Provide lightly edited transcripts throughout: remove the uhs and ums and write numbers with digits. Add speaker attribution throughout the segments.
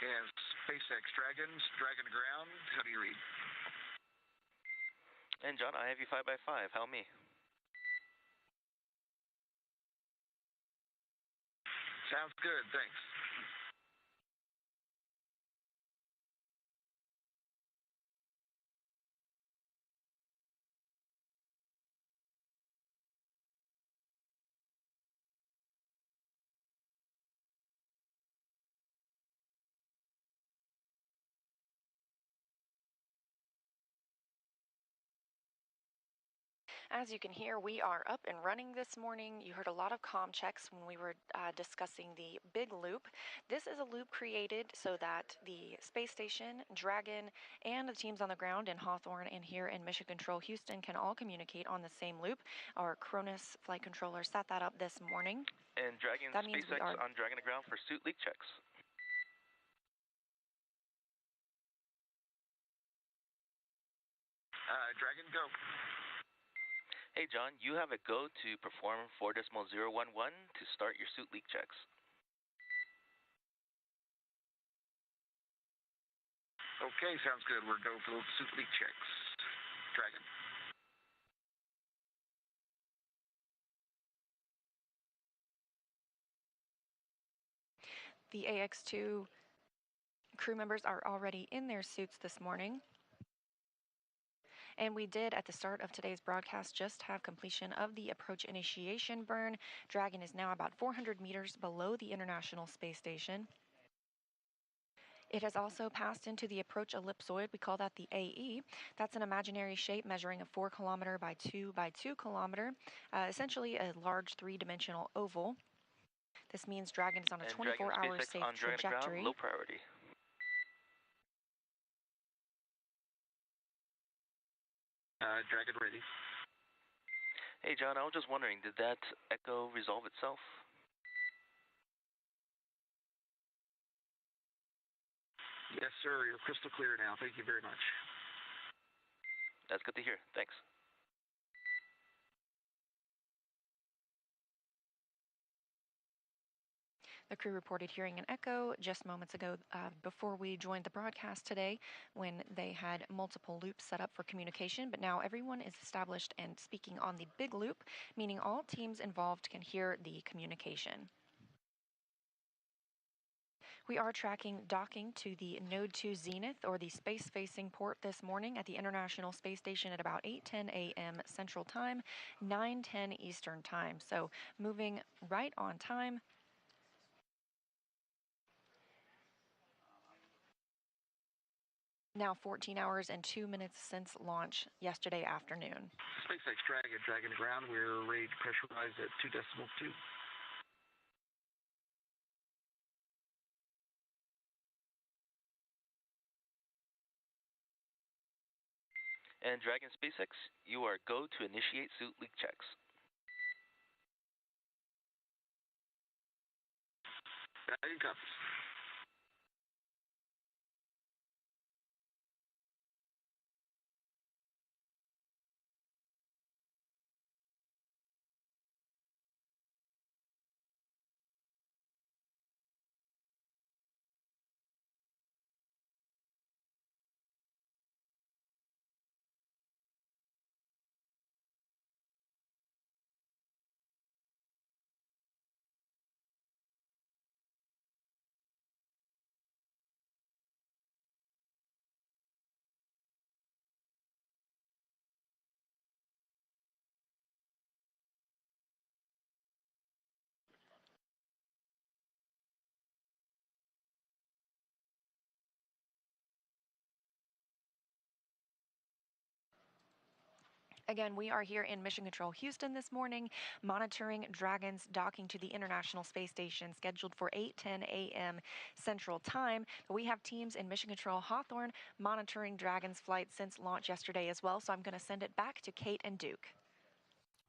Speaker 1: And SpaceX Dragon to ground. How do you read?
Speaker 2: And John, I have you 5x5. How me?
Speaker 1: Sounds good, thanks.
Speaker 3: As you can hear, we are up and running this morning. You heard a lot of comm checks when we were discussing the big loop. This is a loop created so that the space station, Dragon, and the teams on the ground in Hawthorne and here in Mission Control Houston can all communicate on the same loop. Our Cronus flight controller set that up this morning.
Speaker 2: And Dragon SpaceX on Dragon to ground for suit leak checks.
Speaker 1: Dragon, go.
Speaker 2: Hey John, you have a go to perform 4.011 to start your suit leak checks.
Speaker 1: Okay, sounds good. We're go for those suit leak checks. Dragon.
Speaker 3: The AX2 crew members are already in their suits this morning. And we did, at the start of today's broadcast, just have completion of the approach initiation burn. Dragon is now about 400 meters below the International Space Station. It has also passed into the approach ellipsoid. We call that the AE. That's an imaginary shape measuring a 4 kilometer by 2 by 2 kilometer, essentially a large 3-dimensional oval. This means Dragon is on a 24-hour safe trajectory.
Speaker 2: Low priority.
Speaker 1: Dragon ready.
Speaker 2: Hey John, I was just wondering, did that echo resolve itself?
Speaker 1: Yes, sir. You're crystal clear now. Thank you very much.
Speaker 2: That's good to hear. Thanks.
Speaker 3: The crew reported hearing an echo just moments ago before we joined the broadcast today when they had multiple loops set up for communication, but now everyone is established and speaking on the big loop, meaning all teams involved can hear the communication. We are tracking docking to the Node 2 Zenith, or the space-facing port, this morning at the International Space Station at about 8:10 a.m. Central Time, 9:10 Eastern Time. So moving right on time. Now 14 hours and 2 minutes since launch yesterday afternoon.
Speaker 1: SpaceX Dragon to ground. We're ready to pressurize at 2.2.
Speaker 2: And Dragon SpaceX, you are go to initiate suit leak checks.
Speaker 1: Dragon copies.
Speaker 3: Again, we are here in Mission Control Houston this morning, monitoring Dragon's docking to the International Space Station, scheduled for 8:10 a.m. Central Time. But we have teams in Mission Control Hawthorne monitoring Dragon's flight since launch yesterday as well, so I'm going to send it back to Kate and Duke.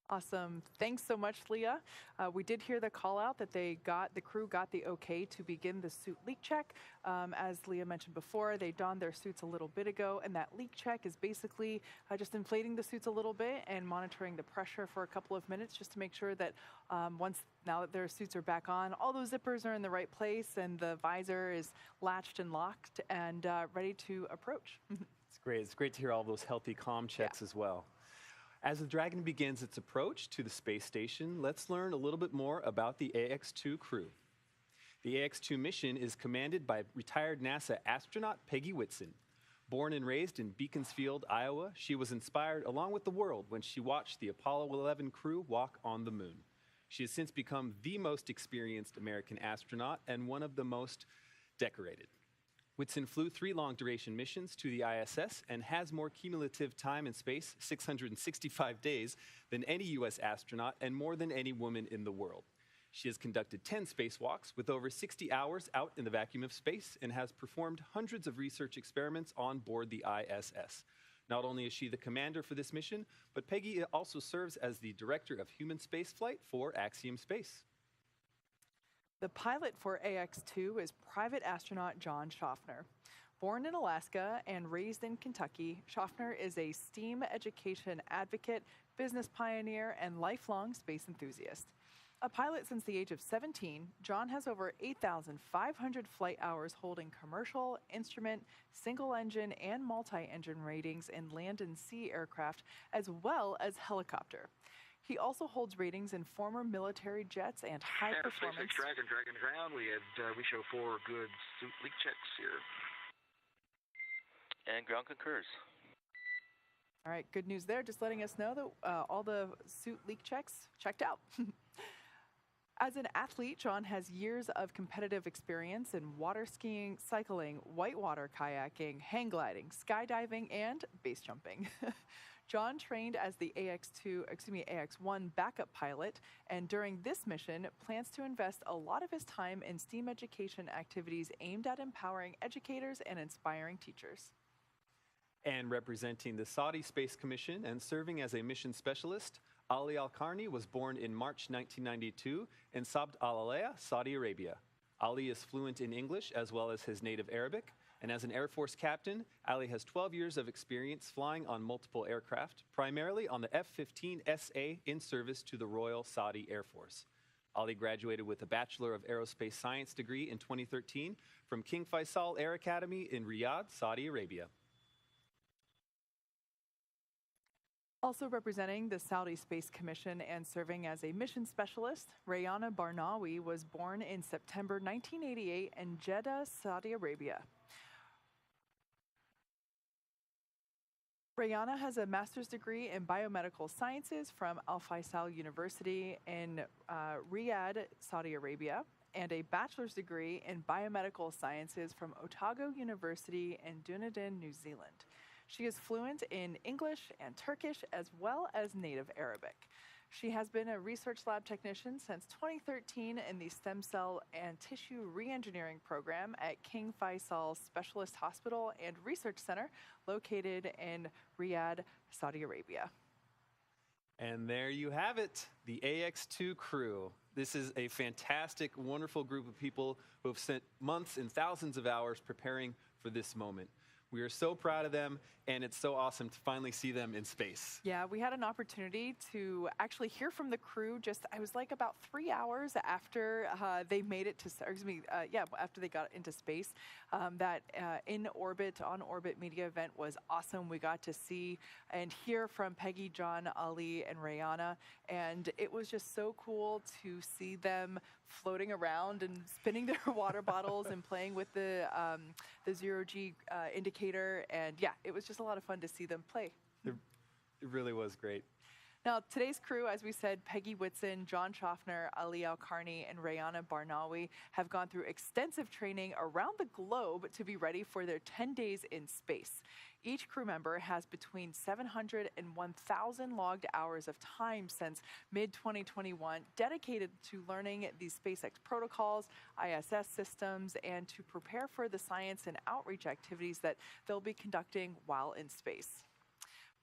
Speaker 4: Awesome. Thanks so much, Leah. We did hear the call out that the crew got the okay to begin the suit leak check. As Leah mentioned before, they donned their suits a little bit ago, and that leak check is basically just inflating the suits a little bit and monitoring the pressure for a couple of minutes just to make sure that now that their suits are back on, all those zippers are in the right place and the visor is latched and locked and ready to approach.
Speaker 5: It's great. It's great to hear all those healthy comm checks as well. As the Dragon begins its approach to the space station, let's learn a little bit more about the AX-2 crew. The AX-2 mission is commanded by retired NASA astronaut Peggy Whitson. Born and raised in Beaconsfield, Iowa, she was inspired along with the world when she watched the Apollo 11 crew walk on the moon. She has since become the most experienced American astronaut and one of the most decorated. Whitson flew 3 long-duration missions to the ISS and has more cumulative time in space, 665 days, than any U.S. astronaut and more than any woman in the world. She has conducted 10 spacewalks with over 60 hours out in the vacuum of space and has performed hundreds of research experiments on board the ISS. Not only is she the commander for this mission, but Peggy also serves as the director of human spaceflight for Axiom Space.
Speaker 4: The pilot for AX-2 is private astronaut John Schaffner. Born in Alaska and raised in Kentucky, Schaffner is a STEAM education advocate, business pioneer, and lifelong space enthusiast. A pilot since the age of 17, John has over 8,500 flight hours holding commercial, instrument, single-engine, and multi-engine ratings in land and sea aircraft, as well as helicopter. He also holds ratings in former military jets and high-performance...
Speaker 1: Dragon ground. We show 4 good suit leak checks here.
Speaker 2: And ground concurs.
Speaker 4: All right, good news there. Just letting us know that all the suit leak checks checked out. As an athlete, John has years of competitive experience in water skiing, cycling, whitewater kayaking, hang gliding, skydiving, and base jumping. John trained as the AX-1 backup pilot, and during this mission, plans to invest a lot of his time in STEAM education activities aimed at empowering educators and inspiring teachers.
Speaker 5: And representing the Saudi Space Commission and serving as a mission specialist, Ali Al-Qarni was born in March 1992 in Sabd al-Alaya, Saudi Arabia. Ali is fluent in English as well as his native Arabic. And as an Air Force captain, Ali has 12 years of experience flying on multiple aircraft, primarily on the F-15SA in service to the Royal Saudi Air Force. Ali graduated with a Bachelor of Aerospace Science degree in 2013 from King Faisal Air Academy in Riyadh, Saudi Arabia.
Speaker 4: Also representing the Saudi Space Commission and serving as a mission specialist, Rayana Barnawi was born in September 1988 in Jeddah, Saudi Arabia. Rayana has a master's degree in biomedical sciences from Al Faisal University in Riyadh, Saudi Arabia, and a bachelor's degree in biomedical sciences from Otago University in Dunedin, New Zealand. She is fluent in English and Turkish as well as native Arabic. She has been a research lab technician since 2013 in the Stem Cell and Tissue Reengineering Program at King Faisal Specialist Hospital and Research Center located in Riyadh, Saudi Arabia.
Speaker 5: And there you have it, the AX-2 crew. This is a fantastic, wonderful group of people who have spent months and thousands of hours preparing for this moment. We are so proud of them, and it's so awesome to finally see them in space.
Speaker 4: Yeah, we had an opportunity to actually hear from the crew I was like about 3 hours after they made it to, after they got into space. That on-orbit media event was awesome. We got to see and hear from Peggy, John, Ali, and Rayana, and it was just so cool to see them floating around and spinning their water bottles and playing with the zero-G indicator. And yeah, it was just a lot of fun to see them play.
Speaker 5: It really was great.
Speaker 4: Now, today's crew, as we said, Peggy Whitson, John Schaffner, Ali Al-Qarni, and Rayana Barnawi have gone through extensive training around the globe to be ready for their 10 days in space. Each crew member has between 700 and 1,000 logged hours of time since mid-2021 dedicated to learning these SpaceX protocols, ISS systems, and to prepare for the science and outreach activities that they'll be conducting while in space.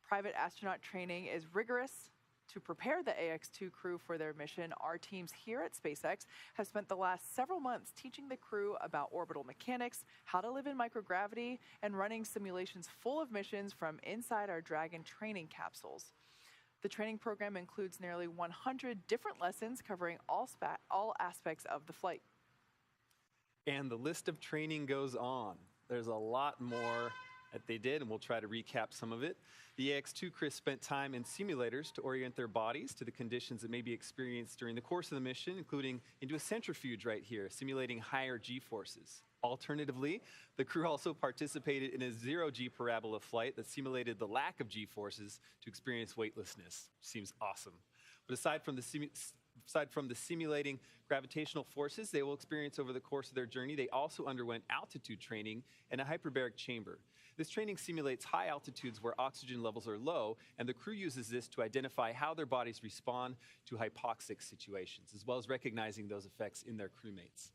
Speaker 4: Private astronaut training is rigorous, To prepare the AX-2 crew for their mission, our teams here at SpaceX have spent the last several months teaching the crew about orbital mechanics, how to live in microgravity, and running simulations full of missions from inside our Dragon training capsules. The training program includes nearly 100 different lessons covering all aspects of the flight.
Speaker 5: And the list of training goes on. There's a lot more that they did, and we'll try to recap some of it. The AX-2 crew spent time in simulators to orient their bodies to the conditions that may be experienced during the course of the mission, including into a centrifuge right here, simulating higher G-forces. Alternatively, the crew also participated in a zero-G parabola flight that simulated the lack of G-forces to experience weightlessness. Seems awesome. But aside from the simulating gravitational forces they will experience over the course of their journey, they also underwent altitude training in a hyperbaric chamber. This training simulates high altitudes where oxygen levels are low, and the crew uses this to identify how their bodies respond to hypoxic situations, as well as recognizing those effects in their crewmates.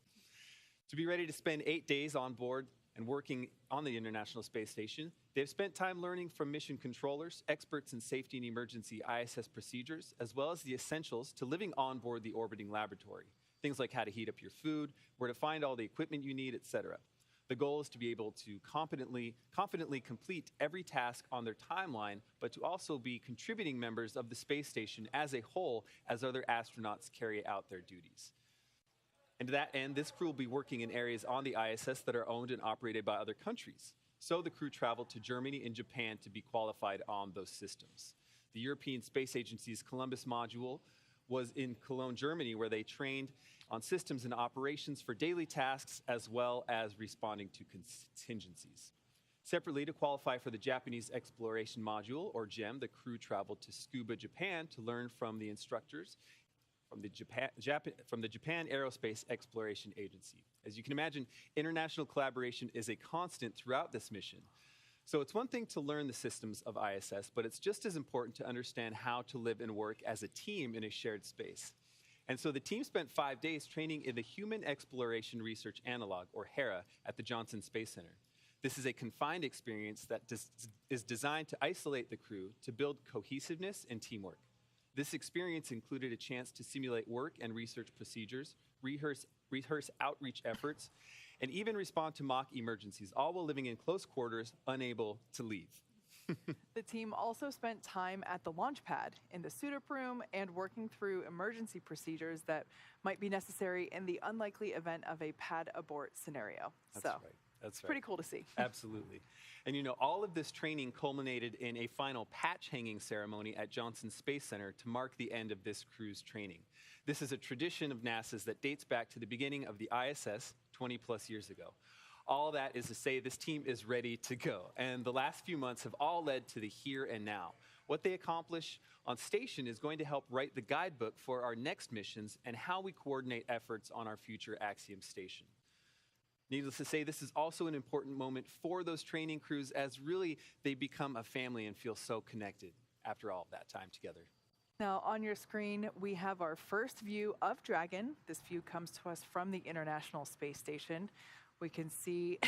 Speaker 5: To be ready to spend 8 days on board and working on the International Space Station, they've spent time learning from mission controllers, experts in safety and emergency ISS procedures, as well as the essentials to living on board the orbiting laboratory. Things like how to heat up your food, where to find all the equipment you need, etc. The goal is to be able to confidently complete every task on their timeline, but to also be contributing members of the space station as a whole as other astronauts carry out their duties. And to that end, this crew will be working in areas on the ISS that are owned and operated by other countries. So the crew traveled to Germany and Japan to be qualified on those systems. The European Space Agency's Columbus module was in Cologne, Germany, where they trained on systems and operations for daily tasks as well as responding to contingencies. Separately, to qualify for the Japanese Exploration Module, or GEM, the crew traveled to Tsukuba, Japan to learn from the instructors from the Japan Aerospace Exploration Agency. As you can imagine, international collaboration is a constant throughout this mission. So it's one thing to learn the systems of ISS, but it's just as important to understand how to live and work as a team in a shared space. And so the team spent 5 days training in the Human Exploration Research Analog, or HERA, at the Johnson Space Center. This is a confined experience that is designed to isolate the crew to build cohesiveness and teamwork. This experience included a chance to simulate work and research procedures, rehearse outreach efforts, and even respond to mock emergencies, all while living in close quarters, unable to leave.
Speaker 4: The team also spent time at the launch pad, in the suit-up room, and working through emergency procedures that might be necessary in the unlikely event of a pad abort scenario.
Speaker 5: That's right. That's right.
Speaker 4: Pretty cool to see.
Speaker 5: Absolutely. And you know, all of this training culminated in a final patch hanging ceremony at Johnson Space Center to mark the end of this crew's training. This is a tradition of NASA's that dates back to the beginning of the ISS 20 plus years ago. All that is to say this team is ready to go. And the last few months have all led to the here and now. What they accomplish on station is going to help write the guidebook for our next missions and how we coordinate efforts on our future Axiom station. Needless to say, this is also an important moment for those training crews as really they become a family and feel so connected after all of that time together.
Speaker 4: Now, on your screen, we have our first view of Dragon. This view comes to us from the International Space Station. We can see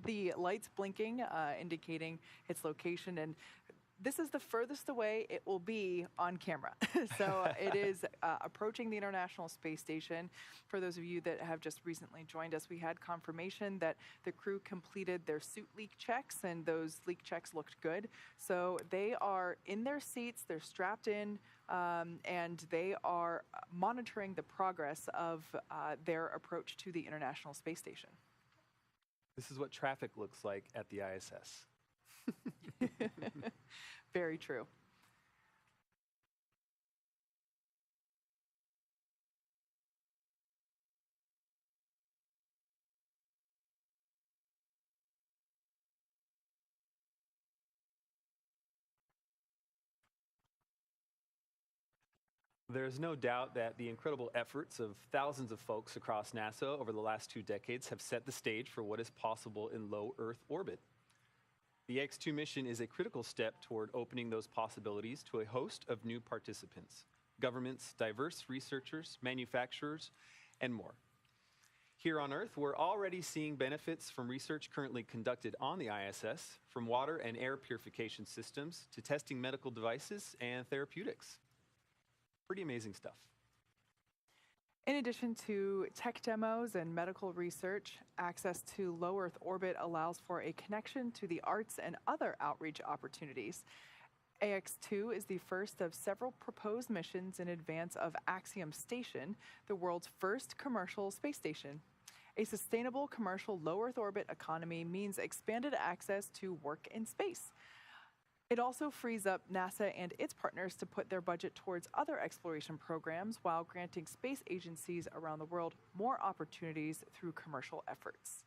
Speaker 4: the lights blinking, indicating its location, and this is the furthest away it will be on camera. So it is approaching the International Space Station. For those of you that have just recently joined us, we had confirmation that the crew completed their suit leak checks, and those leak checks looked good. So they are in their seats, they're strapped in, and they are monitoring the progress of their approach to the International Space Station.
Speaker 5: This is what traffic looks like at the ISS.
Speaker 4: Very true.
Speaker 5: There's no doubt that the incredible efforts of thousands of folks across NASA over the last 2 decades have set the stage for what is possible in low Earth orbit. The X2 mission is a critical step toward opening those possibilities to a host of new participants, governments, diverse researchers, manufacturers, and more. Here on Earth, we're already seeing benefits from research currently conducted on the ISS, from water and air purification systems to testing medical devices and therapeutics. Pretty amazing stuff.
Speaker 4: In addition to tech demos and medical research, access to low Earth orbit allows for a connection to the arts and other outreach opportunities. AX-2 is the first of several proposed missions in advance of Axiom Station, the world's first commercial space station. A sustainable commercial low Earth orbit economy means expanded access to work in space. It also frees up NASA and its partners to put their budget towards other exploration programs while granting space agencies around the world more opportunities through commercial efforts.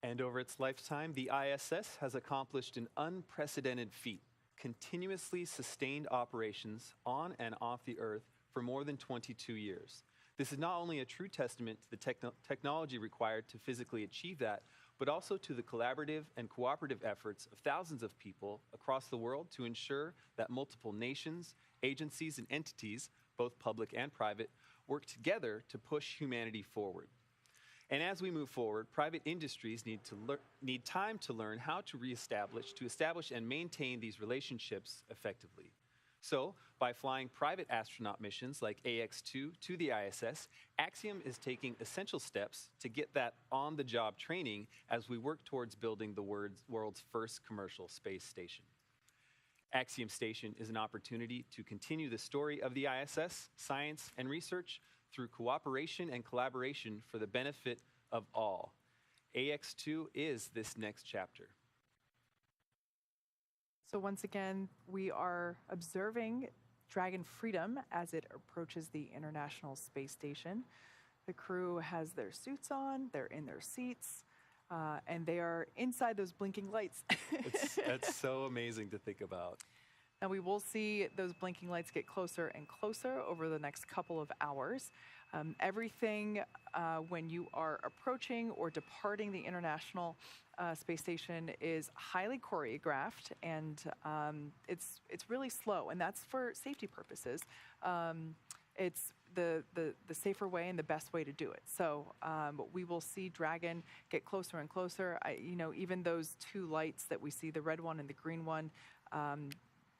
Speaker 5: And over its lifetime, the ISS has accomplished an unprecedented feat, continuously sustained operations on and off the Earth for more than 22 years. This is not only a true testament to the technology required to physically achieve that, but also to the collaborative and cooperative efforts of thousands of people across the world to ensure that multiple nations, agencies, and entities, both public and private, work together to push humanity forward. And as we move forward, private industries need time to learn how to establish and maintain these relationships effectively. So, by flying private astronaut missions like AX-2 to the ISS, Axiom is taking essential steps to get that on-the-job training as we work towards building the world's first commercial space station. Axiom Station is an opportunity to continue the story of the ISS, science, and research through cooperation and collaboration for the benefit of all. AX-2 is this next chapter.
Speaker 4: So once again, we are observing Dragon Freedom as it approaches the International Space Station. The crew has their suits on, they're in their seats, and they are inside those blinking lights.
Speaker 5: That's so amazing to think about.
Speaker 4: And we will see those blinking lights get closer and closer over the next couple of hours. Everything when you are approaching or departing the International Space Station is highly choreographed, and it's really slow, and that's for safety purposes. It's the safer way and the best way to do it. So we will see Dragon get closer and closer. Even those two lights that we see, the red one and the green one,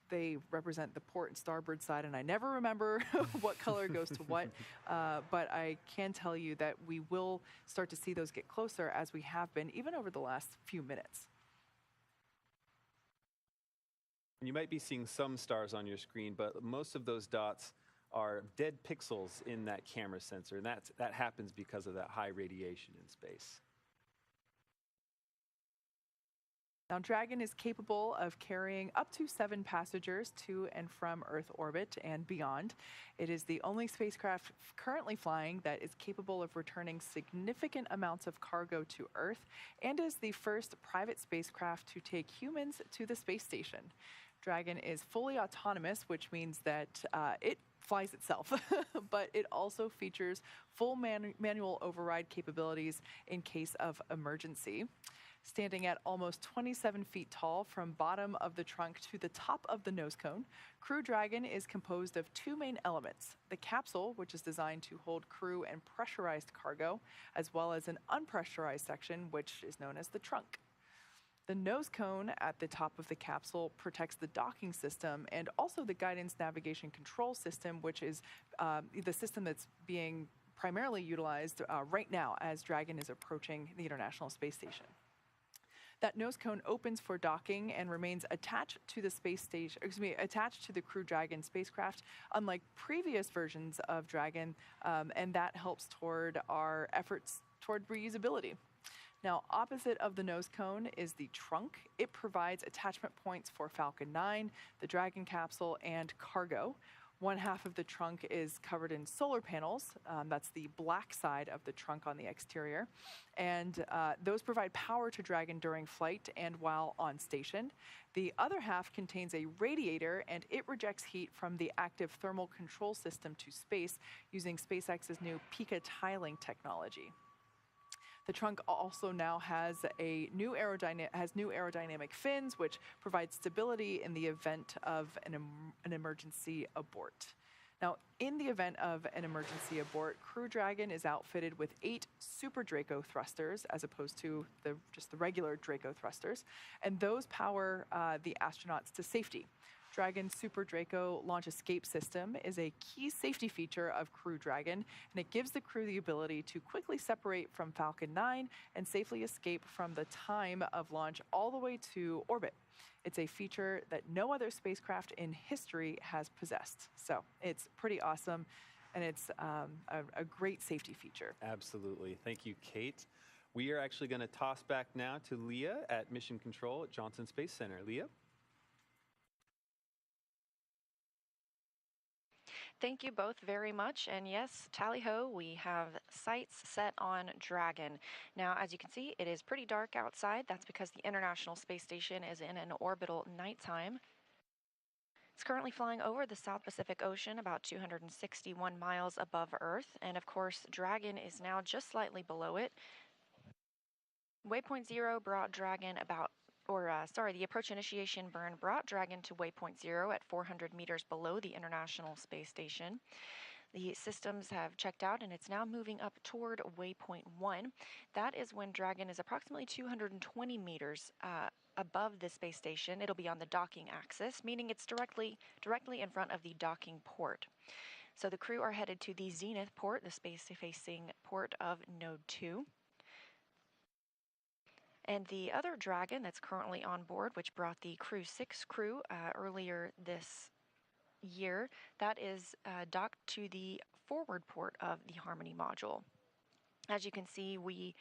Speaker 4: they represent the port and starboard side, and I never remember what color goes to what, but I can tell you that we will start to see those get closer as we have been, even over the last few minutes.
Speaker 5: You might be seeing some stars on your screen, but most of those dots are dead pixels in that camera sensor, and that happens because of that high radiation in space.
Speaker 4: Now, Dragon is capable of carrying up to 7 passengers to and from Earth orbit and beyond. It is the only spacecraft currently flying that is capable of returning significant amounts of cargo to Earth, and is the first private spacecraft to take humans to the space station. Dragon is fully autonomous, which means that it flies itself, but it also features full manual override capabilities in case of emergency. Standing at almost 27 feet tall from bottom of the trunk to the top of the nose cone, Crew Dragon is composed of 2 main elements: the capsule, which is designed to hold crew and pressurized cargo, as well as an unpressurized section, which is known as the trunk. The nose cone at the top of the capsule protects the docking system and also the guidance navigation control system, which is the system that's being primarily utilized right now as Dragon is approaching the International Space Station. That nose cone opens for docking and remains attached to the attached to the Crew Dragon spacecraft, unlike previous versions of Dragon, and that helps toward our efforts toward reusability. Now, opposite of the nose cone is the trunk. It provides attachment points for Falcon 9, the Dragon capsule, and cargo. One half of the trunk is covered in solar panels. That's the black side of the trunk on the exterior. And those provide power to Dragon during flight and while on station. The other half contains a radiator, and it rejects heat from the active thermal control system to space using SpaceX's new Pika tiling technology. The trunk also now has new aerodynamic fins, which provide stability in the event of an emergency abort. Now, in the event of an emergency abort, Crew Dragon is outfitted with 8 Super Draco thrusters, as opposed to just the regular Draco thrusters, and those power the astronauts to safety. Dragon's Super Draco launch escape system is a key safety feature of Crew Dragon, and it gives the crew the ability to quickly separate from Falcon 9 and safely escape from the time of launch all the way to orbit. It's a feature that no other spacecraft in history has possessed. So it's pretty awesome, and it's a great safety feature.
Speaker 5: Absolutely. Thank you, Kate. We are actually going to toss back now to Leah at Mission Control at Johnson Space Center. Leah?
Speaker 3: Thank you both very much. And yes, tally ho, we have sights set on Dragon. Now, as you can see, it is pretty dark outside. That's because the International Space Station is in an orbital nighttime. It's currently flying over the South Pacific Ocean, about 261 miles above Earth. And of course, Dragon is now just slightly below it. Waypoint 0 brought Dragon the approach initiation burn brought Dragon to waypoint 0 at 400 meters below the International Space Station. The systems have checked out and it's now moving up toward waypoint 1. That is when Dragon is approximately 220 meters above the space station. It'll be on the docking axis, meaning it's directly in front of the docking port. So the crew are headed to the zenith port, the space-facing port of Node 2. And the other Dragon that's currently on board, which brought the Crew 6 crew earlier this year, that is docked to the forward port of the Harmony module. As you can see, we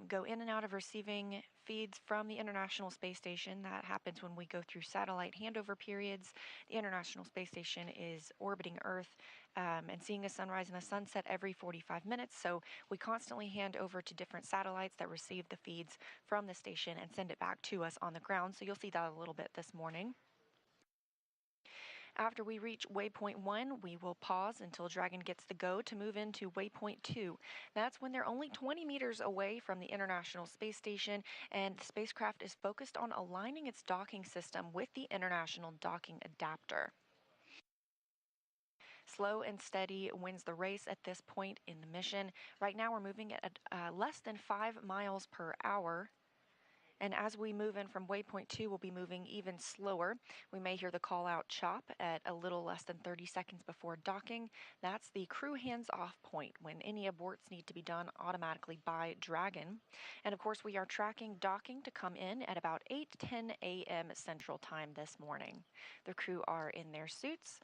Speaker 3: go in and out of receiving feeds from the International Space Station. That happens when we go through satellite handover periods. The International Space Station is orbiting Earth and seeing a sunrise and a sunset every 45 minutes. So we constantly hand over to different satellites that receive the feeds from the station and send it back to us on the ground. So you'll see that a little bit this morning. After we reach waypoint 1, we will pause until Dragon gets the go to move into waypoint 2. That's when they're only 20 meters away from the International Space Station, and the spacecraft is focused on aligning its docking system with the International Docking Adapter. Slow and steady wins the race at this point in the mission. Right now we're moving at less than 5 miles per hour. And as we move in from waypoint 2, we'll be moving even slower. We may hear the call out chop at a little less than 30 seconds before docking. That's the crew hands-off point when any aborts need to be done automatically by Dragon. And of course, we are tracking docking to come in at about 8:10 a.m. Central Time this morning. The crew are in their suits.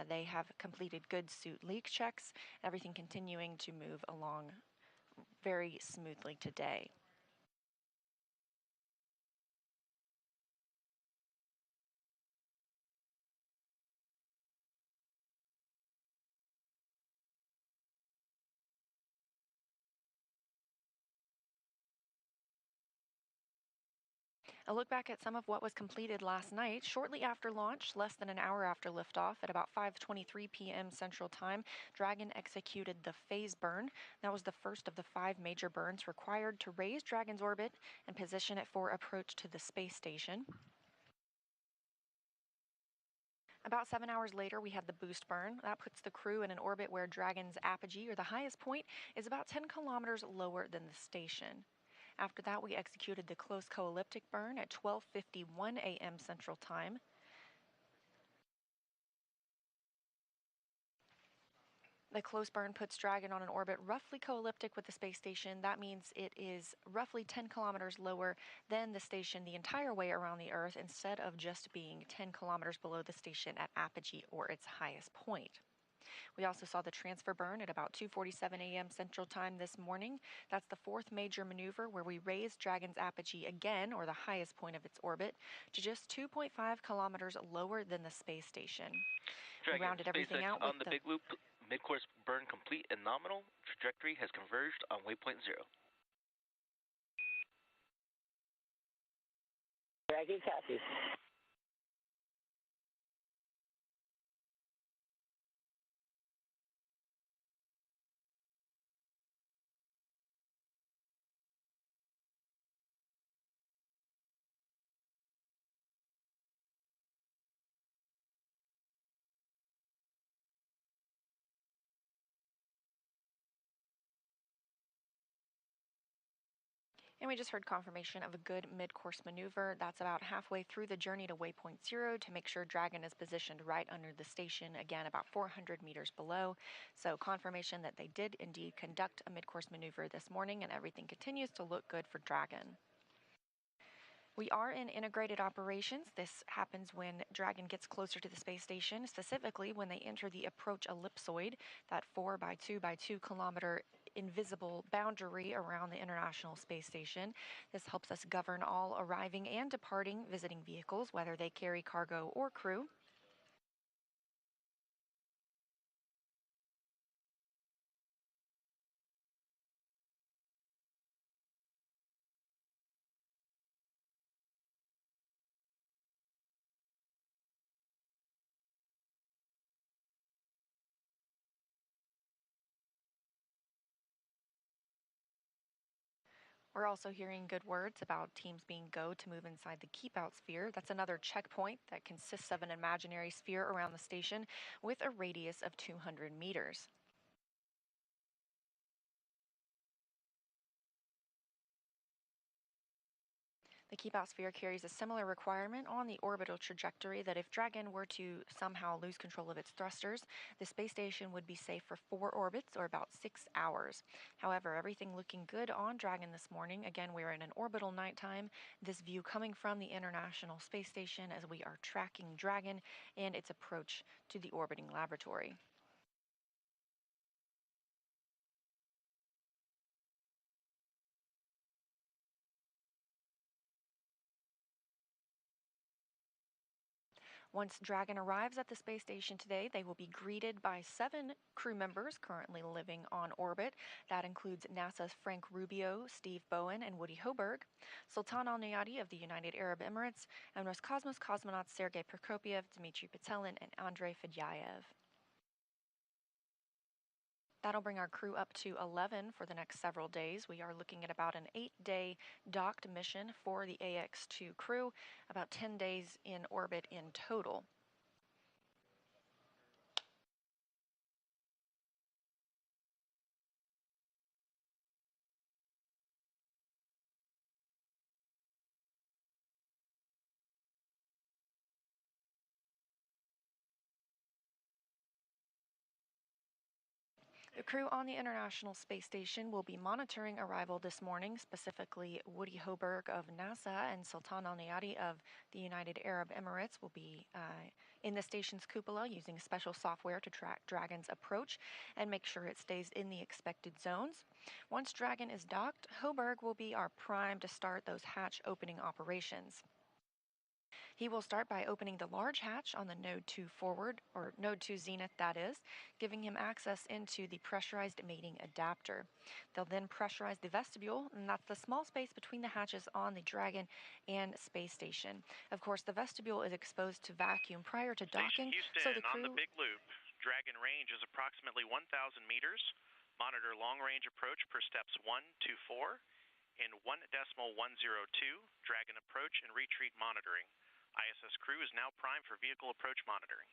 Speaker 3: They have completed good suit leak checks, everything continuing to move along very smoothly today. A look back at some of what was completed last night. Shortly after launch, less than an hour after liftoff, at about 5:23 p.m. Central Time, Dragon executed the phase burn. That was the first of the 5 major burns required to raise Dragon's orbit and position it for approach to the space station. About 7 hours later, we had the boost burn. That puts the crew in an orbit where Dragon's apogee, or the highest point, is about 10 kilometers lower than the station. After that, we executed the close co-elliptic burn at 12:51 a.m. Central Time. The close burn puts Dragon on an orbit roughly co-elliptic with the space station. That means it is roughly 10 kilometers lower than the station the entire way around the Earth, instead of just being 10 kilometers below the station at apogee, or its highest point. We also saw the transfer burn at about 2:47 a.m. Central Time this morning. That's the 4th major maneuver where we raised Dragon's apogee again, or the highest point of its orbit, to just 2.5 kilometers lower than the space station.
Speaker 2: Dragon,
Speaker 3: we rounded everything out
Speaker 2: on
Speaker 3: with
Speaker 2: the big loop. Mid-course burn complete and nominal. Trajectory has converged on waypoint 0.
Speaker 6: Dragon copies.
Speaker 3: And we just heard confirmation of a good mid-course maneuver. That's about halfway through the journey to waypoint 0 to make sure Dragon is positioned right under the station, again about 400 meters below. So confirmation that they did indeed conduct a mid-course maneuver this morning, and everything continues to look good for Dragon. We are in integrated operations. This happens when Dragon gets closer to the space station, specifically when they enter the approach ellipsoid, that 4 by 2 by 2 kilometer invisible boundary around the International Space Station. This helps us govern all arriving and departing visiting vehicles, whether they carry cargo or crew. We're also hearing good words about teams being go to move inside the keep out sphere. That's another checkpoint that consists of an imaginary sphere around the station with a radius of 200 meters. The keep out sphere carries a similar requirement on the orbital trajectory that if Dragon were to somehow lose control of its thrusters, the space station would be safe for 4 orbits or about 6 hours. However, everything looking good on Dragon this morning. Again, we're in an orbital nighttime. This view coming from the International Space Station as we are tracking Dragon and its approach to the orbiting laboratory. Once Dragon arrives at the space station today, they will be greeted by 7 crew members currently living on orbit. That includes NASA's Frank Rubio, Steve Bowen, and Woody Hoberg, Sultan Al-Nayati of the United Arab Emirates, and Roscosmos cosmonauts Sergei Prokopyev, Dmitry Petelin, and Andrei Fedyaev. That'll bring our crew up to 11 for the next several days. We are looking at about an 8-day docked mission for the AX-2 crew, about 10 days in orbit in total. The crew on the International Space Station will be monitoring arrival this morning, specifically Woody Hoberg of NASA and Sultan Al-Nayati of the United Arab Emirates will be in the station's cupola using special software to track Dragon's approach and make sure it stays in the expected zones. Once Dragon is docked, Hoberg will be our prime to start those hatch opening operations. He will start by opening the large hatch on the Node 2 forward, or Node 2 zenith that is, giving him access into the pressurized mating adapter. They'll then pressurize the vestibule, and that's the small space between the hatches on the Dragon and space station. Of course, the vestibule is exposed to vacuum prior to docking,
Speaker 6: Houston,
Speaker 3: so the crew...
Speaker 6: on the big loop. Dragon range is approximately 1,000 meters. Monitor long-range approach per steps 1 to 4 in 1.102, Dragon approach and retreat monitoring. ISS crew is now primed for vehicle approach monitoring.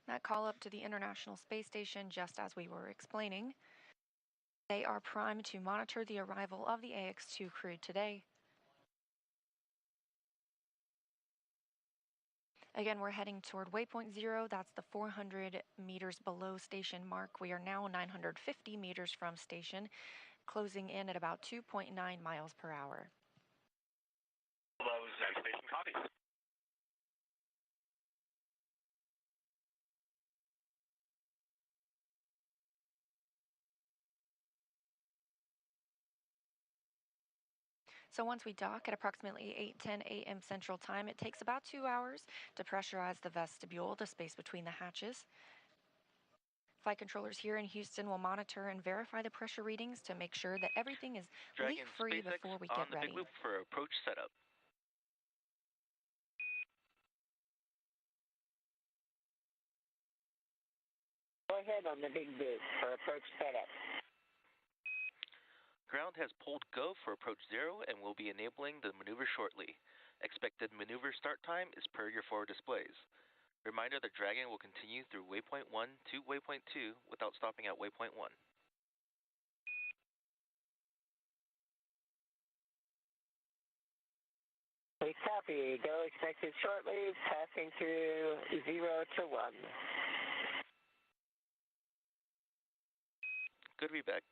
Speaker 3: That call up to the International Space Station, just as we were explaining. They are primed to monitor the arrival of the AX-2 crew today. Again, we're heading toward waypoint 0. That's the 400 meters below station mark. We are now 950 meters from station, closing in at about 2.9 miles per hour.
Speaker 6: Hello, station copy.
Speaker 3: So once we dock at approximately 8:10 a.m. Central Time, it takes about 2 hours to pressurize the vestibule, the space between the hatches. Flight controllers here in Houston will monitor and verify the pressure readings to make sure that everything is leak-free before we get ready.
Speaker 2: On the big loop for approach setup.
Speaker 7: Go ahead on the big loop for approach setup.
Speaker 2: Ground has pulled go for approach 0 and will be enabling the maneuver shortly. Expected maneuver start time is per your forward displays. Reminder that Dragon will continue through waypoint 1 to waypoint 2 without stopping at waypoint 1.
Speaker 7: We copy. Go expected shortly, passing through 0 to 1.
Speaker 2: Good to be back.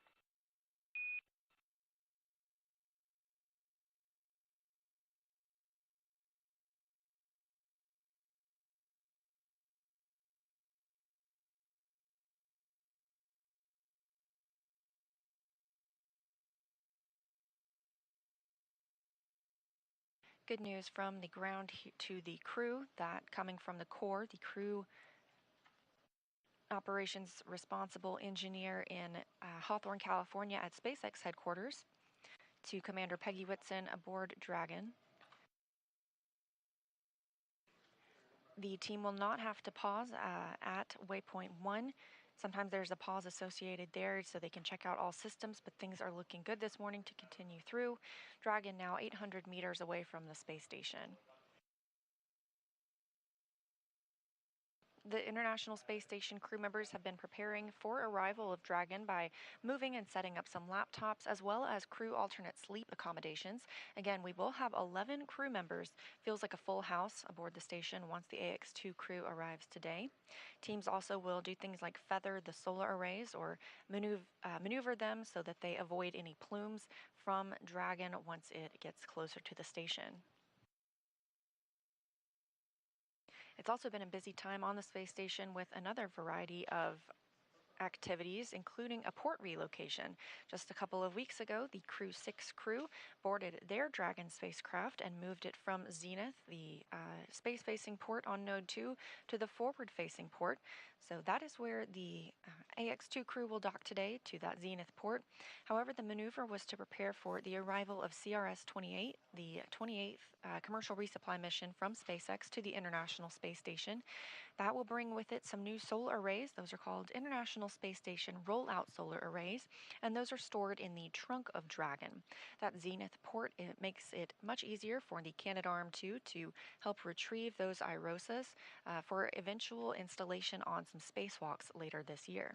Speaker 3: Good news from the ground to the crew that coming from the core, the crew operations responsible engineer in Hawthorne, California at SpaceX headquarters, to Commander Peggy Whitson aboard Dragon. The team will not have to pause at waypoint 1. Sometimes there's a pause associated there so they can check out all systems, but things are looking good this morning to continue through. Dragon now 800 meters away from the space station. The International Space Station crew members have been preparing for arrival of Dragon by moving and setting up some laptops as well as crew alternate sleep accommodations. Again, we will have 11 crew members. Feels like a full house aboard the station once the AX2 crew arrives today. Teams also will do things like feather the solar arrays or maneuver them so that they avoid any plumes from Dragon once it gets closer to the station. It's also been a busy time on the space station with another variety of activities, including a port relocation. Just a couple of weeks ago, the Crew 6 crew boarded their Dragon spacecraft and moved it from Zenith, the space-facing port on Node 2, to the forward-facing port. So that is where the AX2 crew will dock today, to that Zenith port. However, the maneuver was to prepare for the arrival of CRS-28, the 28th commercial resupply mission from SpaceX to the International Space Station. That will bring with it some new solar arrays. Those are called International Space Station Rollout Solar Arrays, and those are stored in the trunk of Dragon. That Zenith port, it makes it much easier for the Canadarm2 to help retrieve those IROSAs for eventual installation on some spacewalks later this year.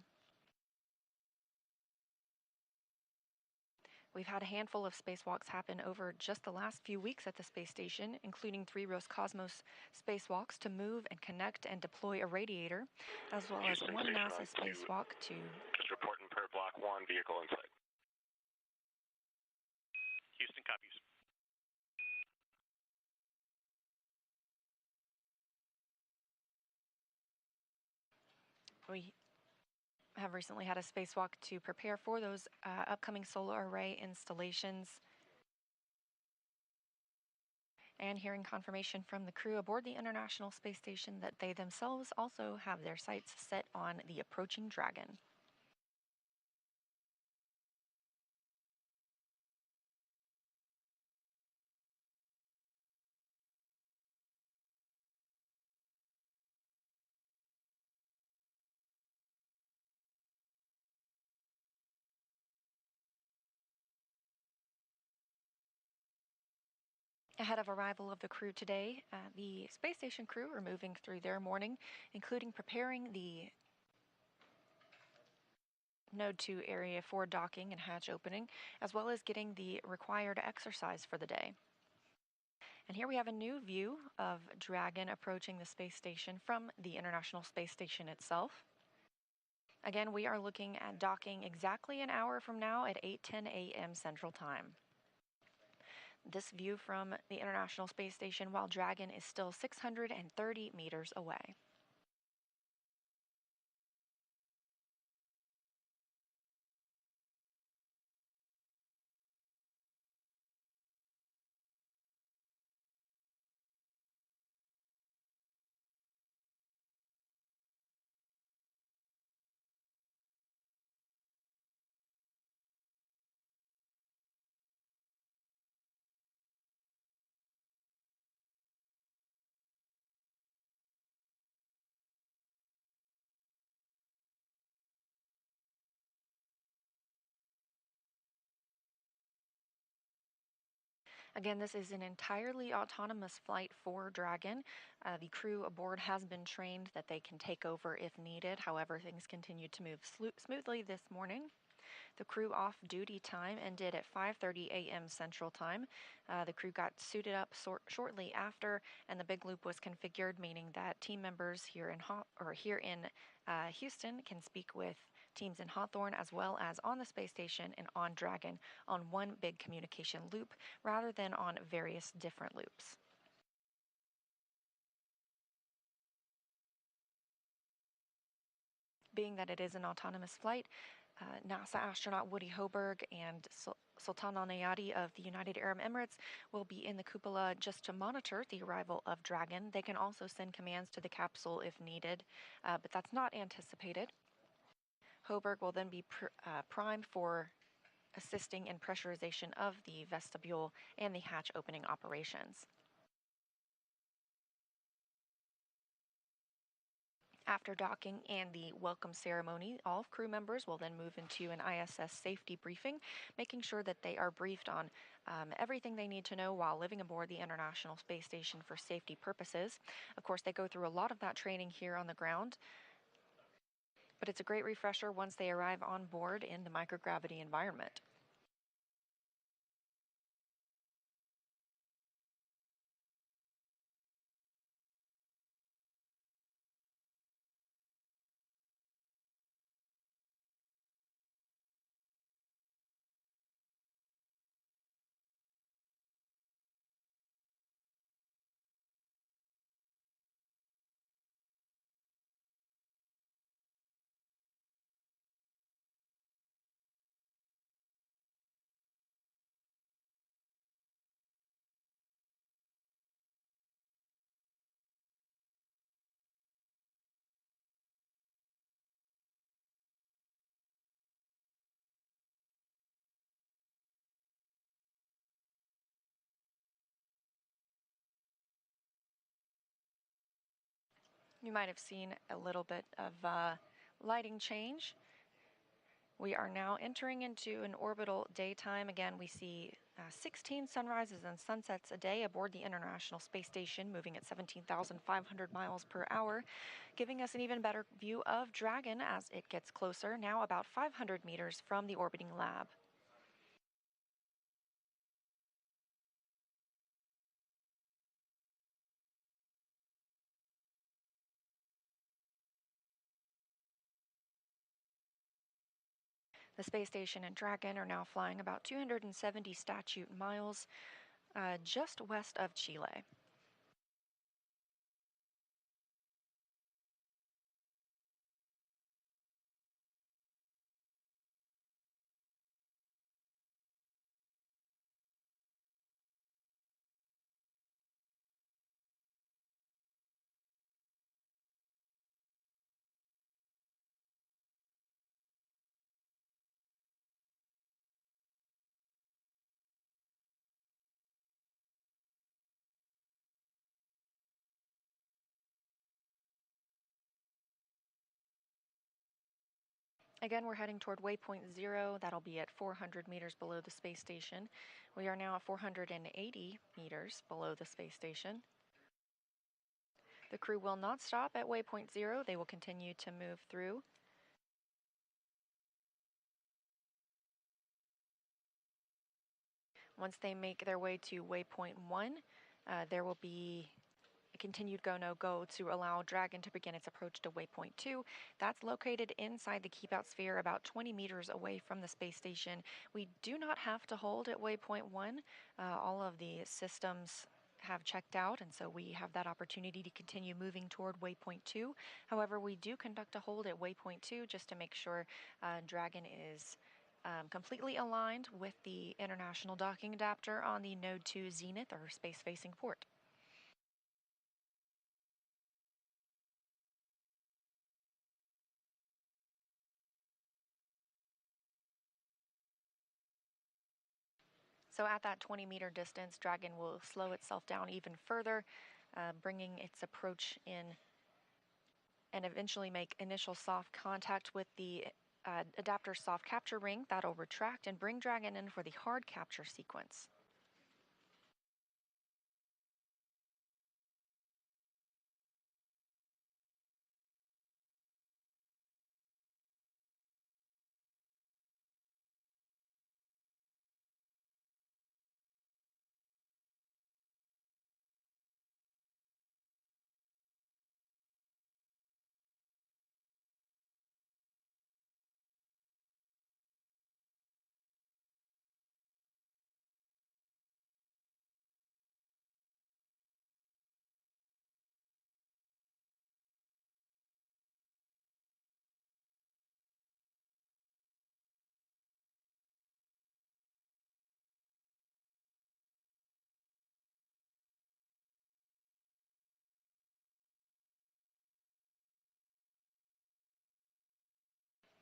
Speaker 3: We've had a handful of spacewalks happen over just the last few weeks at the space station, including 3 Roscosmos spacewalks to move and connect and deploy a radiator, as well as 1 NASA spacewalk to...
Speaker 8: Just reporting per block 1, vehicle inside.
Speaker 6: Houston copies.
Speaker 3: We have recently had a spacewalk to prepare for those upcoming solar array installations. And hearing confirmation from the crew aboard the International Space Station that they themselves also have their sights set on the approaching Dragon. Ahead of arrival of the crew today, the space station crew are moving through their morning, including preparing the Node 2 area for docking and hatch opening, as well as getting the required exercise for the day. And here we have a new view of Dragon approaching the space station from the International Space Station itself. Again, we are looking at docking exactly an hour from now at 8:10 a.m. Central Time. This view from the International Space Station while Dragon is still 630 meters away. Again, this is an entirely autonomous flight for Dragon. The crew aboard has been trained that they can take over if needed. However, things continue to move smoothly this morning. The crew off-duty time ended at 5:30 a.m. Central Time. The crew got suited up shortly after, and the big loop was configured, meaning that team members here in Houston can speak with teams in Hawthorne as well as on the space station and on Dragon on one big communication loop rather than on various different loops. Being that it is an autonomous flight, NASA astronaut Woody Hoberg and Sultan Al Nayati of the United Arab Emirates will be in the cupola just to monitor the arrival of Dragon. They can also send commands to the capsule if needed, but that's not anticipated. Hoberg will then be primed for assisting in pressurization of the vestibule and the hatch opening operations. After docking and the welcome ceremony, all crew members will then move into an ISS safety briefing, making sure that they are briefed on everything they need to know while living aboard the International Space Station for safety purposes. Of course, they go through a lot of that training here on the ground, but it's a great refresher once they arrive on board in the microgravity environment. You might have seen a little bit of lighting change. We are now entering into an orbital daytime. Again, we see 16 sunrises and sunsets a day aboard the International Space Station, moving at 17,500 miles per hour, giving us an even better view of Dragon as it gets closer, now about 500 meters from the orbiting lab. The space station and Dragon are now flying about 270 statute miles just west of Chile. Again, we're heading toward waypoint 0. That'll be at 400 meters below the space station. We are now at 480 meters below the space station. The crew will not stop at waypoint 0. They will continue to move through. Once they make their way to waypoint 1, there will be a continued go-no-go to allow Dragon to begin its approach to waypoint 2. That's located inside the keep-out sphere about 20 meters away from the space station. We do not have to hold at waypoint 1. All of the systems have checked out, and so we have that opportunity to continue moving toward waypoint 2. However, we do conduct a hold at waypoint 2 just to make sure Dragon is completely aligned with the international docking adapter on the Node 2 Zenith or space-facing port. So at that 20-meter distance, Dragon will slow itself down even further, bringing its approach in and eventually make initial soft contact with the adapter soft capture ring. That'll retract and bring Dragon in for the hard capture sequence.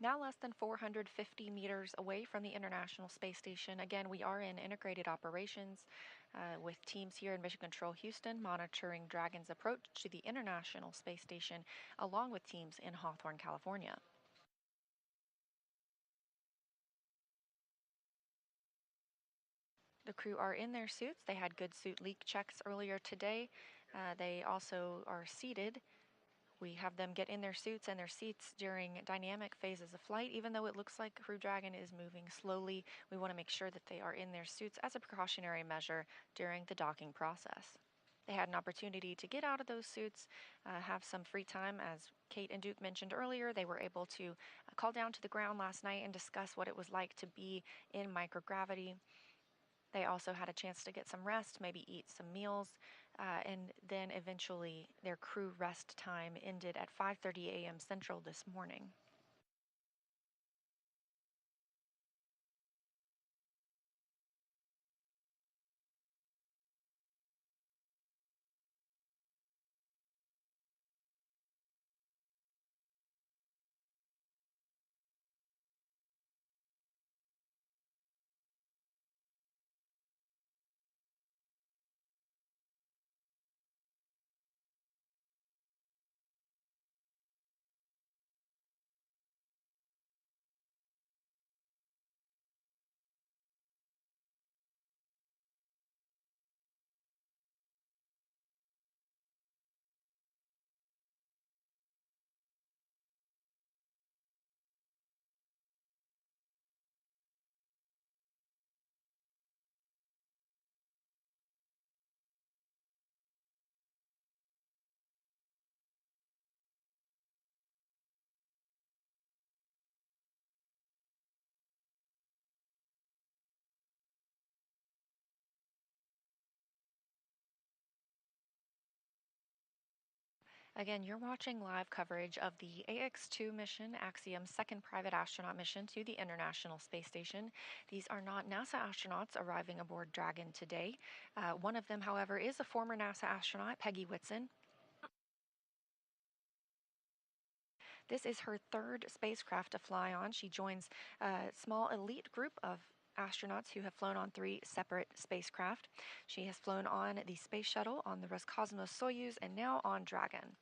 Speaker 3: Now less than 450 meters away from the International Space Station. Again, we are in integrated operations with teams here in Mission Control Houston monitoring Dragon's approach to the International Space Station, along with teams in Hawthorne, California. The crew are in their suits. They had good suit leak checks earlier today. They also are seated. We have them get in their suits and their seats during dynamic phases of flight. Even though it looks like Crew Dragon is moving slowly, we want to make sure that they are in their suits as a precautionary measure during the docking process. They had an opportunity to get out of those suits, have some free time. As Kate and Duke mentioned earlier, they were able to call down to the ground last night and discuss what it was like to be in microgravity. They also had a chance to get some rest, maybe eat some meals, and then eventually their crew rest time ended at 5:30 a.m. Central this morning. Again, you're watching live coverage of the AX-2 mission, Axiom's second private astronaut mission to the International Space Station. These are not NASA astronauts arriving aboard Dragon today. One of them, however, is a former NASA astronaut, Peggy Whitson. This is her third spacecraft to fly on. She joins a small elite group of astronauts who have flown on 3 separate spacecraft. She has flown on the space shuttle, on the Roscosmos Soyuz, and now on Dragon.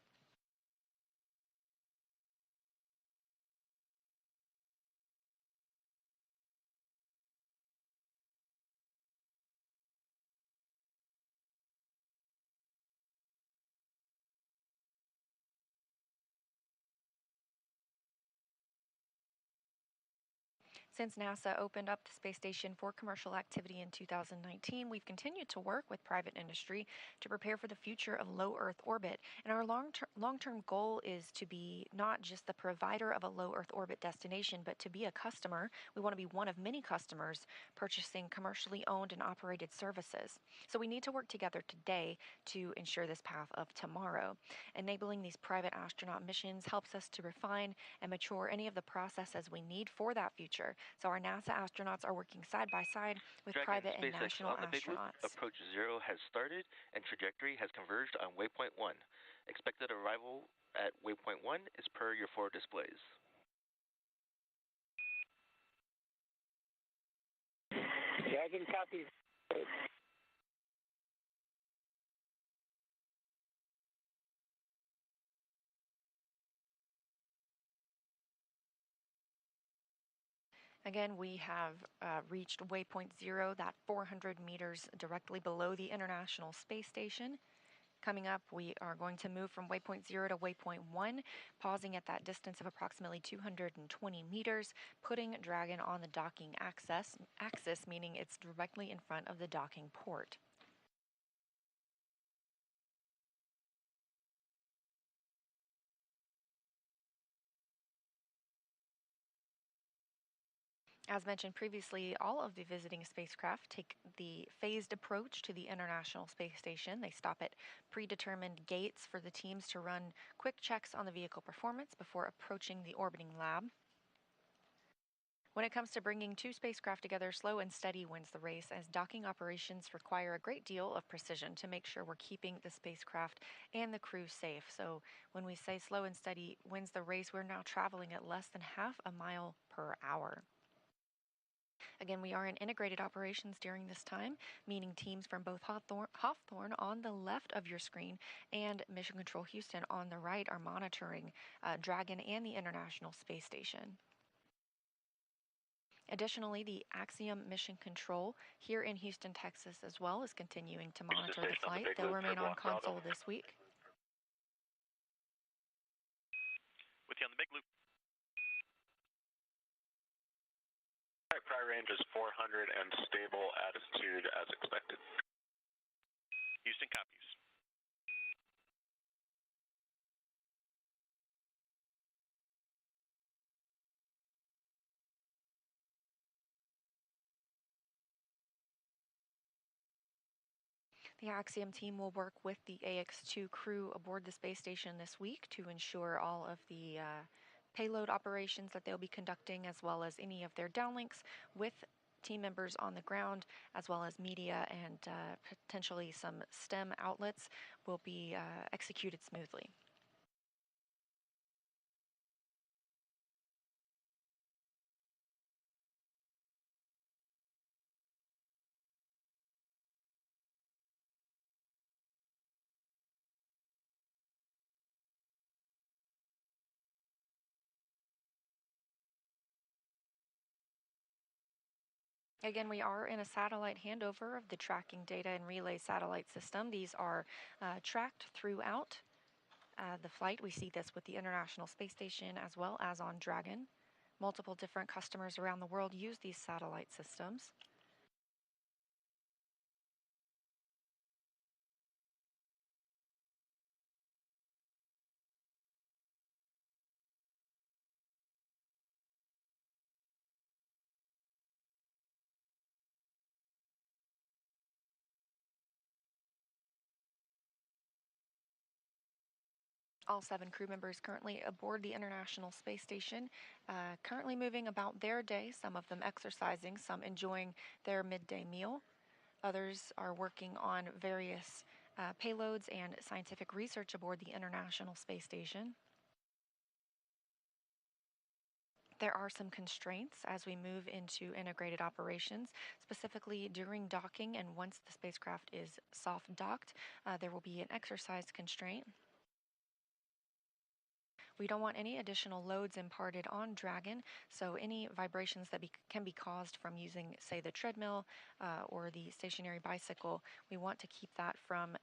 Speaker 3: Since NASA opened up the space station for commercial activity in 2019, we've continued to work with private industry to prepare for the future of low Earth orbit. And our long-term goal is to be not just the provider of a low Earth orbit destination, but to be a customer. We want to be one of many customers purchasing commercially owned and operated services. So we need to work together today to ensure this path of tomorrow. Enabling these private astronaut missions helps us to refine and mature any of the processes we need for that future. So our NASA astronauts are working side by side with
Speaker 2: Dragon
Speaker 3: private and
Speaker 2: SpaceX
Speaker 3: national
Speaker 2: on the Big Loop.
Speaker 3: astronauts.
Speaker 2: Approach 0 has started and trajectory has converged on waypoint 1. Expected arrival at waypoint 1 is per your forward displays.
Speaker 7: Dragon copies.
Speaker 3: Again, we have reached waypoint 0, that 400 meters directly below the International Space Station. Coming up, we are going to move from waypoint 0 to waypoint 1, pausing at that distance of approximately 220 meters, putting Dragon on the docking axis, meaning it's directly in front of the docking port. As mentioned previously, all of the visiting spacecraft take the phased approach to the International Space Station. They stop at predetermined gates for the teams to run quick checks on the vehicle performance before approaching the orbiting lab. When it comes to bringing two spacecraft together, slow and steady wins the race, as docking operations require a great deal of precision to make sure we're keeping the spacecraft and the crew safe. So when we say slow and steady wins the race, we're now traveling at less than half a mile per hour. Again, we are in integrated operations during this time, meaning teams from both Hawthorne on the left of your screen and Mission Control Houston on the right are monitoring Dragon and the International Space Station. Additionally, the Axiom Mission Control here in Houston, Texas as well is continuing to monitor the flight. They'll remain on console this week.
Speaker 6: With you on the big loop.
Speaker 8: Prior range is 400 and stable attitude as expected.
Speaker 6: Houston copies.
Speaker 3: The Axiom team will work with the AX2 crew aboard the space station this week to ensure all of the payload operations that they'll be conducting, as well as any of their downlinks with team members on the ground, as well as media and potentially some STEM outlets will be executed smoothly. Again, we are in a satellite handover of the tracking data and relay satellite system. These are tracked throughout the flight. We see this with the International Space Station as well as on Dragon. Multiple different customers around the world use these satellite systems. All 7 crew members currently aboard the International Space Station, currently moving about their day, some of them exercising, some enjoying their midday meal. Others are working on various payloads and scientific research aboard the International Space Station. There are some constraints as we move into integrated operations, specifically during docking, and once the spacecraft is soft docked, there will be an exercise constraint. We don't want any additional loads imparted on Dragon, so any vibrations that can be caused from using, say, the treadmill or the stationary bicycle, we want to keep that from,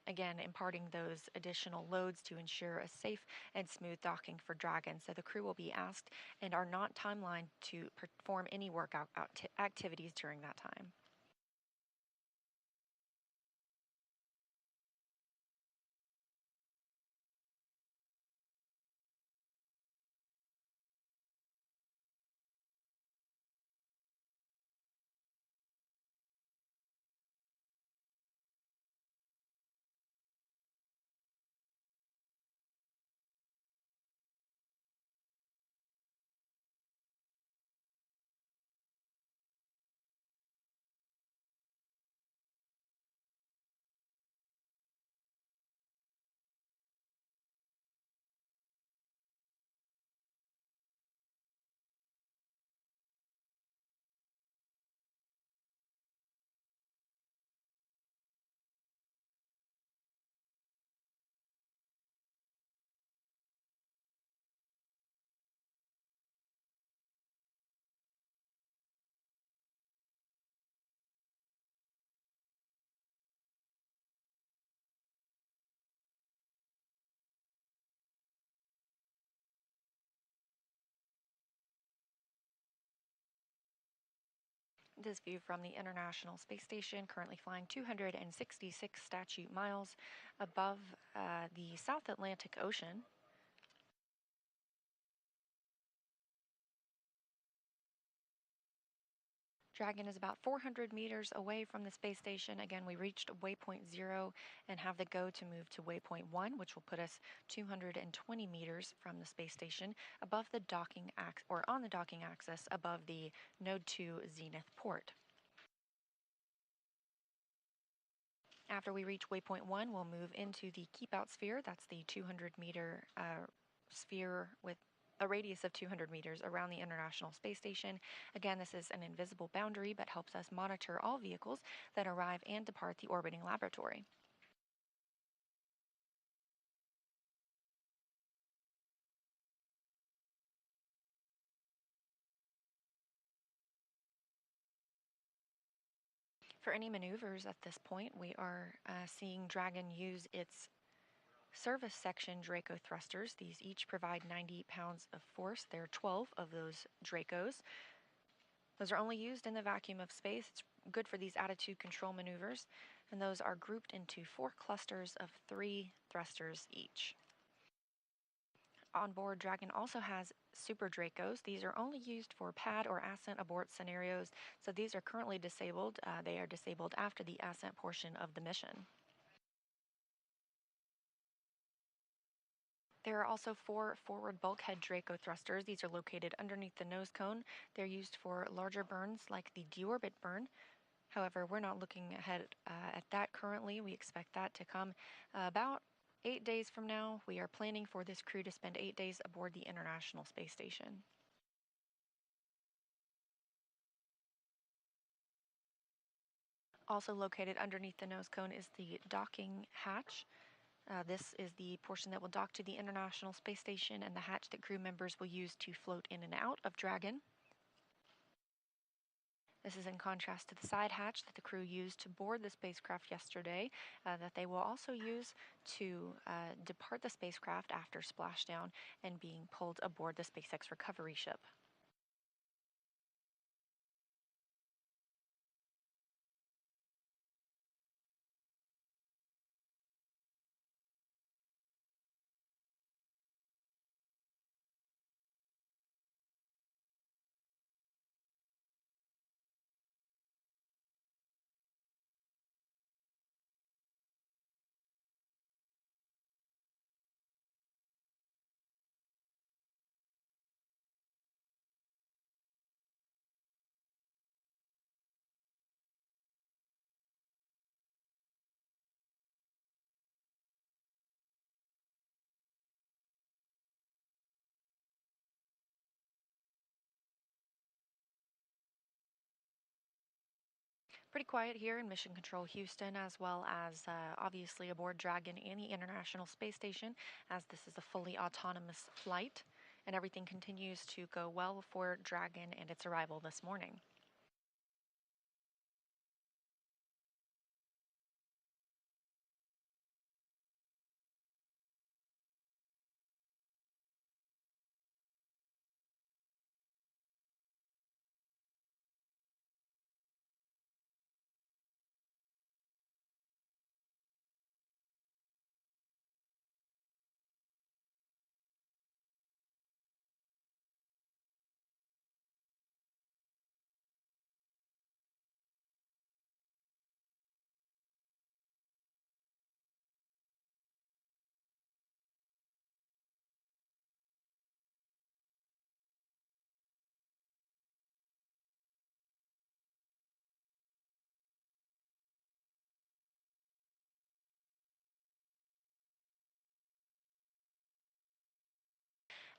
Speaker 3: again, imparting those additional loads to ensure a safe and smooth docking for Dragon. So the crew will be asked and are not timelined to perform any workout activities during that time. This view from the International Space Station, currently flying 266 statute miles above the South Atlantic Ocean. Dragon is about 400 meters away from the space station. Again, we reached waypoint 0 and have the go to move to waypoint 1, which will put us 220 meters from the space station above the docking or on the docking axis above the Node 2 zenith port. After we reach waypoint 1, we'll move into the keep out sphere. That's the 200-meter sphere with a radius of 200 meters around the International Space Station. Again, this is an invisible boundary, but helps us monitor all vehicles that arrive and depart the orbiting laboratory. For any maneuvers at this point, we are seeing Dragon use its service section Draco thrusters. These each provide 90 pounds of force. There are 12 of those Dracos. Those are only used in the vacuum of space. It's good for these attitude control maneuvers, and those are grouped into 4 clusters of 3 thrusters each. On board, Dragon also has Super Dracos. These are only used for pad or ascent abort scenarios, so these are currently disabled. They are disabled after the ascent portion of the mission. There are also 4 forward bulkhead Draco thrusters. These are located underneath the nose cone. They're used for larger burns like the deorbit burn. However, we're not looking ahead at that currently. We expect that to come about 8 days from now. We are planning for this crew to spend 8 days aboard the International Space Station. Also located underneath the nose cone is the docking hatch. This is the portion that will dock to the International Space Station and the hatch that crew members will use to float in and out of Dragon. This is in contrast to the side hatch that the crew used to board the spacecraft yesterday, that they will also use to depart the spacecraft after splashdown and being pulled aboard the SpaceX recovery ship. Pretty quiet here in Mission Control Houston, as well as obviously aboard Dragon and the International Space Station, as this is a fully autonomous flight, and everything continues to go well for Dragon and its arrival this morning.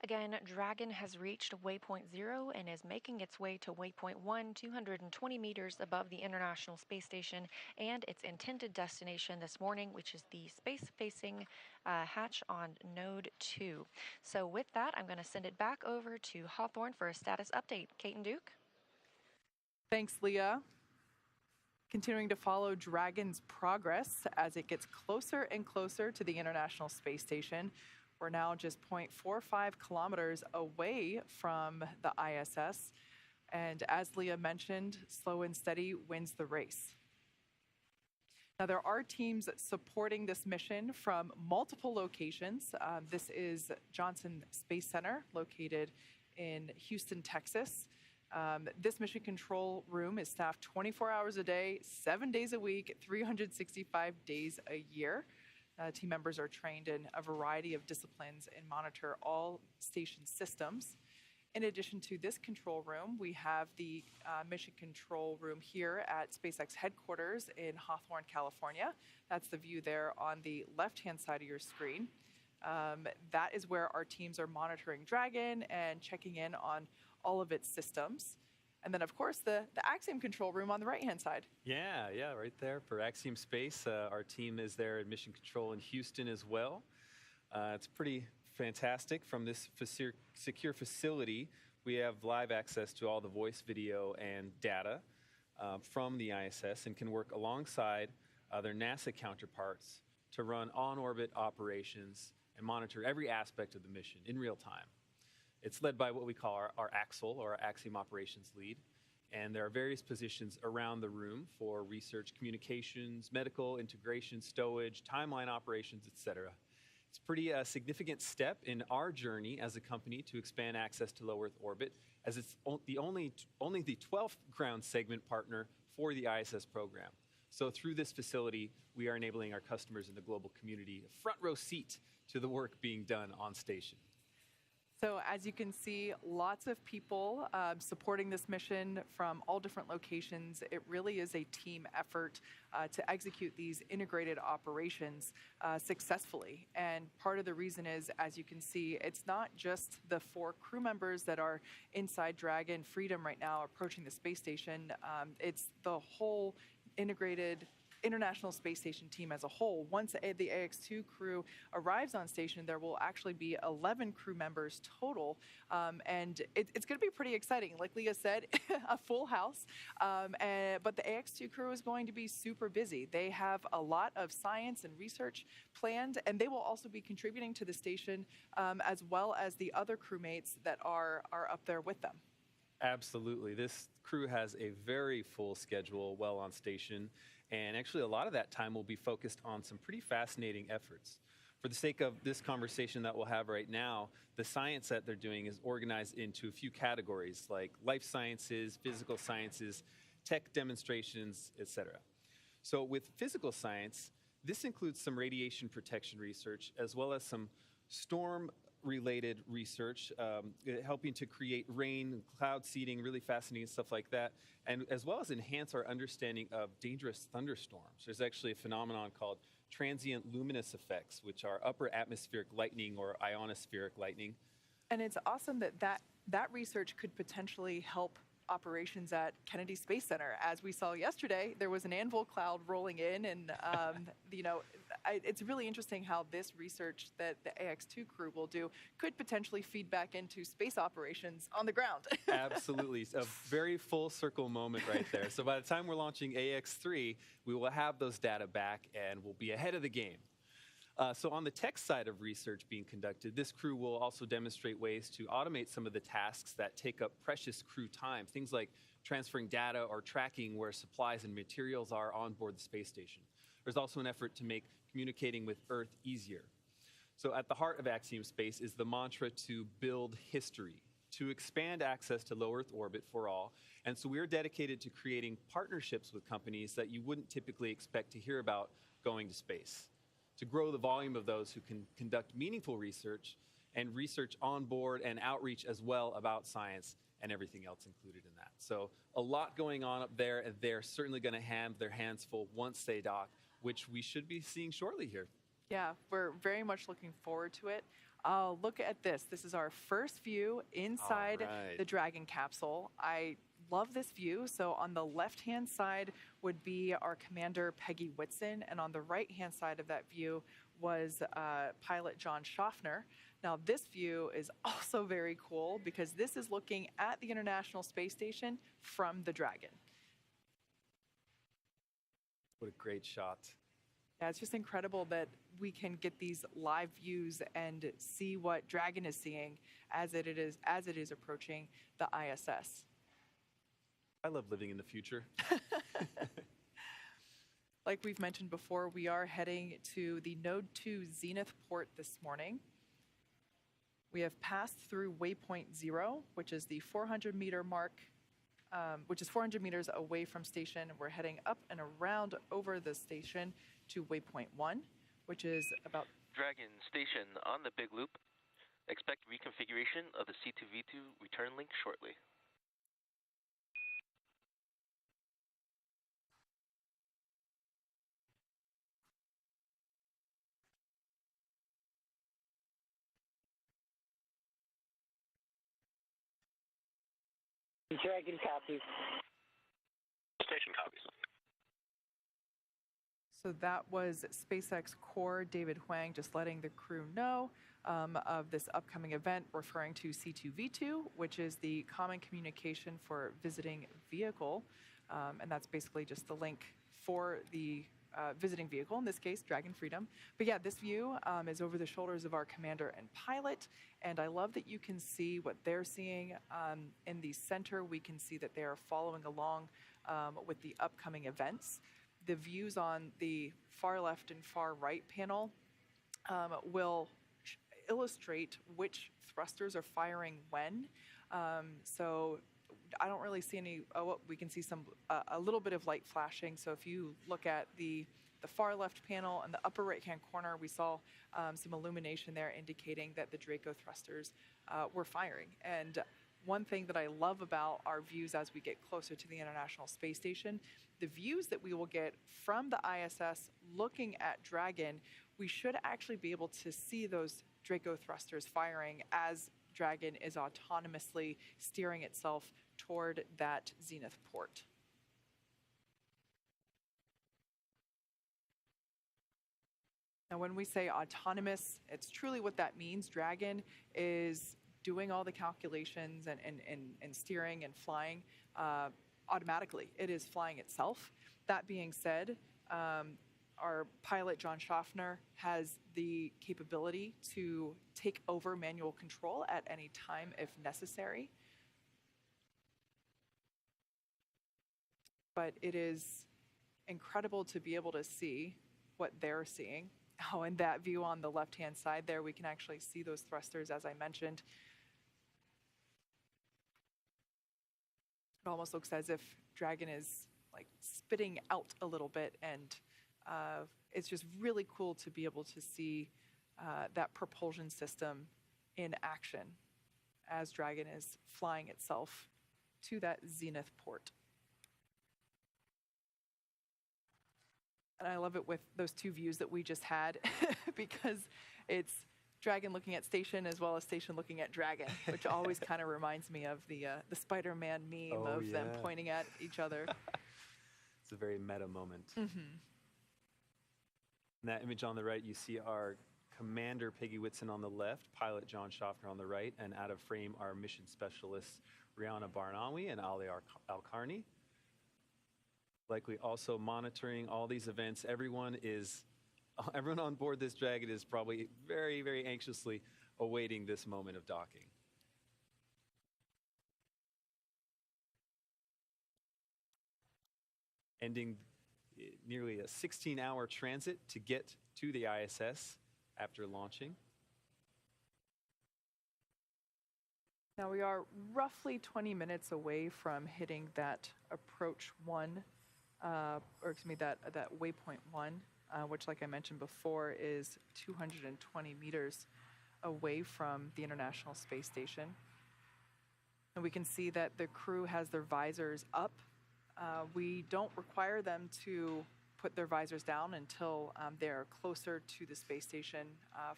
Speaker 3: Again, Dragon has reached waypoint 0 and is making its way to waypoint 1, 220 meters above the International Space Station and its intended destination this morning, which is the space-facing hatch on Node 2. So with that, I'm going to send it back over to Hawthorne for a status update. Kate and Duke?
Speaker 4: Thanks, Leah. Continuing to follow Dragon's progress as it gets closer and closer to the International Space Station. We're now just 0.45 kilometers away from the ISS. And as Leah mentioned, slow and steady wins the race. Now, there are teams supporting this mission from multiple locations. This is Johnson Space Center, located in Houston, Texas. This mission control room is staffed 24 hours a day, 7 days a week, 365 days a year. Team members are trained in a variety of disciplines and monitor all station systems. In addition to this control room, we have the mission control room here at SpaceX headquarters in Hawthorne, California. That's the view there on the left-hand side of your screen. That is where our teams are monitoring Dragon and checking in on all of its systems. And then, of course, the Axiom control room on the right-hand side.
Speaker 5: Yeah, right there for Axiom Space. Our team is there in Mission Control in Houston as well. It's pretty fantastic. From this secure facility, we have live access to all the voice, video, and data from the ISS and can work alongside their NASA counterparts to run on-orbit operations and monitor every aspect of the mission in real time. It's led by what we call our AXL, or our Axiom Operations Lead, and there are various positions around the room for research, communications, medical, integration, stowage, timeline operations, etc. It's a pretty significant step in our journey as a company to expand access to low Earth orbit, as it's only the 12th ground segment partner for the ISS program. So through this facility, we are enabling our customers in the global community a front row seat to the work being done on station.
Speaker 4: So as you can see, lots of people supporting this mission from all different locations. It really is a team effort to execute these integrated operations successfully. And part of the reason is, as you can see, it's not just the 4 crew members that are inside Dragon Freedom right now approaching the space station. It's the whole integrated International Space Station team as a whole. Once the AX2 crew arrives on station, there will actually be 11 crew members total, and it's going to be pretty exciting. Like Leah said, a full house, but the AX2 crew is going to be super busy. They have a lot of science and research planned, and they will also be contributing to the station as well as the other crewmates that are up there with them.
Speaker 5: Absolutely. This crew has a very full schedule well on station, and actually a lot of that time will be focused on some pretty fascinating efforts. For the sake of this conversation that we'll have right now, the science that they're doing is organized into a few categories like life sciences, physical sciences, tech demonstrations, etc. So with physical science, this includes some radiation protection research as well as some storm-related research, helping to create rain, cloud seeding, really fascinating stuff like that, and as well as enhance our understanding of dangerous thunderstorms. There's actually a phenomenon called transient luminous effects, which are upper atmospheric lightning or ionospheric lightning.
Speaker 4: And it's awesome that research could potentially help operations at Kennedy Space Center. As we saw yesterday, there was an anvil cloud rolling in, and it's really interesting how this research that the AX2 crew will do could potentially feed back into space operations on the ground.
Speaker 5: Absolutely. A very full circle moment right there. So by the time we're launching AX3, we will have those data back and we'll be ahead of the game. So on the tech side of research being conducted, this crew will also demonstrate ways to automate some of the tasks that take up precious crew time, things like transferring data or tracking where supplies and materials are on board the space station. There's also an effort to make communicating with Earth easier. So at the heart of Axiom Space is the mantra to build history, to expand access to low Earth orbit for all. And so we're dedicated to creating partnerships with companies that you wouldn't typically expect to hear about going to space, to grow the volume of those who can conduct meaningful research and research on board and outreach as well about science and everything else included in that. So a lot going on up there, and they're certainly going to have their hands full once they dock, which we should be seeing shortly here.
Speaker 4: Yeah, we're very much looking forward to it. Look at this. This is our first view inside the Dragon capsule. I love this view. So on the left-hand side would be our commander, Peggy Whitson, and on the right-hand side of that view was pilot John Schaffner. Now, this view is also very cool because this is looking at the International Space Station from the Dragon.
Speaker 5: What a great shot.
Speaker 4: Yeah, it's just incredible that we can get these live views and see what Dragon is seeing as it is approaching the ISS.
Speaker 5: I love living in the future.
Speaker 4: Like we've mentioned before, we are heading to the Node 2 Zenith port this morning. We have passed through waypoint 0, which is the 400-meter mark which is 400 meters away from station. We're heading up and around over the station to waypoint 1, which is about...
Speaker 2: Dragon station on the big loop. Expect reconfiguration of the C2V2 return link shortly.
Speaker 7: Dragon copies.
Speaker 8: Station copies.
Speaker 4: So that was SpaceX core David Huang just letting the crew know of this upcoming event, referring to C2V2, which is the common communication for visiting vehicle. And that's basically just the link for the visiting vehicle, in this case, Dragon Freedom. But yeah, this view is over the shoulders of our commander and pilot. And I love that you can see what they're seeing. In the center, we can see that they are following along with the upcoming events. The views on the far left and far right panel will illustrate which thrusters are firing when. So I don't really see any, we can see a little bit of light flashing. So if you look at the far left panel and the upper right-hand corner, we saw some illumination there indicating that the Draco thrusters were firing. And one thing that I love about our views as we get closer to the International Space Station, the views that we will get from the ISS looking at Dragon, we should actually be able to see those Draco thrusters firing as Dragon is autonomously steering itself toward that zenith port. Now, when we say autonomous, it's truly what that means. Dragon is doing all the calculations and steering and flying automatically. It is flying itself. That being said, our pilot, John Schaffner, has the capability to take over manual control at any time if necessary. But it is incredible to be able to see what they're seeing. Oh, in that view on the left-hand side there, we can actually see those thrusters, as I mentioned. It almost looks as if Dragon is like spitting out a little bit, and it's just really cool to be able to see that propulsion system in action as Dragon is flying itself to that zenith port. And I love it with those two views that we just had because it's Dragon looking at station as well as station looking at Dragon, which always kind of reminds me of the Spider-Man meme of them pointing at each other.
Speaker 5: It's a very meta moment.
Speaker 4: Mm-hmm.
Speaker 5: In that image on the right, you see our commander, Peggy Whitson, on the left, pilot John Schaffner on the right, and out of frame, our mission specialists, Rihanna Barnawi and Ali Al-Karni. Likely also monitoring all these events. Everyone on board this Dragon is probably very, very anxiously awaiting this moment of docking. Ending nearly a 16-hour transit to get to the ISS after launching.
Speaker 4: Now we are roughly 20 minutes away from hitting that approach 1, that waypoint 1, which, like I mentioned before, is 220 meters away from the International Space Station. And we can see that the crew has their visors up. We don't require them to put their visors down until they're closer to the space station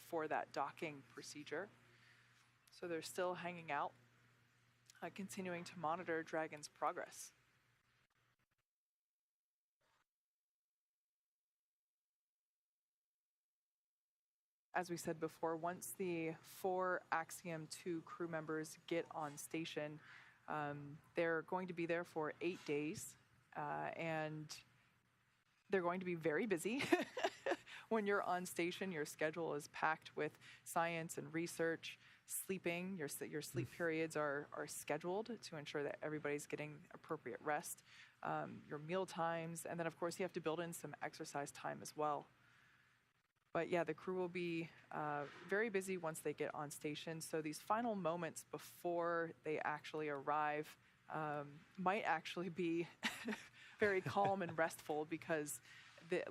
Speaker 4: for that docking procedure. So they're still hanging out, continuing to monitor Dragon's progress. As we said before, once the 4 Axiom 2 crew members get on station, they're going to be there for 8 days, and they're going to be very busy. When you're on station, your schedule is packed with science and research, sleeping. Your sleep periods are scheduled to ensure that everybody's getting appropriate rest, your meal times, and then, of course, you have to build in some exercise time as well. But yeah, the crew will be very busy once they get on station. So these final moments before they actually arrive might actually be very calm and restful because,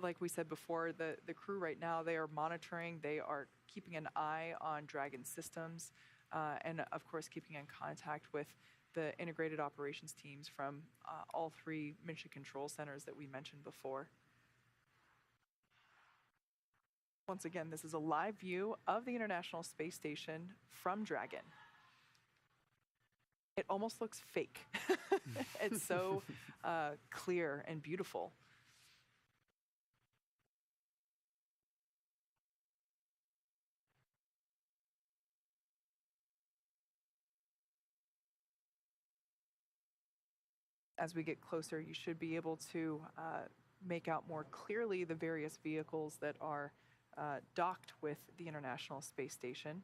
Speaker 4: like we said before, the crew right now, they are monitoring, they are keeping an eye on Dragon systems, and of course keeping in contact with the integrated operations teams from all three mission control centers that we mentioned before. Once again, this is a live view of the International Space Station from Dragon. It almost looks fake. It's so clear and beautiful. As we get closer, you should be able to make out more clearly the various vehicles that are docked with the International Space Station.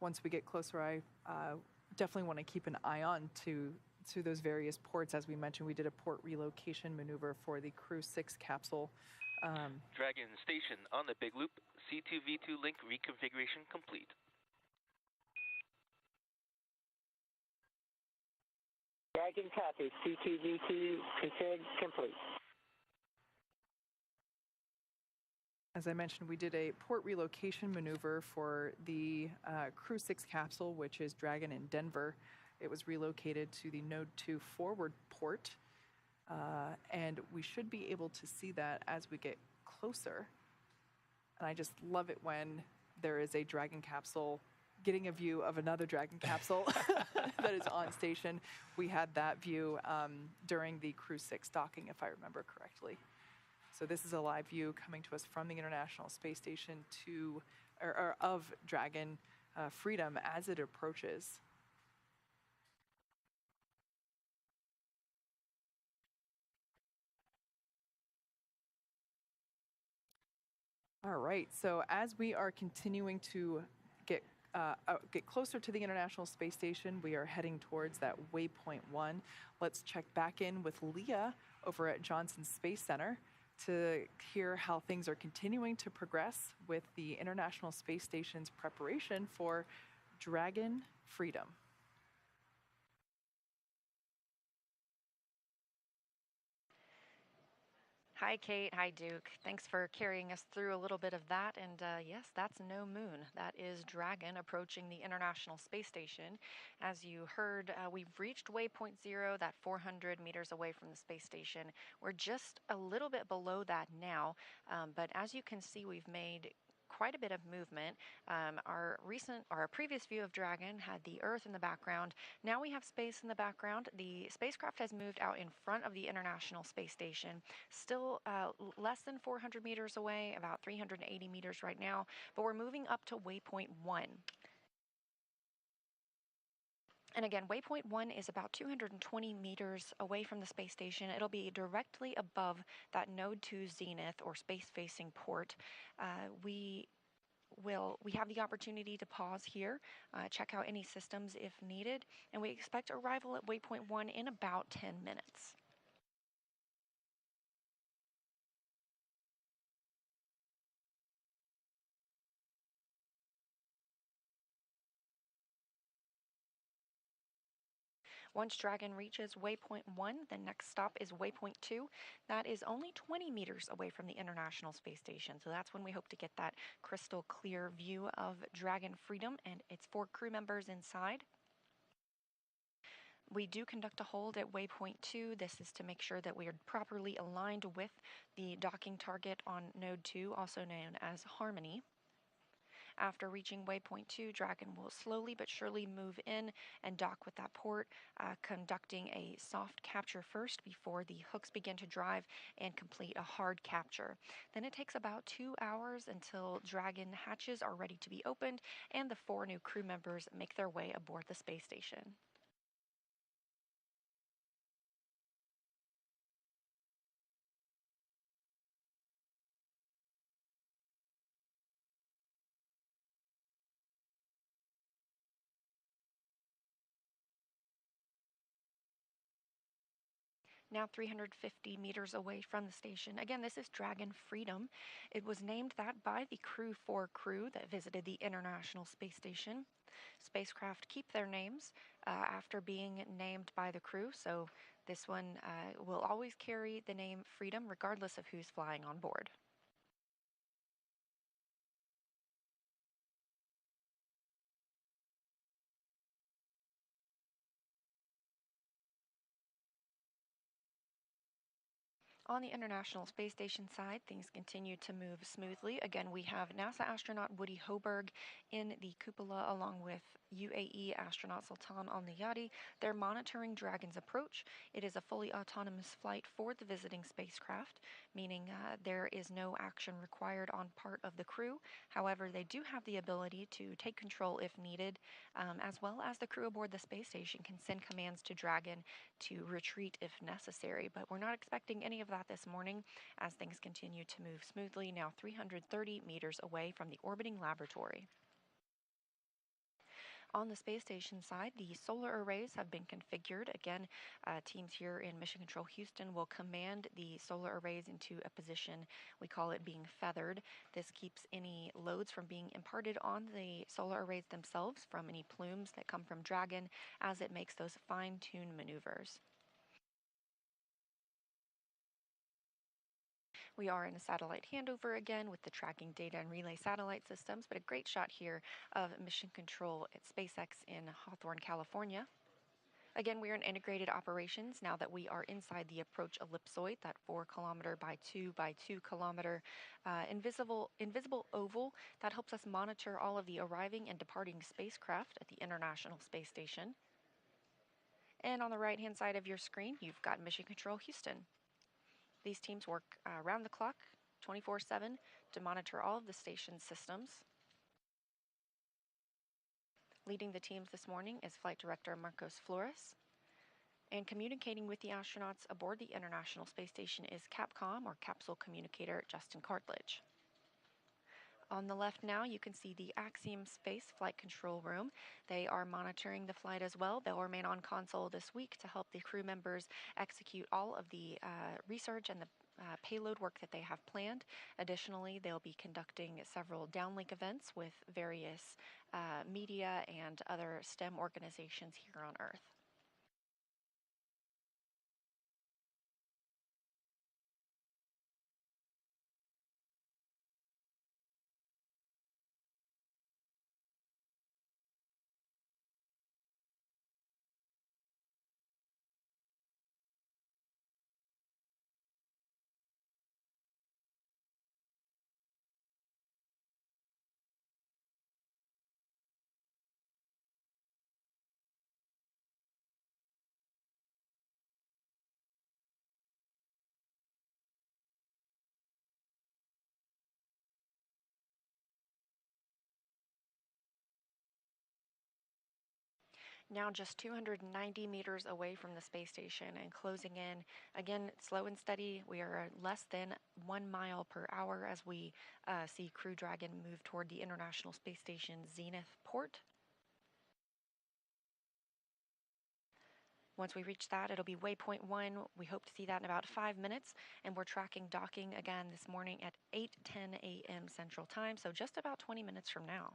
Speaker 4: Once we get closer, I definitely want to keep an eye on to those various ports. As we mentioned, we did a port relocation maneuver for the Crew 6 capsule.
Speaker 2: Dragon station on the big loop. C2V2 link reconfiguration complete.
Speaker 7: Dragon copy. C2V2 config complete.
Speaker 4: As I mentioned, we did a port relocation maneuver for the Crew 6 capsule, which is Dragon in Denver. It was relocated to the Node 2 forward port, and we should be able to see that as we get closer. And I just love it when there is a Dragon capsule getting a view of another Dragon capsule that is on station. We had that view during the Crew 6 docking, if I remember correctly. So this is a live view coming to us from the International Space Station of Dragon Freedom as it approaches. All right, so as we are continuing to get closer to the International Space Station, we are heading towards that waypoint 1. Let's check back in with Leah over at Johnson Space Center to hear how things are continuing to progress with the International Space Station's preparation for Dragon Freedom.
Speaker 3: Hi, Kate. Hi, Duke. Thanks for carrying us through a little bit of that. And yes, that's no moon. That is Dragon approaching the International Space Station. As you heard, we've reached waypoint 0, that 400 meters away from the space station. We're just a little bit below that now. But as you can see, we've made quite a bit of movement. Our previous view of Dragon had the Earth in the background. Now we have space in the background. The spacecraft has moved out in front of the International Space Station, still less than 400 meters away, about 380 meters right now, but we're moving up to waypoint 1. And again, waypoint 1 is about 220 meters away from the space station. It'll be directly above that Node 2 zenith or space-facing port. We have the opportunity to pause here, check out any systems if needed, and we expect arrival at waypoint 1 in about 10 minutes. Once Dragon reaches waypoint 1, the next stop is waypoint 2. That is only 20 meters away from the International Space Station, so that's when we hope to get that crystal clear view of Dragon Freedom and its 4 crew members inside. We do conduct a hold at waypoint 2. This is to make sure that we are properly aligned with the docking target on Node 2, also known as Harmony. After reaching waypoint 2, Dragon will slowly but surely move in and dock with that port, conducting a soft capture first before the hooks begin to drive and complete a hard capture. Then it takes about 2 hours until Dragon hatches are ready to be opened and the 4 new crew members make their way aboard the space station. now 350 meters away from the station. Again, this is Dragon Freedom. It was named that by the Crew 4 crew that visited the International Space Station. Spacecraft keep their names after being named by the crew, so this one will always carry the name Freedom regardless of who's flying on board. On the International Space Station side, things continue to move smoothly. Again, we have NASA astronaut Woody Hoberg in the cupola along with UAE astronaut Sultan Al-Nayati. They're monitoring Dragon's approach. It is a fully autonomous flight for the visiting spacecraft, meaning there is no action required on part of the crew. However, they do have the ability to take control if needed, as well as the crew aboard the space station can send commands to Dragon to retreat if necessary. But we're not expecting any of that this morning as things continue to move smoothly, now 330 meters away from the orbiting laboratory. On the space station side, the solar arrays have been configured. Again, teams here in Mission Control Houston will command the solar arrays into a position, we call it being feathered. This keeps any loads from being imparted on the solar arrays themselves from any plumes that come from Dragon as it makes those fine-tuned maneuvers. We are in a satellite handover again with the tracking data and relay satellite systems, but a great shot here of mission control at SpaceX in Hawthorne, California. Again, we are in integrated operations now that we are inside the approach ellipsoid, that 4 kilometer by 2 by 2 kilometer invisible oval that helps us monitor all of the arriving and departing spacecraft at the International Space Station. And on the right-hand side of your screen, you've got Mission Control Houston. These teams work around the clock, 24/7, to monitor all of the station's systems. Leading the teams this morning is Flight Director Marcos Flores. And communicating with the astronauts aboard the International Space Station is Capcom, or Capsule Communicator, Justin Cartledge. On the left now, you can see the Axiom Space Flight Control Room. They are monitoring the flight as well. They'll remain on console this week to help the crew members execute all of the research and the payload work that they have planned. Additionally, they'll be conducting several downlink events with various media and other STEM organizations here on Earth. Now just 290 meters away from the space station and closing in. Again, slow and steady. We are less than 1 mile per hour as we see Crew Dragon move toward the International Space Station Zenith port. Once we reach that, it'll be waypoint 1. We hope to see that in about 5 minutes, and we're tracking docking again this morning at 8:10 a.m. Central Time, so just about 20 minutes from now.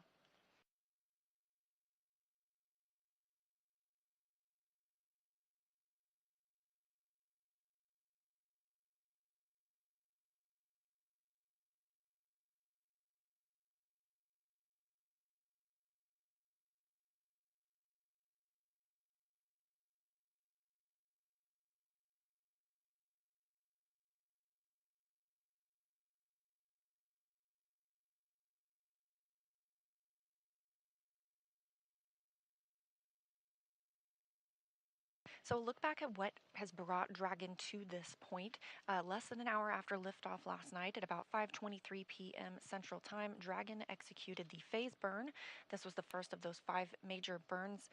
Speaker 3: So look back at what has brought Dragon to this point. Less than an hour after liftoff last night at about 5:23 p.m. Central Time, Dragon executed the phase burn. This was the first of those 5 major burns.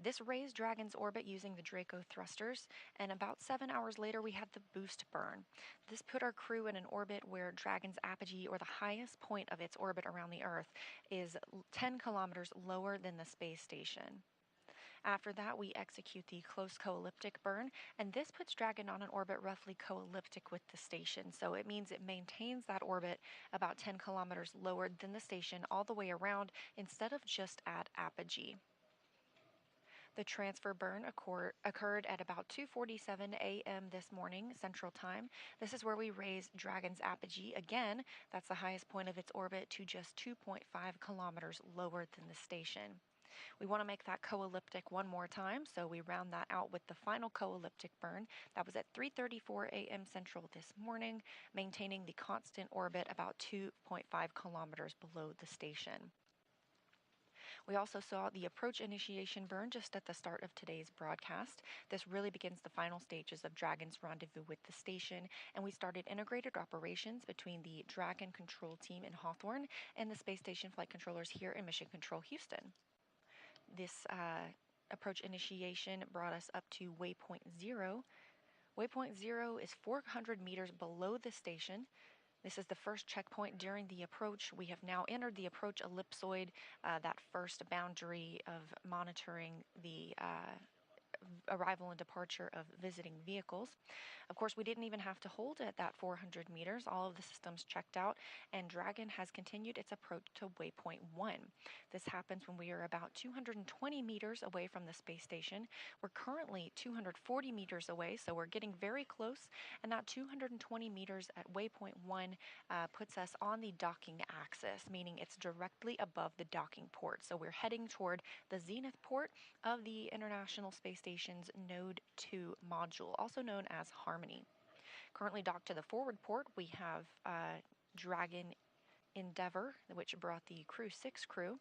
Speaker 3: This raised Dragon's orbit using the Draco thrusters, and about 7 hours later we had the boost burn. This put our crew in an orbit where Dragon's apogee, or the highest point of its orbit around the Earth, is 10 kilometers lower than the space station. After that, we execute the close co-elliptic burn, and this puts Dragon on an orbit roughly co-elliptic with the station. So it means it maintains that orbit about 10 kilometers lower than the station all the way around instead of just at apogee. The transfer burn occurred at about 2:47 a.m. this morning, Central Time. This is where we raised Dragon's apogee again. That's the highest point of its orbit to just 2.5 kilometers lower than the station. We want to make that co-elliptic one more time, so we round that out with the final co-elliptic burn. That was at 3:34 a.m. Central this morning, maintaining the constant orbit about 2.5 kilometers below the station. We also saw the approach initiation burn just at the start of today's broadcast. This really begins the final stages of Dragon's rendezvous with the station, and we started integrated operations between the Dragon control team in Hawthorne and the space station flight controllers here in Mission Control Houston. This approach initiation brought us up to waypoint 0. Waypoint 0 is 400 meters below the station. This is the first checkpoint during the approach. We have now entered the approach ellipsoid, that first boundary of monitoring the arrival and departure of visiting vehicles. Of course, we didn't even have to hold at that 400 meters. All of the systems checked out, and Dragon has continued its approach to waypoint 1. This happens when we are about 220 meters away from the space station. We're currently 240 meters away, so we're getting very close, and that 220 meters at waypoint 1 puts us on the docking axis, meaning it's directly above the docking port. So we're heading toward the zenith port of the International Space Station's Node 2 module, also known as Harmony. Currently docked to the forward port, we have Dragon Endeavour, which brought the Crew 6 crew.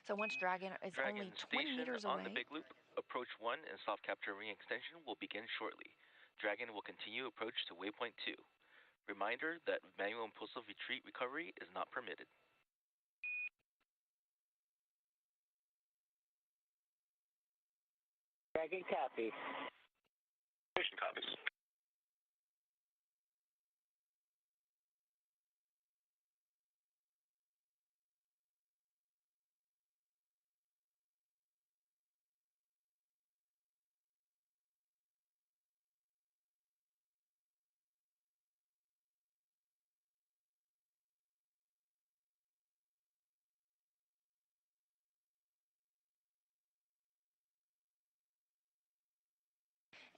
Speaker 3: So once Dragon is only 20 meters away...
Speaker 2: on the Big Loop, approach 1 and soft capture ring extension will begin shortly. Dragon will continue approach to waypoint 2. Reminder that manual impulsive retreat recovery is not permitted.
Speaker 7: Dragon copies.
Speaker 8: Station copies.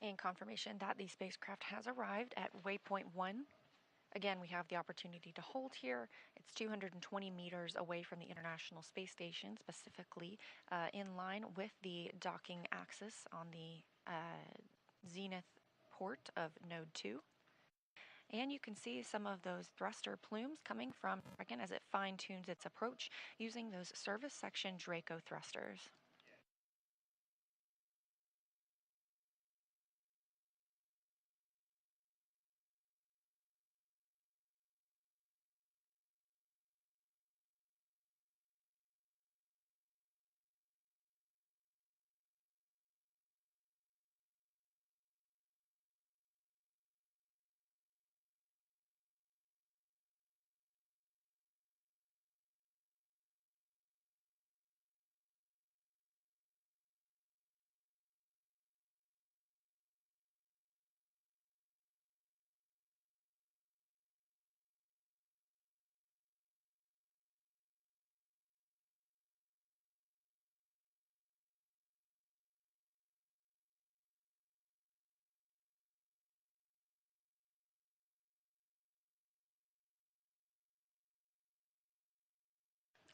Speaker 3: And confirmation that the spacecraft has arrived at waypoint 1. Again, we have the opportunity to hold here. It's 220 meters away from the International Space Station, specifically in line with the docking axis on the zenith port of Node 2. And you can see some of those thruster plumes coming from Dragon as it fine-tunes its approach using those service section Draco thrusters.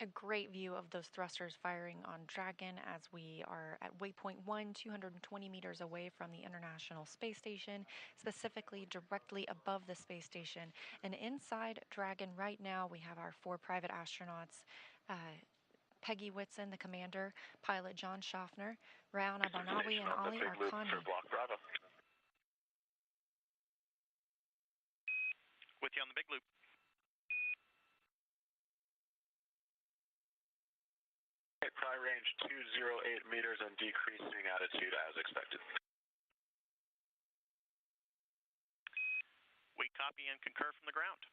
Speaker 3: A great view of those thrusters firing on Dragon as we are at waypoint 1, 220 meters away from the International Space Station, specifically directly above the space station. And inside Dragon right now, we have our 4 private astronauts, Peggy Whitson, the commander, pilot John Schaffner, Rayana Barnawi, and Ali Arkhani.
Speaker 6: With you on the Big Loop.
Speaker 8: Pry range 208 meters and decreasing attitude as expected.
Speaker 6: We copy and concur from the ground.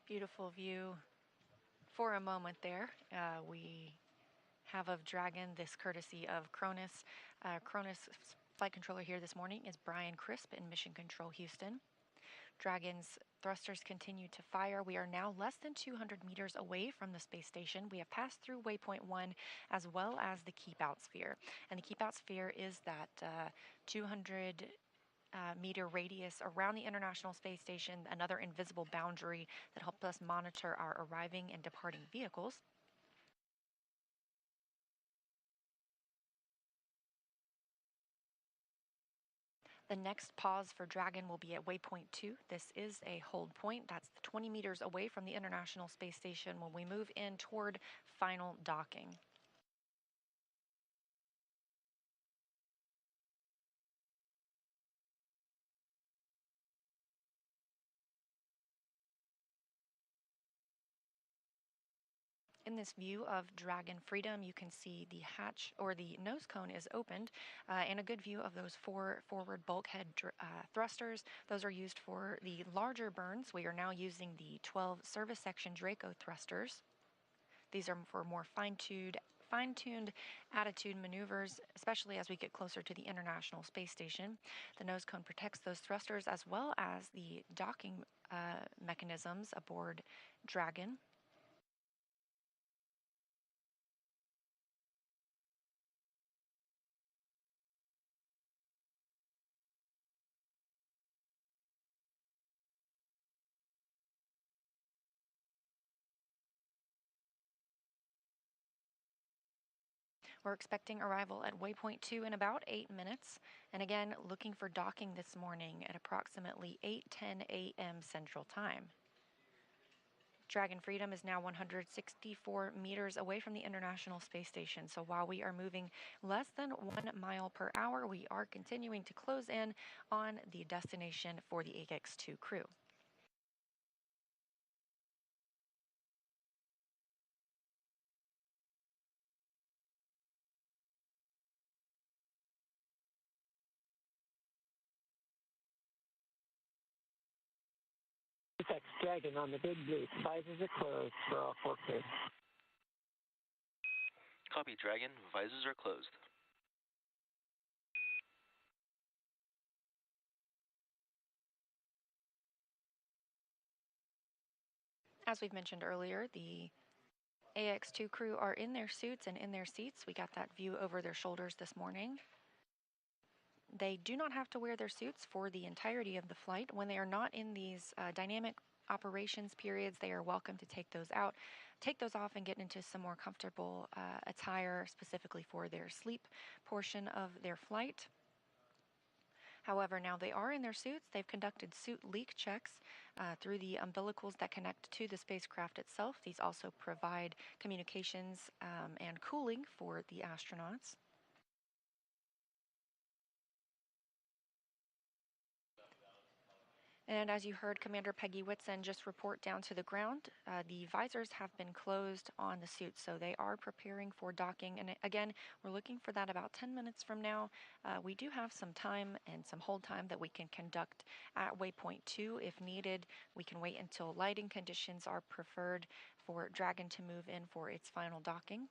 Speaker 3: Beautiful view for a moment there. We have of Dragon, this courtesy of Cronus. Cronus flight controller here this morning is Brian Crisp in Mission Control Houston. Dragon's thrusters continue to fire. We are now less than 200 meters away from the space station. We have passed through waypoint 1 as well as the keep out sphere. And the keep out sphere is that 200 meter radius around the International Space Station, another invisible boundary that helps us monitor our arriving and departing vehicles. The next pause for Dragon will be at waypoint 2. This is a hold point. That's 20 meters away from the International Space Station when we move in toward final docking. In this view of Dragon Freedom, you can see the hatch or the nose cone is opened and a good view of those 4 forward bulkhead thrusters. Those are used for the larger burns. We are now using the 12 service section Draco thrusters. These are for more fine-tuned attitude maneuvers, especially as we get closer to the International Space Station. The nose cone protects those thrusters as well as the docking mechanisms aboard Dragon. We're expecting arrival at waypoint 2 in about 8 minutes. And again, looking for docking this morning at approximately 8:10 a.m. Central Time. Dragon Freedom is now 164 meters away from the International Space Station. So while we are moving less than 1 mile per hour, we are continuing to close in on the destination for the AX2 crew.
Speaker 7: Text Dragon on the Big Blue. Visors are closed for all 4 crew.
Speaker 2: Copy, Dragon. Visors are closed.
Speaker 3: As we've mentioned earlier, the AX2 crew are in their suits and in their seats. We got that view over their shoulders this morning. They do not have to wear their suits for the entirety of the flight. When they are not in these dynamic operations periods, they are welcome to take those off and get into some more comfortable attire specifically for their sleep portion of their flight. However, now they are in their suits. They've conducted suit leak checks through the umbilicals that connect to the spacecraft itself. These also provide communications and cooling for the astronauts. And as you heard Commander Peggy Whitson just report down to the ground, the visors have been closed on the suits, so they are preparing for docking. And again, we're looking for that about 10 minutes from now. We do have some time and some hold time that we can conduct at waypoint 2 if needed. We can wait until lighting conditions are preferred for Dragon to move in for its final docking.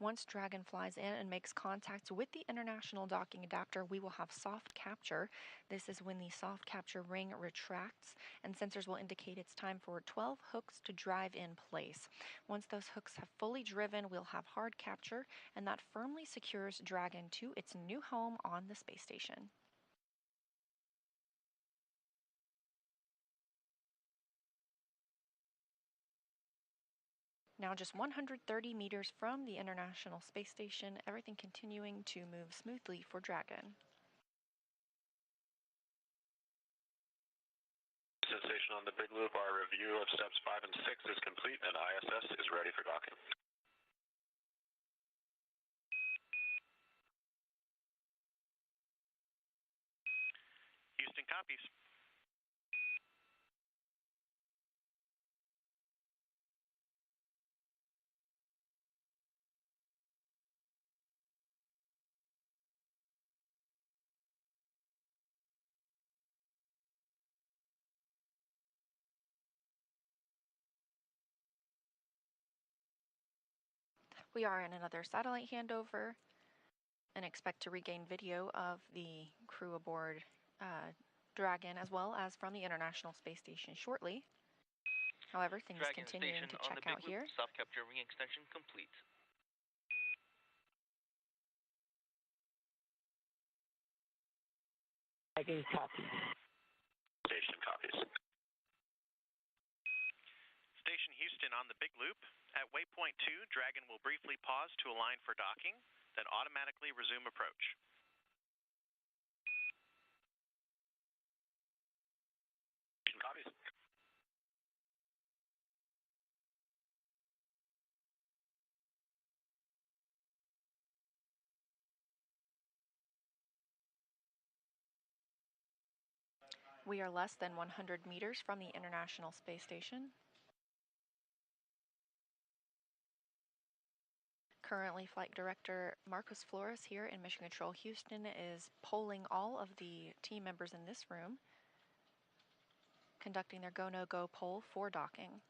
Speaker 3: Once Dragon flies in and makes contact with the international docking adapter, we will have soft capture. This is when the soft capture ring retracts and sensors will indicate it's time for 12 hooks to drive in place. Once those hooks have fully driven, we'll have hard capture, and that firmly secures Dragon to its new home on the space station. Now just 130 meters from the International Space Station, everything continuing to move smoothly for Dragon.
Speaker 8: Station on the Big Loop, our review of steps 5 and 6 is complete and ISS is ready for docking.
Speaker 6: Houston copies.
Speaker 3: We are in another satellite handover and expect to regain video of the crew aboard Dragon as well as from the International Space Station shortly. However, things
Speaker 2: Dragon
Speaker 3: continuing
Speaker 2: station
Speaker 3: to check
Speaker 2: on the
Speaker 3: out
Speaker 2: big loop,
Speaker 3: here.
Speaker 2: soft capture ring extension complete.
Speaker 7: Dragon copy.
Speaker 8: Station copies.
Speaker 6: Station Houston on the big loop. At waypoint 2, Dragon will briefly pause to align for docking, then automatically resume approach.
Speaker 8: Station copies.
Speaker 3: We are less than 100 meters from the International Space Station. Currently, Flight Director Marcos Flores here in Mission Control Houston is polling all of the team members in this room, conducting their go, no-go poll for docking.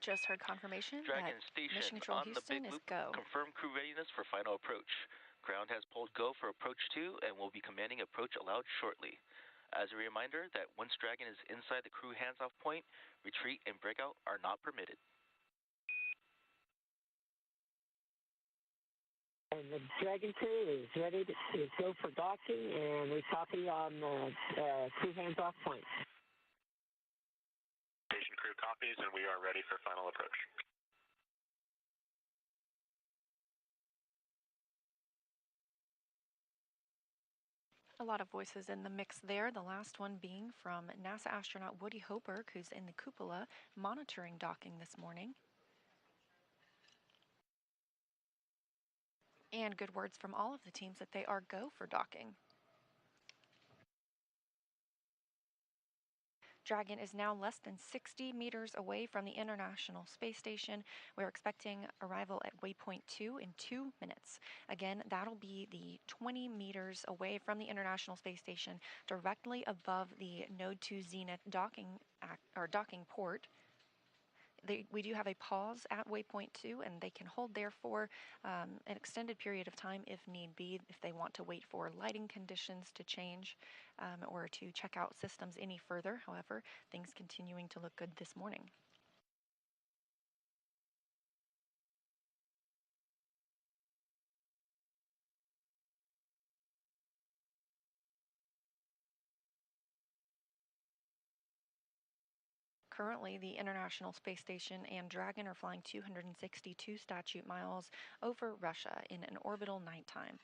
Speaker 3: Just heard confirmation
Speaker 2: Dragon
Speaker 3: that
Speaker 2: station
Speaker 3: Mission Control
Speaker 2: on the
Speaker 3: Houston
Speaker 2: big
Speaker 3: is
Speaker 2: loop.
Speaker 3: go.
Speaker 2: Confirm crew readiness for final approach. Ground has pulled go for approach 2 and will be commanding approach allowed shortly. As a reminder that once Dragon is inside the crew hands-off point, retreat and breakout are not permitted.
Speaker 7: And the Dragon crew is ready to go for docking, and we copy on the crew hands-off point.
Speaker 8: Station crew copies, and we are ready for final approach.
Speaker 3: A lot of voices in the mix there, the last one being from NASA astronaut Woody Hoberg, who's in the cupola monitoring docking this morning. And good words from all of the teams that they are go for docking. Dragon is now less than 60 meters away from the International Space Station. We're expecting arrival at waypoint 2 in 2 minutes. Again, that'll be the 20 meters away from the International Space Station, directly above the Node 2 Zenith docking port. We do have a pause at waypoint 2, and they can hold there for an extended period of time if need be, if they want to wait for lighting conditions to change or to check out systems any further. However, things continuing to look good this morning. Currently, the International Space Station and Dragon are flying 262 statute miles over Russia in an orbital nighttime.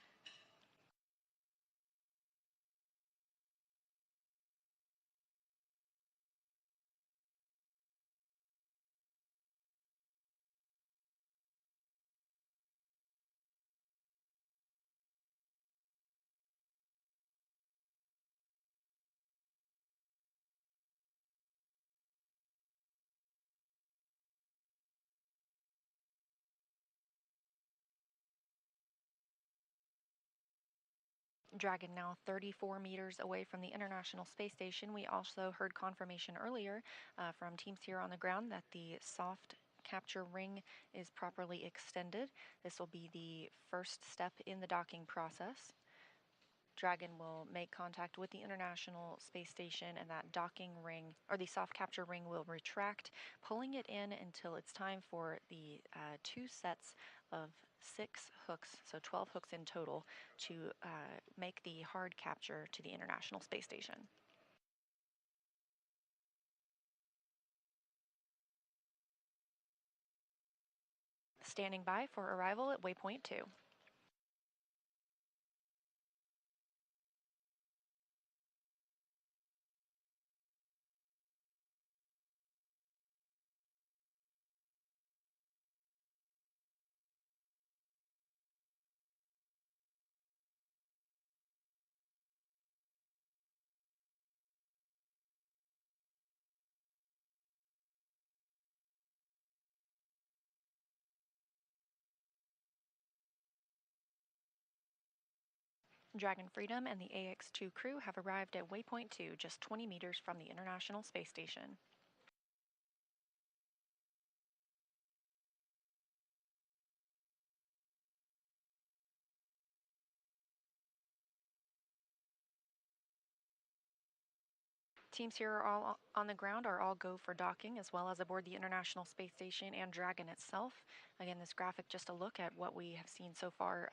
Speaker 3: Dragon now 34 meters away from the International Space Station. We also heard confirmation earlier from teams here on the ground that the soft capture ring is properly extended. This will be the first step in the docking process. Dragon will make contact with the International Space Station, and that docking ring, or the soft capture ring, will retract, pulling it in until it's time for the 2 sets of 6 hooks, so 12 hooks in total, to make the hard capture to the International Space Station. Standing by for arrival at waypoint 2. Dragon Freedom and the AX2 crew have arrived at waypoint 2, just 20 meters from the International Space Station. Teams here are all on the ground are all go for docking, as well as aboard the International Space Station and Dragon itself. Again, this graphic just a look at what we have seen so far,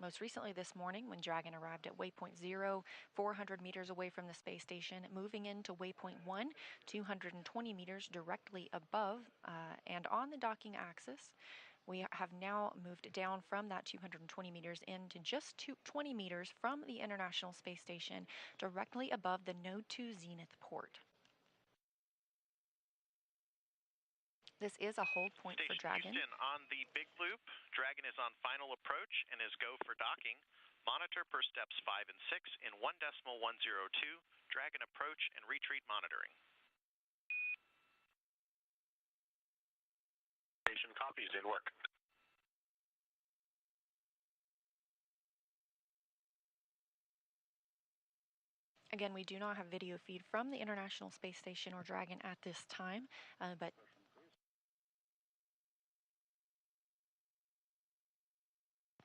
Speaker 3: most recently this morning when Dragon arrived at waypoint 0, 400 meters away from the space station, moving into waypoint 1, 220 meters directly above and on the docking axis. We have now moved down from that 220 meters into just 20 meters from the International Space Station, directly above the Node 2 Zenith port. This is a hold point for Dragon.
Speaker 6: Houston, on the big loop, Dragon is on final approach and is go for docking. Monitor per steps 5 and 6 in 1.102, Dragon approach and retreat monitoring.
Speaker 8: Station copies in work.
Speaker 3: Again, we do not have video feed from the International Space Station or Dragon at this time, but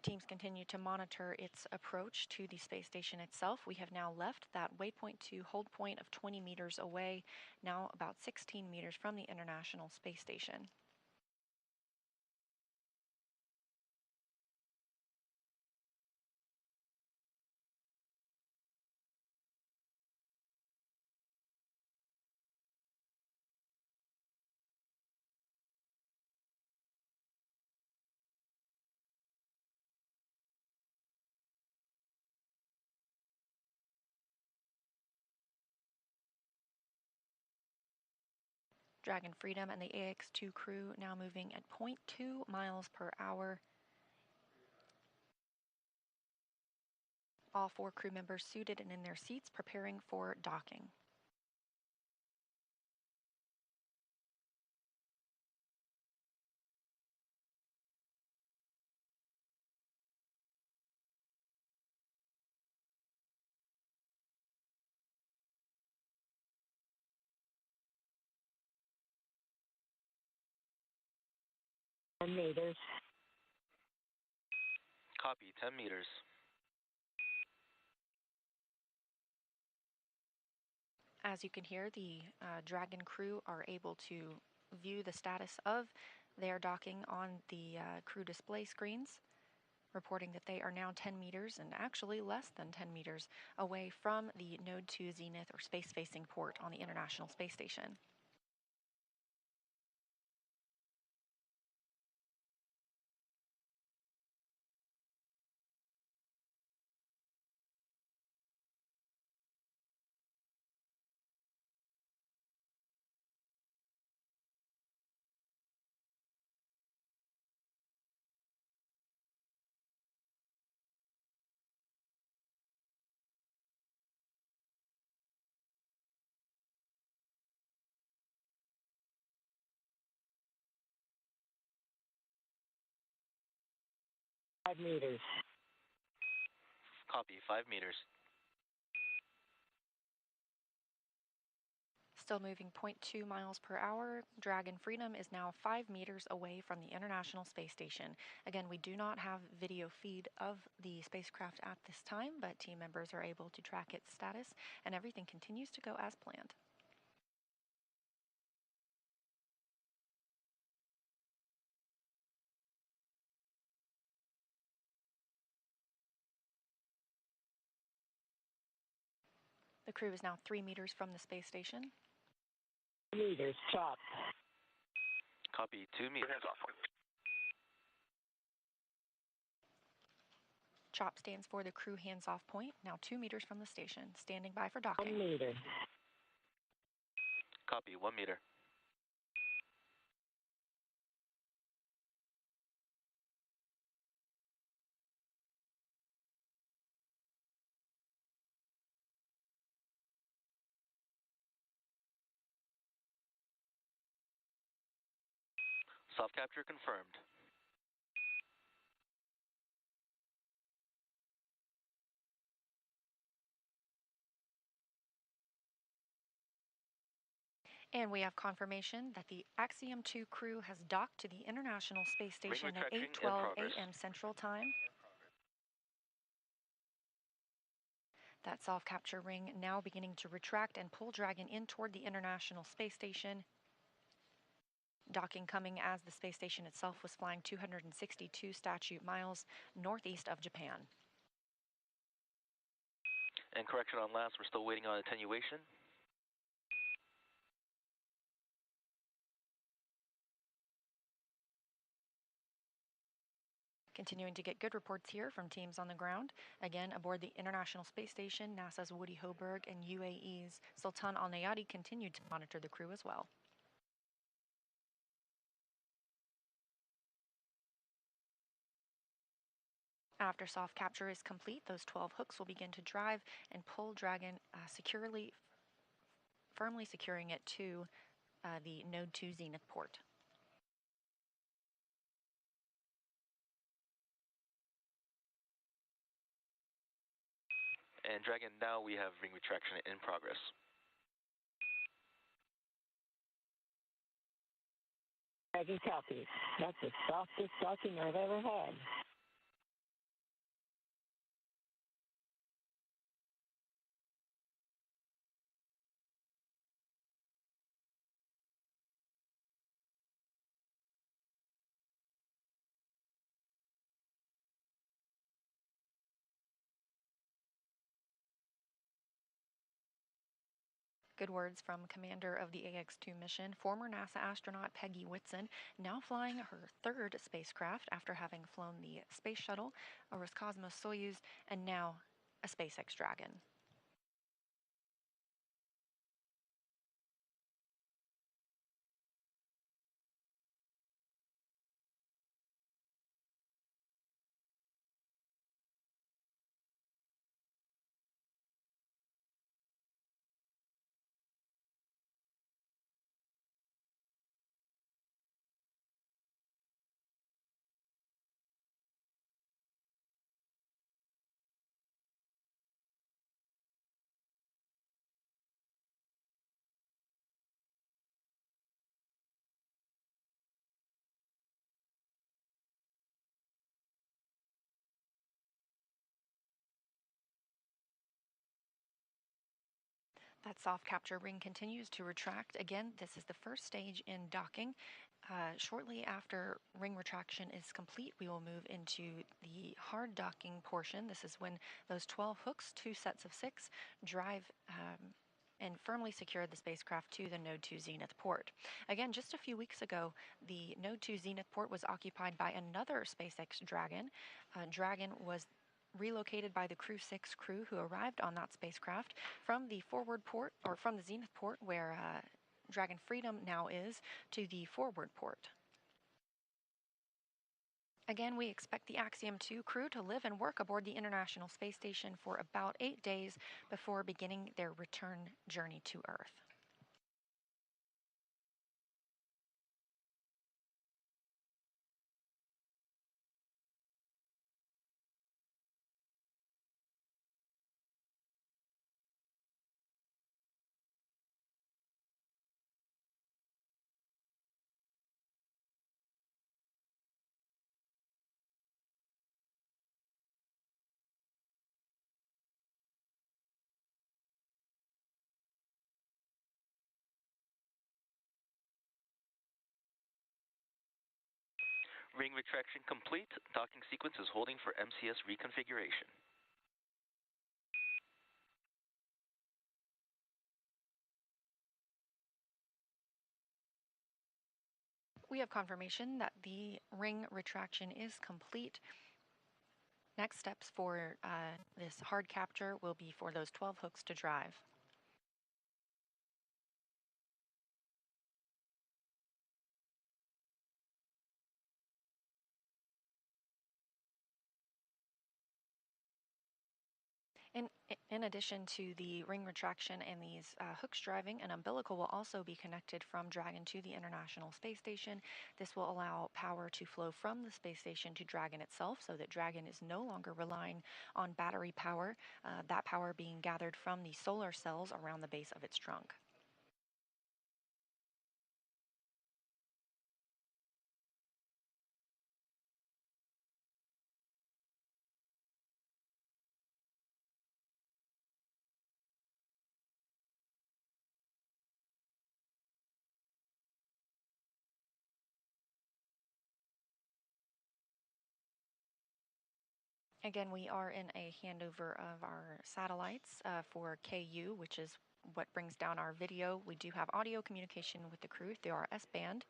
Speaker 3: teams continue to monitor its approach to the space station itself. We have now left that waypoint 2 hold point of 20 meters away, now about 16 meters from the International Space Station. Dragon Freedom and the AX2 crew now moving at 0.2 miles per hour. All 4 crew members suited and in their seats, preparing for docking.
Speaker 7: Meters.
Speaker 2: Copy, 10 meters.
Speaker 3: As you can hear, the Dragon crew are able to view the status of their docking on the crew display screens, reporting that they are now 10 meters and actually less than 10 meters away from the Node 2 Zenith or space-facing port on the International Space Station.
Speaker 7: Meters.
Speaker 2: Copy, 5 meters.
Speaker 3: Still moving 0.2 miles per hour, Dragon Freedom is now 5 meters away from the International Space Station. Again, we do not have video feed of the spacecraft at this time, but team members are able to track its status, and everything continues to go as planned. The crew is now 3 meters from the space station.
Speaker 7: Meters, chop.
Speaker 2: Copy, 2 meters.
Speaker 8: Hands off.
Speaker 3: CHOP stands for the crew hands-off point, now 2 meters from the station, standing by for docking.
Speaker 7: 1 meter.
Speaker 2: Copy, 1 meter. Soft capture confirmed.
Speaker 3: And we have confirmation that the Axiom 2 crew has docked to the International Space Station at 8:12 a.m. Central Time. That self-capture ring now beginning to retract and pull Dragon in toward the International Space Station. Docking coming as the space station itself was flying 262 statute miles northeast of Japan.
Speaker 2: And correction on last, we're still waiting on attenuation.
Speaker 3: Continuing to get good reports here from teams on the ground. Again, aboard the International Space Station, NASA's Woody Hoberg and UAE's Sultan Al Nayati continued to monitor the crew as well. After soft capture is complete, those 12 hooks will begin to drive and pull Dragon firmly securing it to the Node 2 Zenith port.
Speaker 2: And Dragon, now we have ring retraction in progress.
Speaker 7: Dragon copies. That's the softest docking I've ever had.
Speaker 3: Good words from commander of the AX-2 mission, former NASA astronaut Peggy Whitson, now flying her third spacecraft after having flown the Space Shuttle, a Roscosmos-Soyuz, and now a SpaceX Dragon. That soft capture ring continues to retract. Again, this is the first stage in docking. Shortly after ring retraction is complete, we will move into the hard docking portion. This is when those 12 hooks, 2 sets of 6, drive and firmly secure the spacecraft to the Node 2 Zenith port. Again, just a few weeks ago, the Node 2 Zenith port was occupied by another SpaceX Dragon. Dragon was relocated by the Crew 6 crew who arrived on that spacecraft from the forward port, or from the Zenith port where Dragon Freedom now is, to the forward port. Again, we expect the Axiom 2 crew to live and work aboard the International Space Station for about 8 days before beginning their return journey to Earth.
Speaker 2: Ring retraction complete. Docking sequence is holding for MCS reconfiguration.
Speaker 3: We have confirmation that the ring retraction is complete. Next steps for this hard capture will be for those 12 hooks to drive. In addition to the ring retraction and these hooks driving, an umbilical will also be connected from Dragon to the International Space Station. This will allow power to flow from the space station to Dragon itself so that Dragon is no longer relying on battery power, that power being gathered from the solar cells around the base of its trunk. Again, we are in a handover of our satellites for KU, which is what brings down our video. We do have audio communication with the crew through our S-band.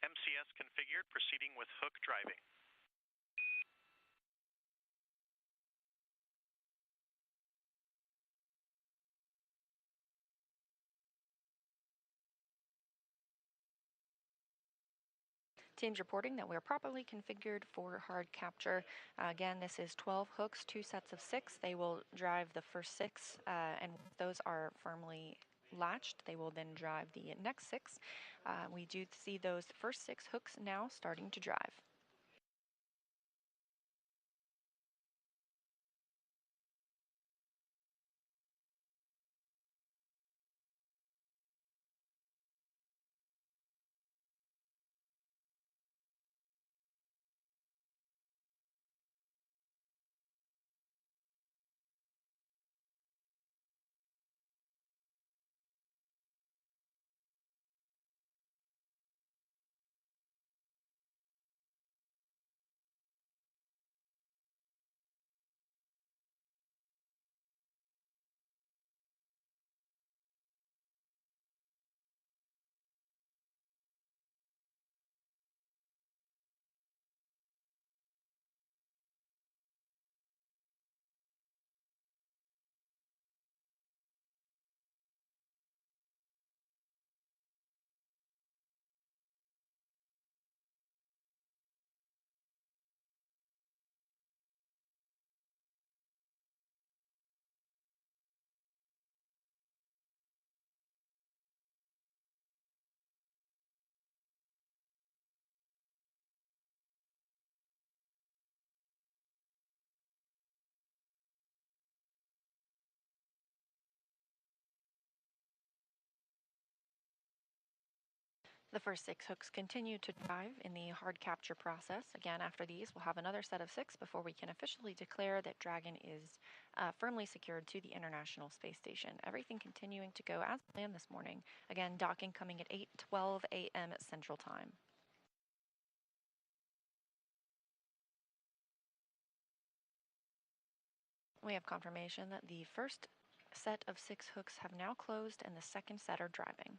Speaker 6: MCS configured, proceeding with hook driving.
Speaker 3: Teams reporting that we are properly configured for hard capture. Again, this is 12 hooks, 2 sets of 6. They will drive the first 6, and those are firmly latched. They will then drive the next 6. We do see those first 6 hooks now starting to drive. The first 6 hooks continue to drive in the hard capture process. Again, after these, we'll have another set of 6 before we can officially declare that Dragon is firmly secured to the International Space Station. Everything continuing to go as planned this morning. Again, docking coming at 8:12 a.m. Central Time. We have confirmation that the first set of 6 hooks have now closed and the second set are driving.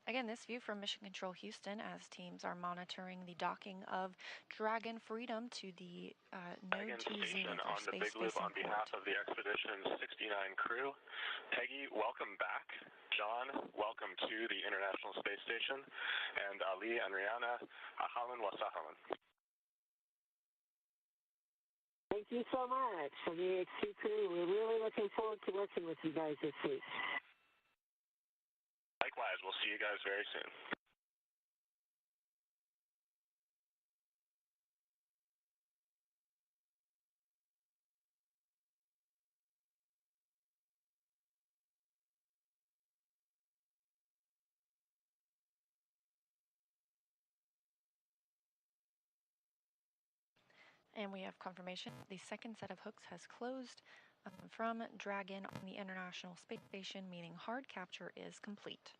Speaker 3: Again, this view from Mission Control Houston as teams are monitoring the docking of Dragon Freedom to the node 2 Zenith or
Speaker 8: on the Big Loop
Speaker 3: space-facing
Speaker 8: on behalf
Speaker 3: port.
Speaker 8: of the Expedition 69 crew. Peggy, welcome back. John, welcome to the International Space Station. And Ali and Rihanna, ahlan wa sahlan.
Speaker 7: Thank you so much for the AX2 crew. We're really looking forward to working with you guys this week.
Speaker 8: Likewise, we'll see you guys very soon.
Speaker 3: And we have confirmation the second set of hooks has closed. from Dragon on the International Space Station, meaning hard capture is complete.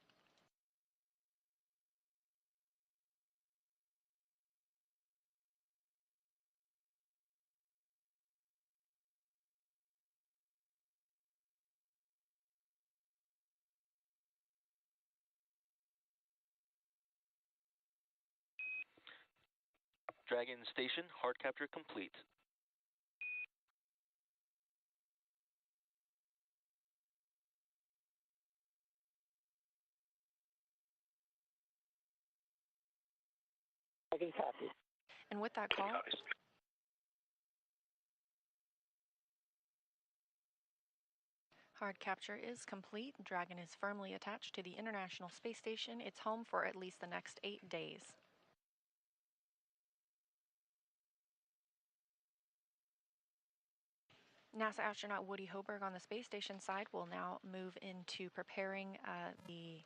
Speaker 2: Dragon Station, hard capture complete.
Speaker 7: I can copy.
Speaker 3: And with that call, hard capture is complete. Dragon is firmly attached to the International Space Station. It's home for at least the next 8 days. NASA astronaut Woody Hoberg on the space station side will now move into preparing the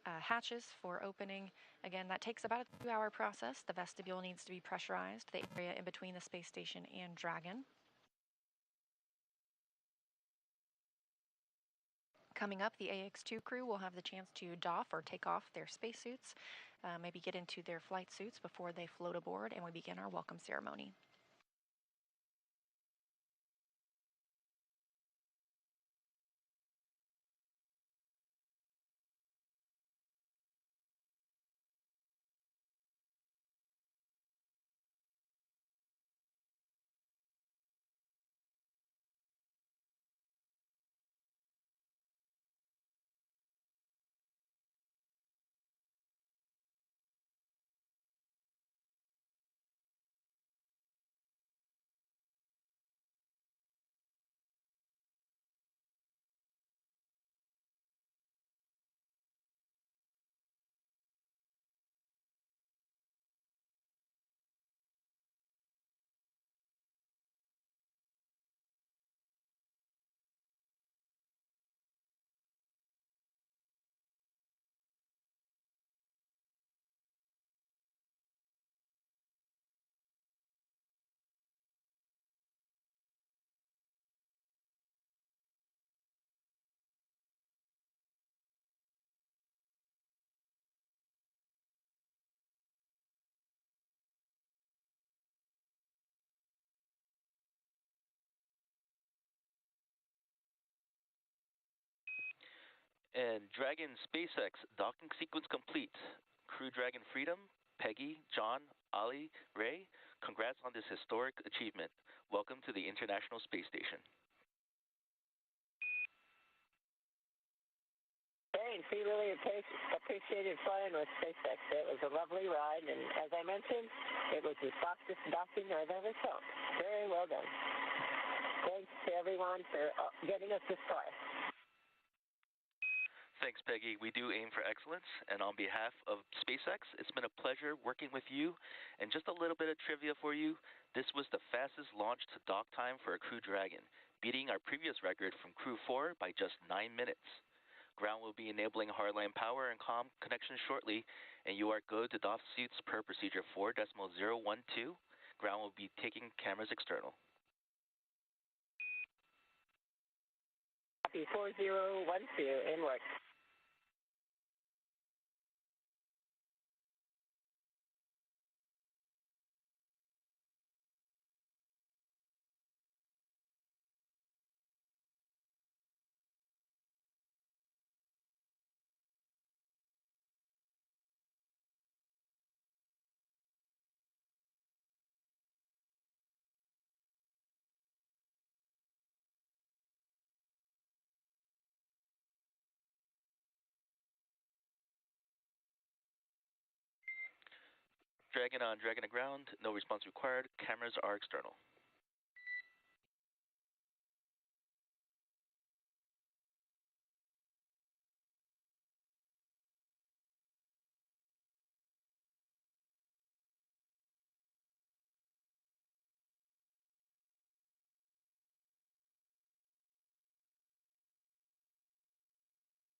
Speaker 3: hatches for opening. Again, that takes about a 2-hour process. The vestibule needs to be pressurized, the area in between the space station and Dragon. Coming up, the AX2 crew will have the chance to doff or take off their spacesuits, maybe get into their flight suits before they float aboard, and we begin our welcome ceremony.
Speaker 2: And Dragon SpaceX docking sequence complete. Crew Dragon Freedom, Peggy, John, Ali, Ray, congrats on this historic achievement. Welcome to the International Space Station.
Speaker 7: Thanks. We really appreciated flying with SpaceX. It was a lovely ride, and as I mentioned, it was the softest docking I've ever felt. Very well done. Thanks to everyone for getting us this far.
Speaker 2: Thanks, Peggy. We do aim for excellence, and on behalf of SpaceX, it's been a pleasure working with you. And just a little bit of trivia for you, this was the fastest launch to dock time for a Crew Dragon, beating our previous record from Crew 4 by just 9 minutes. Ground will be enabling hardline power and comm connections shortly, and you are good to doff suits per procedure 4.012. Ground will be taking cameras external.
Speaker 7: Copy 4012 in work.
Speaker 2: Dragon on Dragon to ground, no response required. Cameras are external.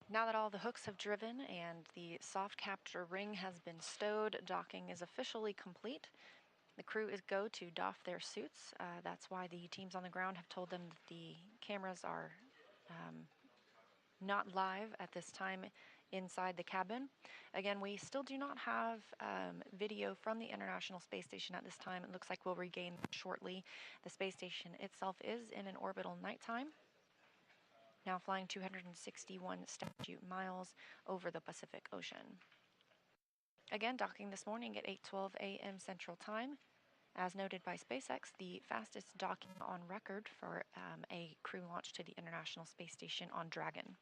Speaker 3: Now that all the hooks have driven and the soft capture ring has been stowed, docking is officially complete. The crew is go to doff their suits. That's why the teams on the ground have told them that the cameras are not live at this time inside the cabin. Again, we still do not have video from the International Space Station at this time. It looks like we'll regain shortly. The space station itself is in an orbital nighttime, now flying 261 statute miles over the Pacific Ocean. Again, docking this morning at 8:12 a.m. Central Time. As noted by SpaceX, the fastest docking on record for a crew launch to the International Space Station on Dragon.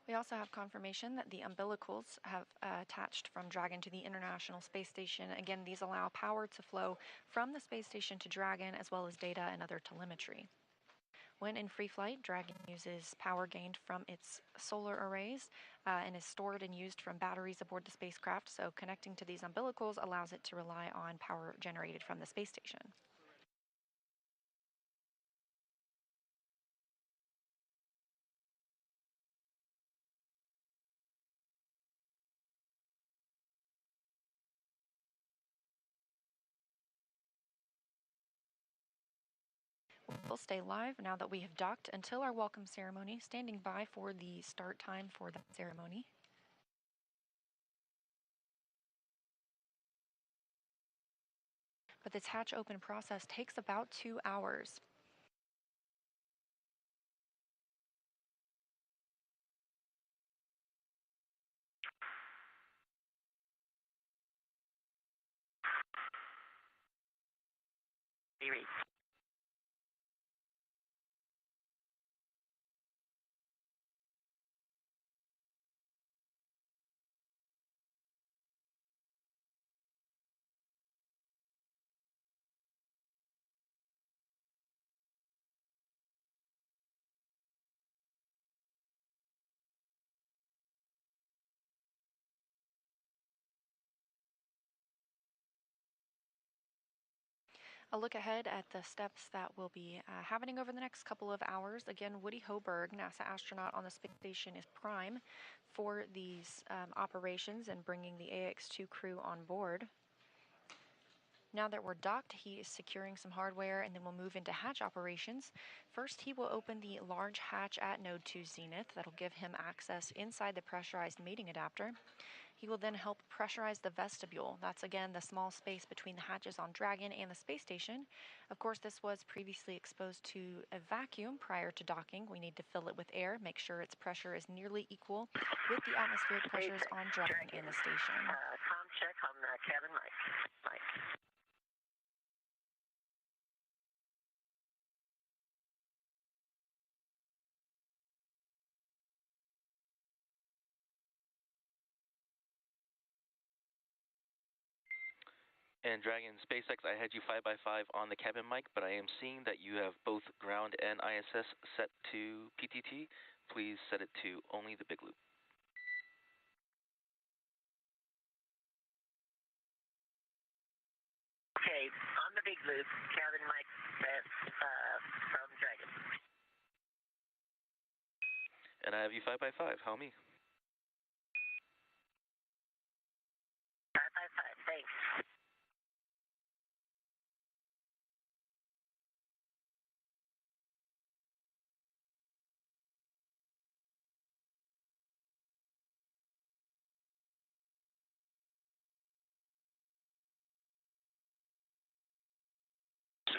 Speaker 3: We also have confirmation that the umbilicals have attached from Dragon to the International Space Station. Again, these allow power to flow from the space station to Dragon, as well as data and other telemetry. When in free flight, Dragon uses power gained from its solar arrays and is stored and used from batteries aboard the spacecraft, so connecting to these umbilicals allows it to rely on power generated from the space station. We'll stay live now that we have docked until our welcome ceremony, standing by for the start time for that ceremony. But this hatch open process takes about 2 hours. A look ahead at the steps that will be happening over the next couple of hours. Again, Woody Hoberg, NASA astronaut on the space station, is prime for these operations and bringing the AX-2 crew on board. Now that we're docked, he is securing some hardware, and then we'll move into hatch operations. First, he will open the large hatch at Node 2 Zenith. That'll give him access inside the pressurized mating adapter. He will then help pressurize the vestibule. That's, again, the small space between the hatches on Dragon and the space station. Of course, this was previously exposed to a vacuum prior to docking. We need to fill it with air, make sure its pressure is nearly equal with the atmospheric pressures on Dragon and the station.
Speaker 7: Com check on the cabin mic.
Speaker 2: And Dragon SpaceX, I had you 5x5 on the cabin mic, but I am seeing that you have both ground and ISS set to PTT. Please set it to only the big loop.
Speaker 7: Okay, on the big loop, cabin mic set from Dragon.
Speaker 2: And I have you 5x5. How me?
Speaker 7: 5x5, thanks.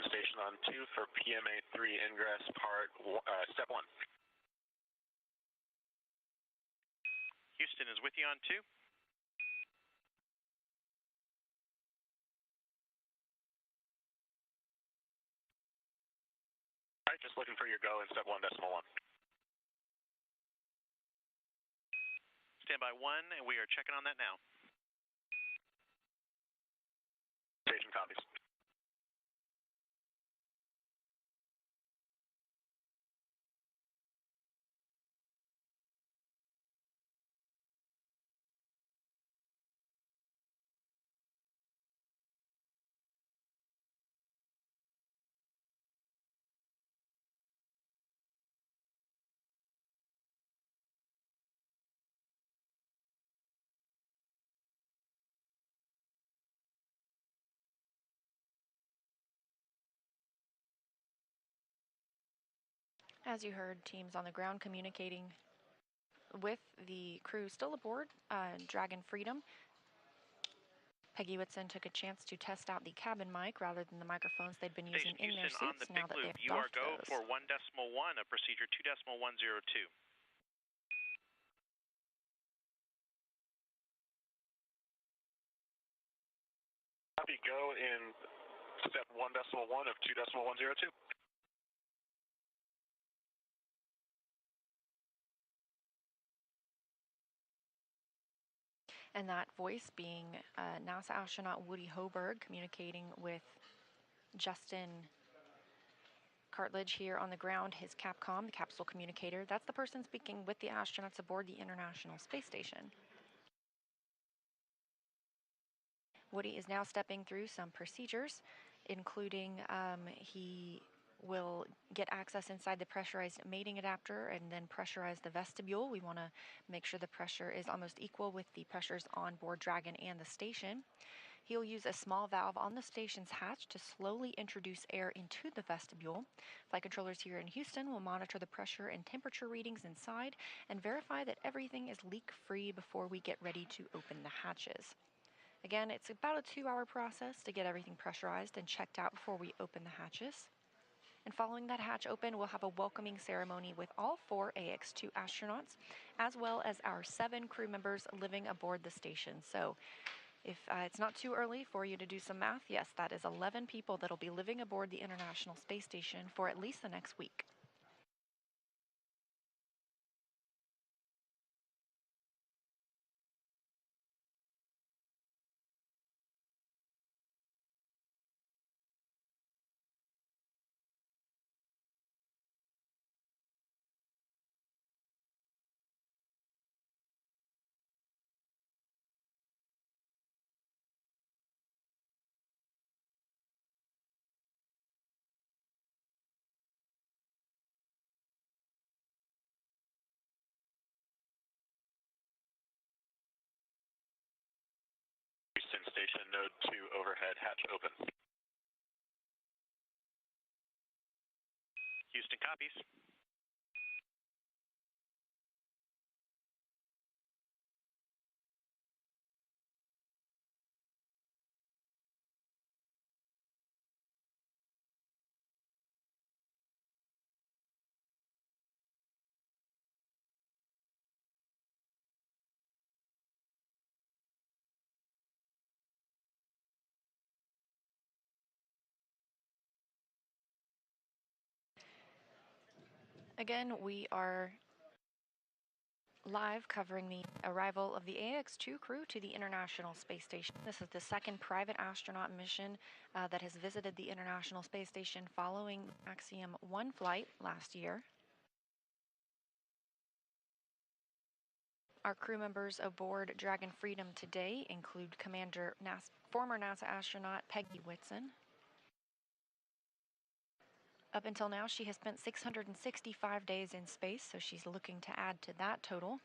Speaker 8: Station on 2 for PMA 3 ingress part step 1.
Speaker 6: Houston is with you on 2.
Speaker 8: All right, just looking for your go in step 1.1.
Speaker 6: Standby 1, and we are checking on that now.
Speaker 8: Station copies.
Speaker 3: As you heard, teams on the ground communicating with the crew still aboard Dragon Freedom. Peggy Whitson took a chance to test out the cabin mic rather than the microphones they'd been using in their
Speaker 6: Houston,
Speaker 3: seats
Speaker 6: on the
Speaker 3: now
Speaker 6: big
Speaker 3: that
Speaker 6: loop,
Speaker 3: they've
Speaker 6: you are
Speaker 3: doffed
Speaker 6: go
Speaker 3: those.
Speaker 6: for 1.1 of procedure 2.102.
Speaker 8: Copy, go in step 1.1 of 2.102.
Speaker 3: And that voice being NASA astronaut Woody Hoberg communicating with Justin Cartledge here on the ground, his Capcom, the capsule communicator. That's the person speaking with the astronauts aboard the International Space Station. Woody is now stepping through some procedures, including he will get access inside the pressurized mating adapter and then pressurize the vestibule. We want to make sure the pressure is almost equal with the pressures on board Dragon and the station. He'll use a small valve on the station's hatch to slowly introduce air into the vestibule. Flight controllers here in Houston will monitor the pressure and temperature readings inside and verify that everything is leak-free before we get ready to open the hatches. Again, it's about a 2-hour process to get everything pressurized and checked out before we open the hatches. And following that hatch open, we'll have a welcoming ceremony with all 4 AX-2 astronauts, as well as our 7 crew members living aboard the station. So if it's not too early for you to do some math, yes, that is 11 people that'll be living aboard the International Space Station for at least the next week.
Speaker 8: Houston Station, node 2 overhead hatch open.
Speaker 6: Houston copies.
Speaker 3: Again, we are live covering the arrival of the AX-2 crew to the International Space Station. This is the second private astronaut mission that has visited the International Space Station following the Axiom 1 flight last year. Our crew members aboard Dragon Freedom today include former NASA astronaut Peggy Whitson. Up until now, she has spent 665 days in space, so she's looking to add to that total.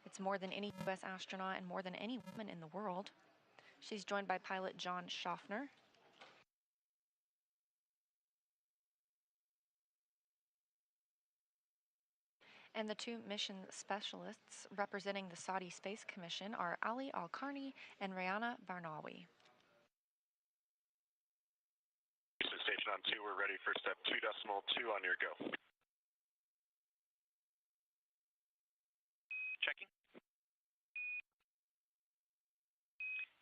Speaker 3: It's more than any U.S. astronaut and more than any woman in the world. She's joined by pilot John Schaffner. And the 2 mission specialists representing the Saudi Space Commission are Ali Al-Karni and Rayana Barnawi.
Speaker 8: Houston Station on 2, we're ready for step 2.2 on your go.
Speaker 6: Checking.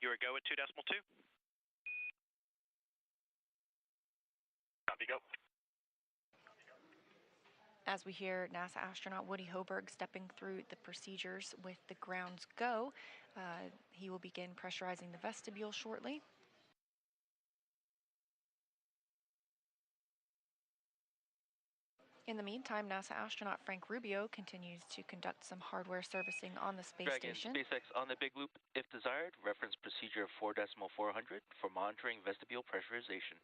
Speaker 6: You are go at 2.2.
Speaker 8: Copy, go.
Speaker 3: As we hear NASA astronaut Woody Hoburg stepping through the procedures with the grounds go, he will begin pressurizing the vestibule shortly. In the meantime, NASA astronaut Frank Rubio continues to conduct some hardware servicing on the space
Speaker 2: Dragon
Speaker 3: station.
Speaker 2: SpaceX on the big loop, if desired, reference procedure 4.400 for monitoring vestibule pressurization.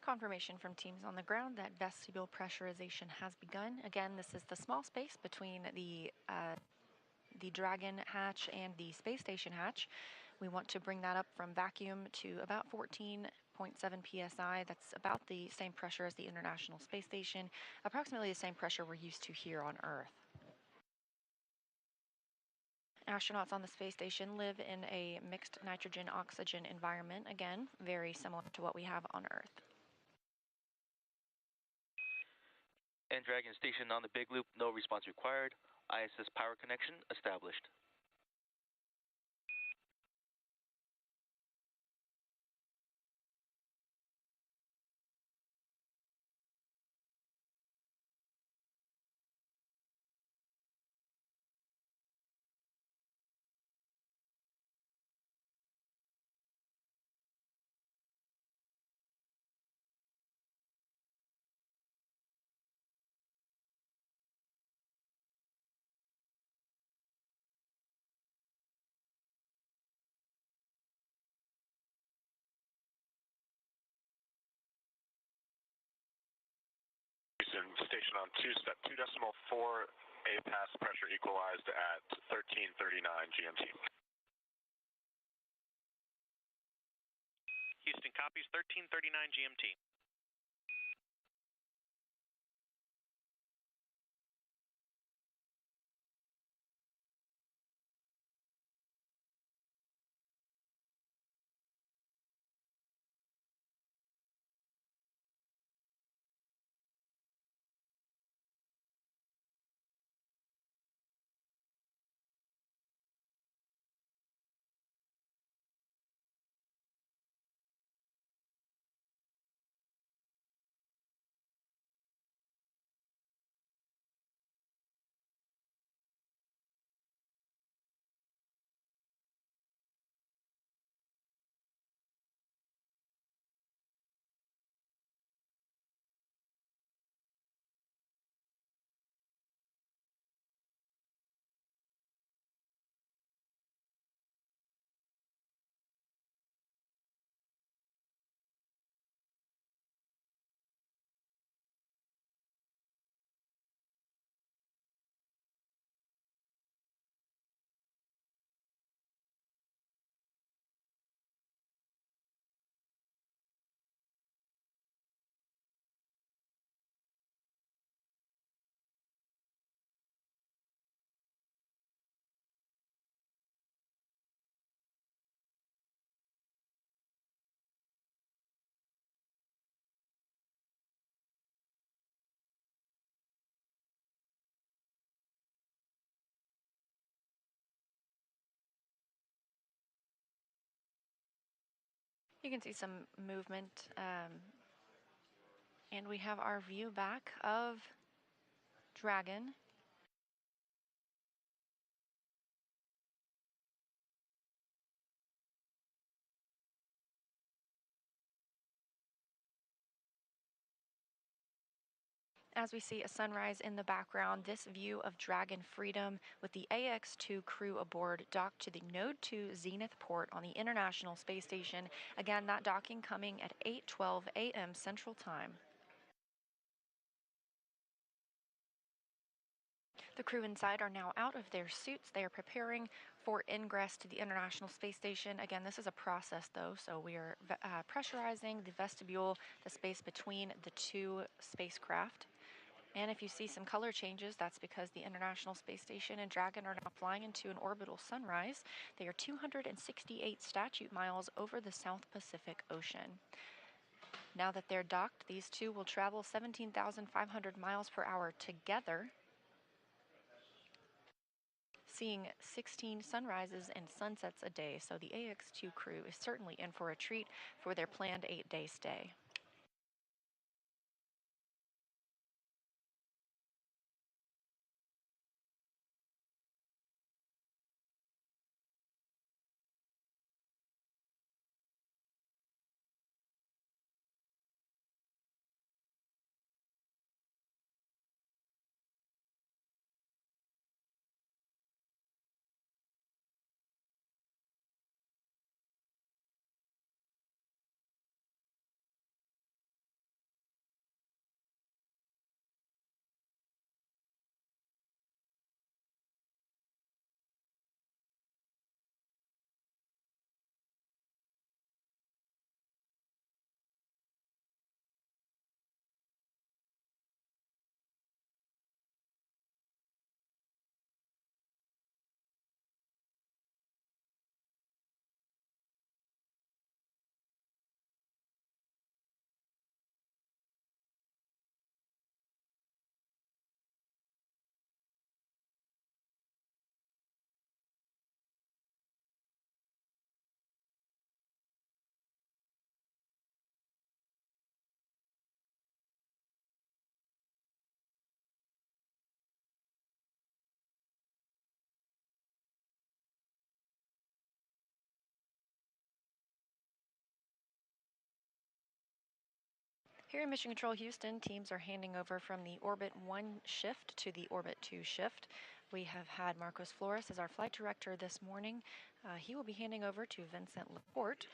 Speaker 3: Confirmation from teams on the ground that vestibule pressurization has begun. Again, this is the small space between the Dragon hatch and the space station hatch. We want to bring that up from vacuum to about 14.7 psi. That's about the same pressure as the International Space Station, approximately the same pressure we're used to here on Earth. Astronauts on the space station live in a mixed nitrogen-oxygen environment, again, very similar to what we have on Earth.
Speaker 2: And Dragon Station on the big loop, no response required. ISS power connection established.
Speaker 8: Station on 2, step 2.4, A-pass pressure equalized at 13:39 GMT.
Speaker 6: Houston copies 13:39 GMT.
Speaker 3: You can see some movement, and we have our view back of Dragon. As we see a sunrise in the background, this view of Dragon Freedom with the AX-2 crew aboard docked to the Node 2 Zenith port on the International Space Station. Again, that docking coming at 8:12 a.m. Central Time. The crew inside are now out of their suits. They are preparing for ingress to the International Space Station. Again, this is a process, though, so we are pressurizing the vestibule, the space between the two spacecraft. And if you see some color changes, that's because the International Space Station and Dragon are now flying into an orbital sunrise. They are 268 statute miles over the South Pacific Ocean. Now that they're docked, these two will travel 17,500 miles per hour together, seeing 16 sunrises and sunsets a day. So the AX2 crew is certainly in for a treat for their planned 8-day stay. Here in Mission Control Houston, teams are handing over from the Orbit 1 shift to the Orbit 2 shift. We have had Marcos Flores as our flight director this morning. He will be handing over to Vincent Laporte.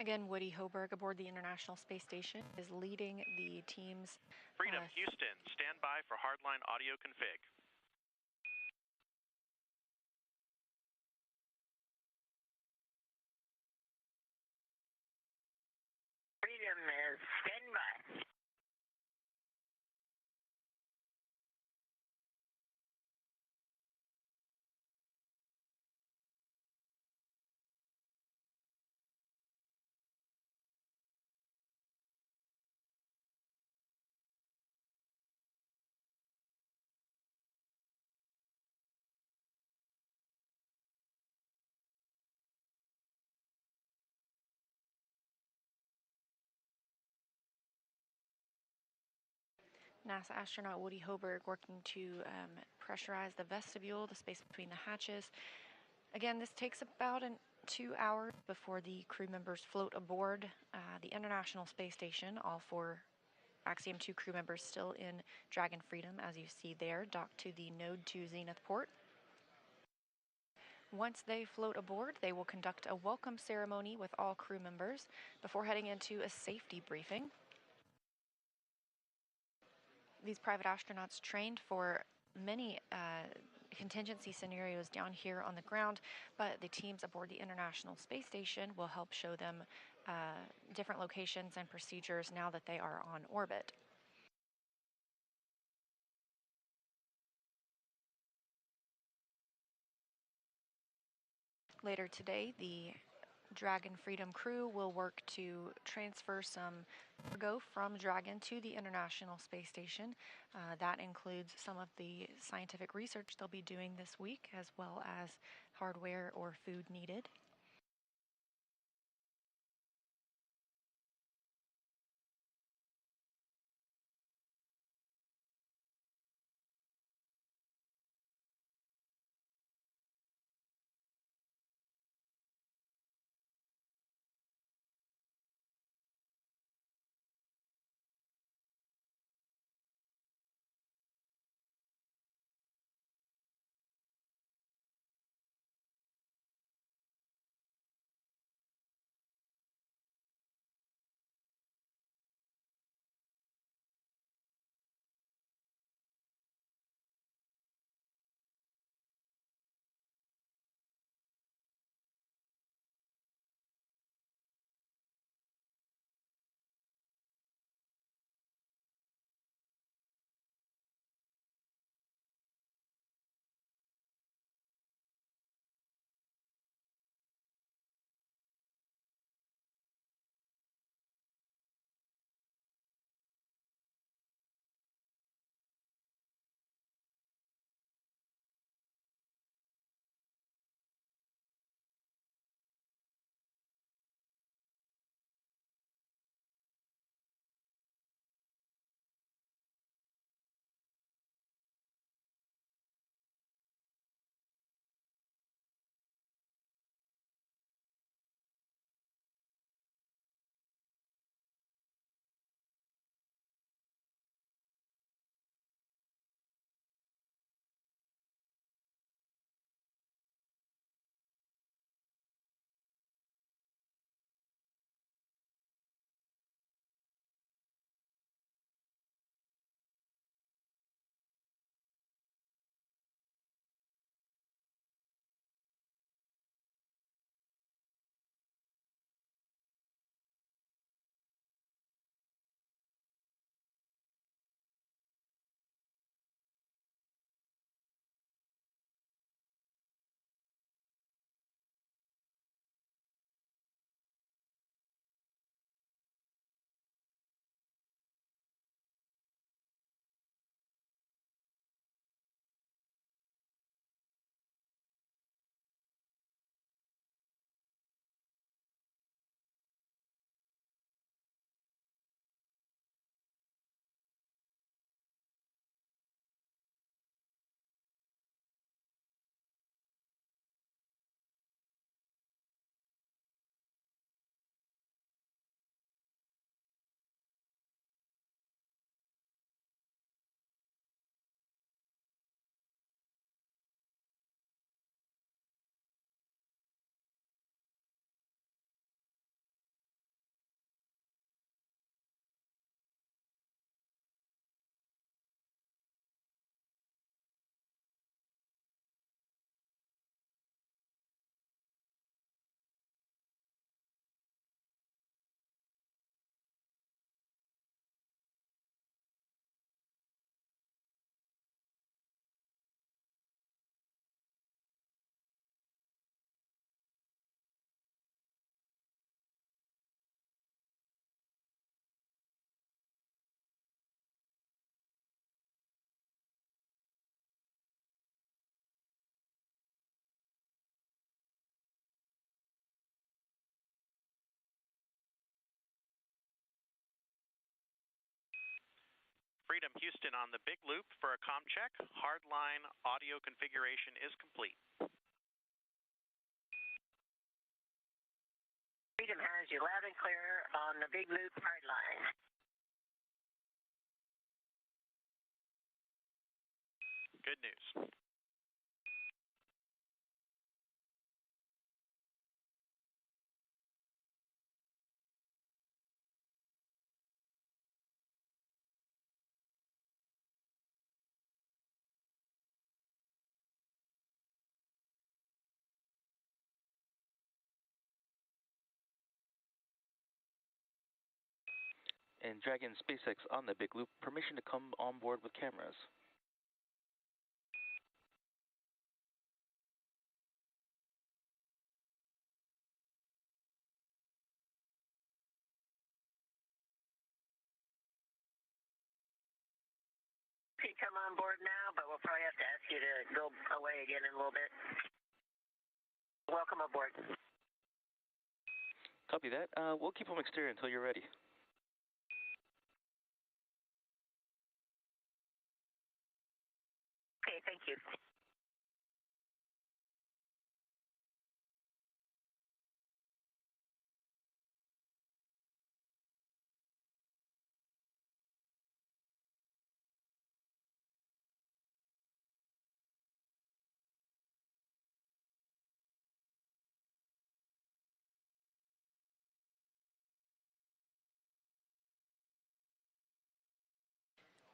Speaker 3: Again, Woody Hoberg aboard the International Space Station is leading the team's...
Speaker 6: Freedom, Houston, stand by for hardline audio config.
Speaker 7: Freedom is stand by.
Speaker 3: NASA astronaut Woody Hoberg working to pressurize the vestibule, the space between the hatches. Again, this takes about 2 hours before the crew members float aboard the International Space Station. All 4 Axiom 2 crew members still in Dragon Freedom, as you see there, docked to the Node 2 Zenith port. Once they float aboard, they will conduct a welcome ceremony with all crew members before heading into a safety briefing. These private astronauts trained for many contingency scenarios down here on the ground, but the teams aboard the International Space Station will help show them different locations and procedures now that they are on orbit. Later today, the Dragon Freedom crew will work to transfer some cargo from Dragon to the International Space Station. That includes some of the scientific research they'll be doing this week, as well as hardware or food needed.
Speaker 6: Freedom Houston on the big loop for a comm check. Hardline audio configuration is complete.
Speaker 7: Freedom has you loud and clear on the big loop hardline.
Speaker 6: Good news.
Speaker 2: And Dragon SpaceX on the big loop, permission to come on board with cameras.
Speaker 7: You come on board now, but we'll probably have to ask you to go away again in a little bit. Welcome aboard.
Speaker 2: Copy that. We'll keep them exterior until you're ready.
Speaker 7: Okay, thank you.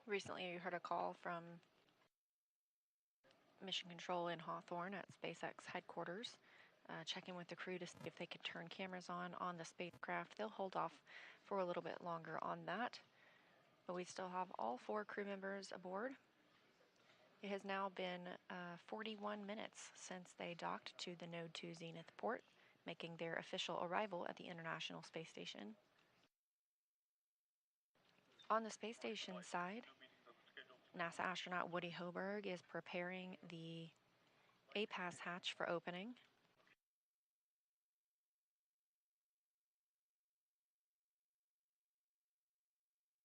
Speaker 3: Recently, you heard a call from Mission Control in Hawthorne at SpaceX headquarters, checking with the crew to see if they could turn cameras on the spacecraft. They'll hold off for a little bit longer on that, but we still have all 4 crew members aboard. It has now been 41 minutes since they docked to the Node 2 Zenith port, making their official arrival at the International Space Station. On the space station side, NASA astronaut Woody Hoberg is preparing the APAS hatch for opening.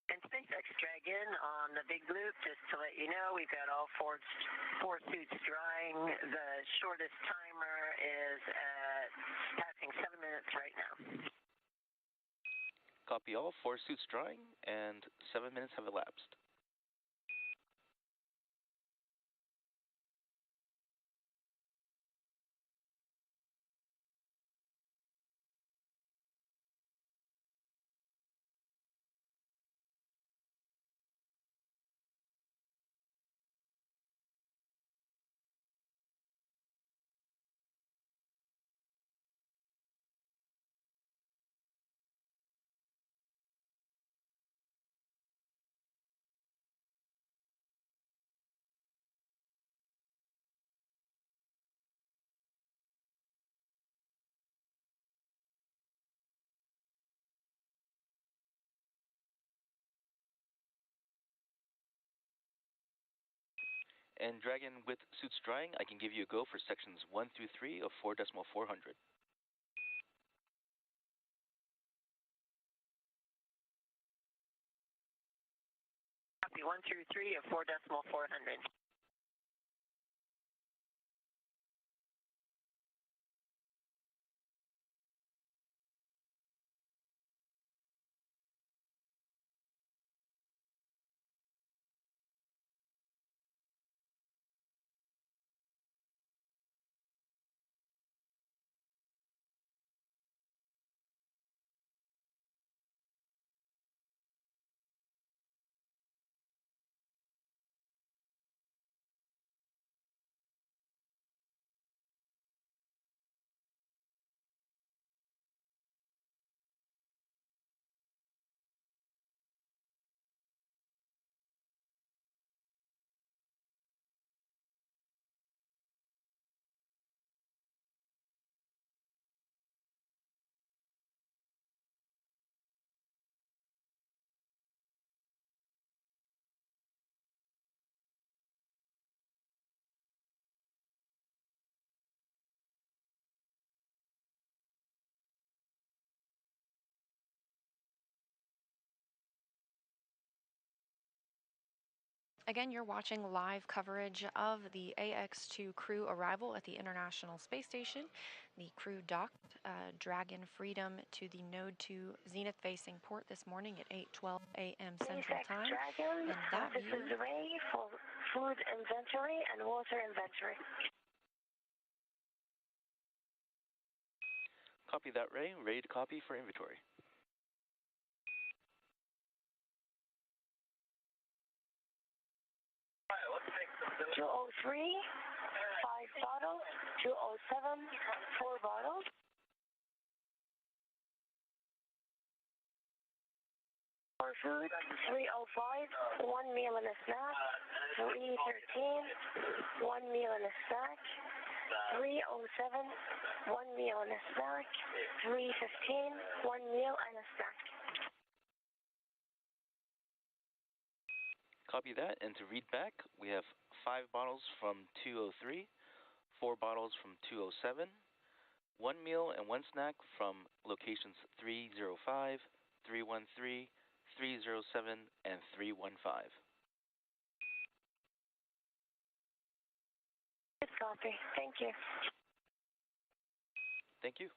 Speaker 7: And SpaceX Dragon on the big loop, just to let you know, we've got all four suits drying. The shortest timer is at passing 7 minutes right now.
Speaker 2: Copy all, 4 suits drying, and 7 minutes have elapsed. And Dragon with suits drying, I can give you a go for sections 1 through 3 of 4.400.
Speaker 7: Copy 1 through 3 of 4.400.
Speaker 3: Again, you're watching live coverage of the AX-2 crew arrival at the International Space Station. The crew docked Dragon Freedom to the Node 2 zenith-facing port this morning at 8:12 a.m. Central Time.
Speaker 9: Dragon,
Speaker 3: And that
Speaker 9: this is Ray for food inventory and water inventory.
Speaker 2: Copy that, Ray. Ready to copy for inventory.
Speaker 9: 203, 5 bottles. 207, 4 bottles. For food, 305, 1 meal and a snack. 313, 1 meal and a snack. 307, 1 meal and a snack. 315, 1 meal and a snack.
Speaker 2: Copy that, and to read back, we have 5 bottles from 203, 4 bottles from 207, 1 meal and 1 snack from locations 305, 313, 307, and 315.
Speaker 9: Good copy. Thank you.
Speaker 2: Thank you.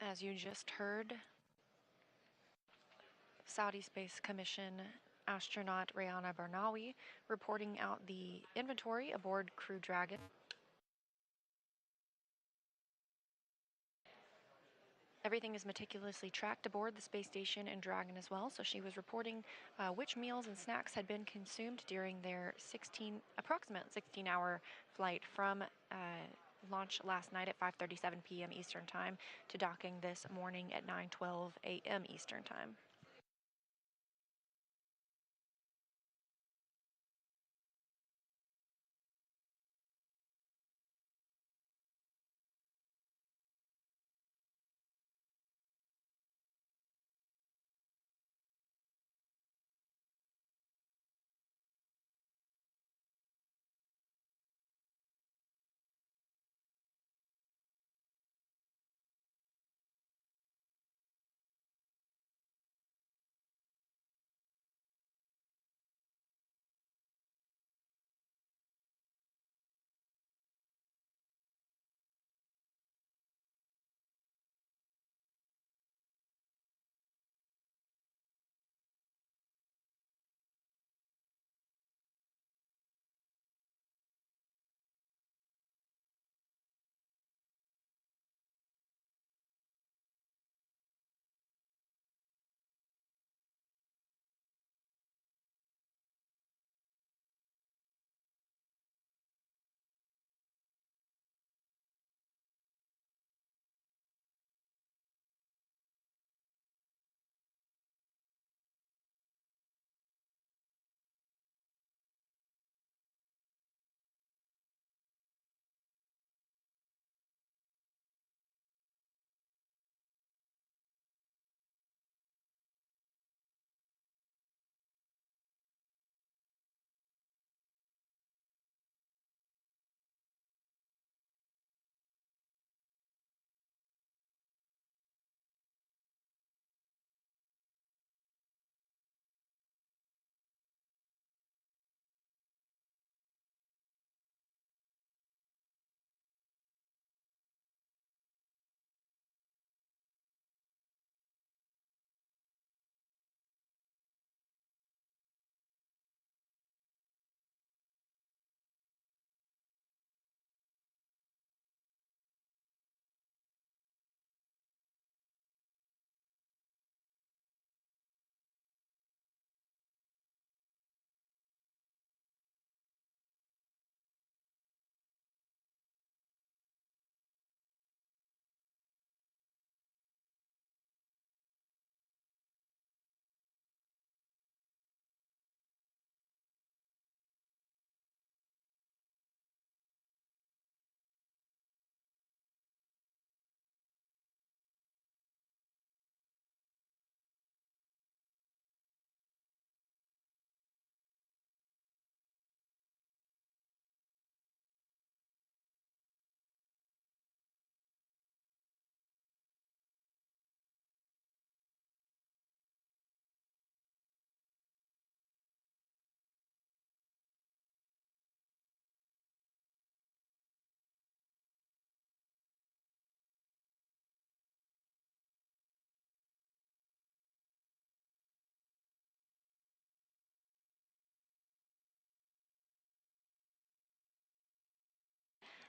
Speaker 3: As you just heard, Saudi Space Commission astronaut Rayana Barnawi reporting out the inventory aboard Crew Dragon. Everything is meticulously tracked aboard the space station and Dragon as well, so she was reporting which meals and snacks had been consumed during their approximate 16-hour flight from launch last night at 5:37 p.m. Eastern Time to docking this morning at 9:12 a.m. Eastern Time.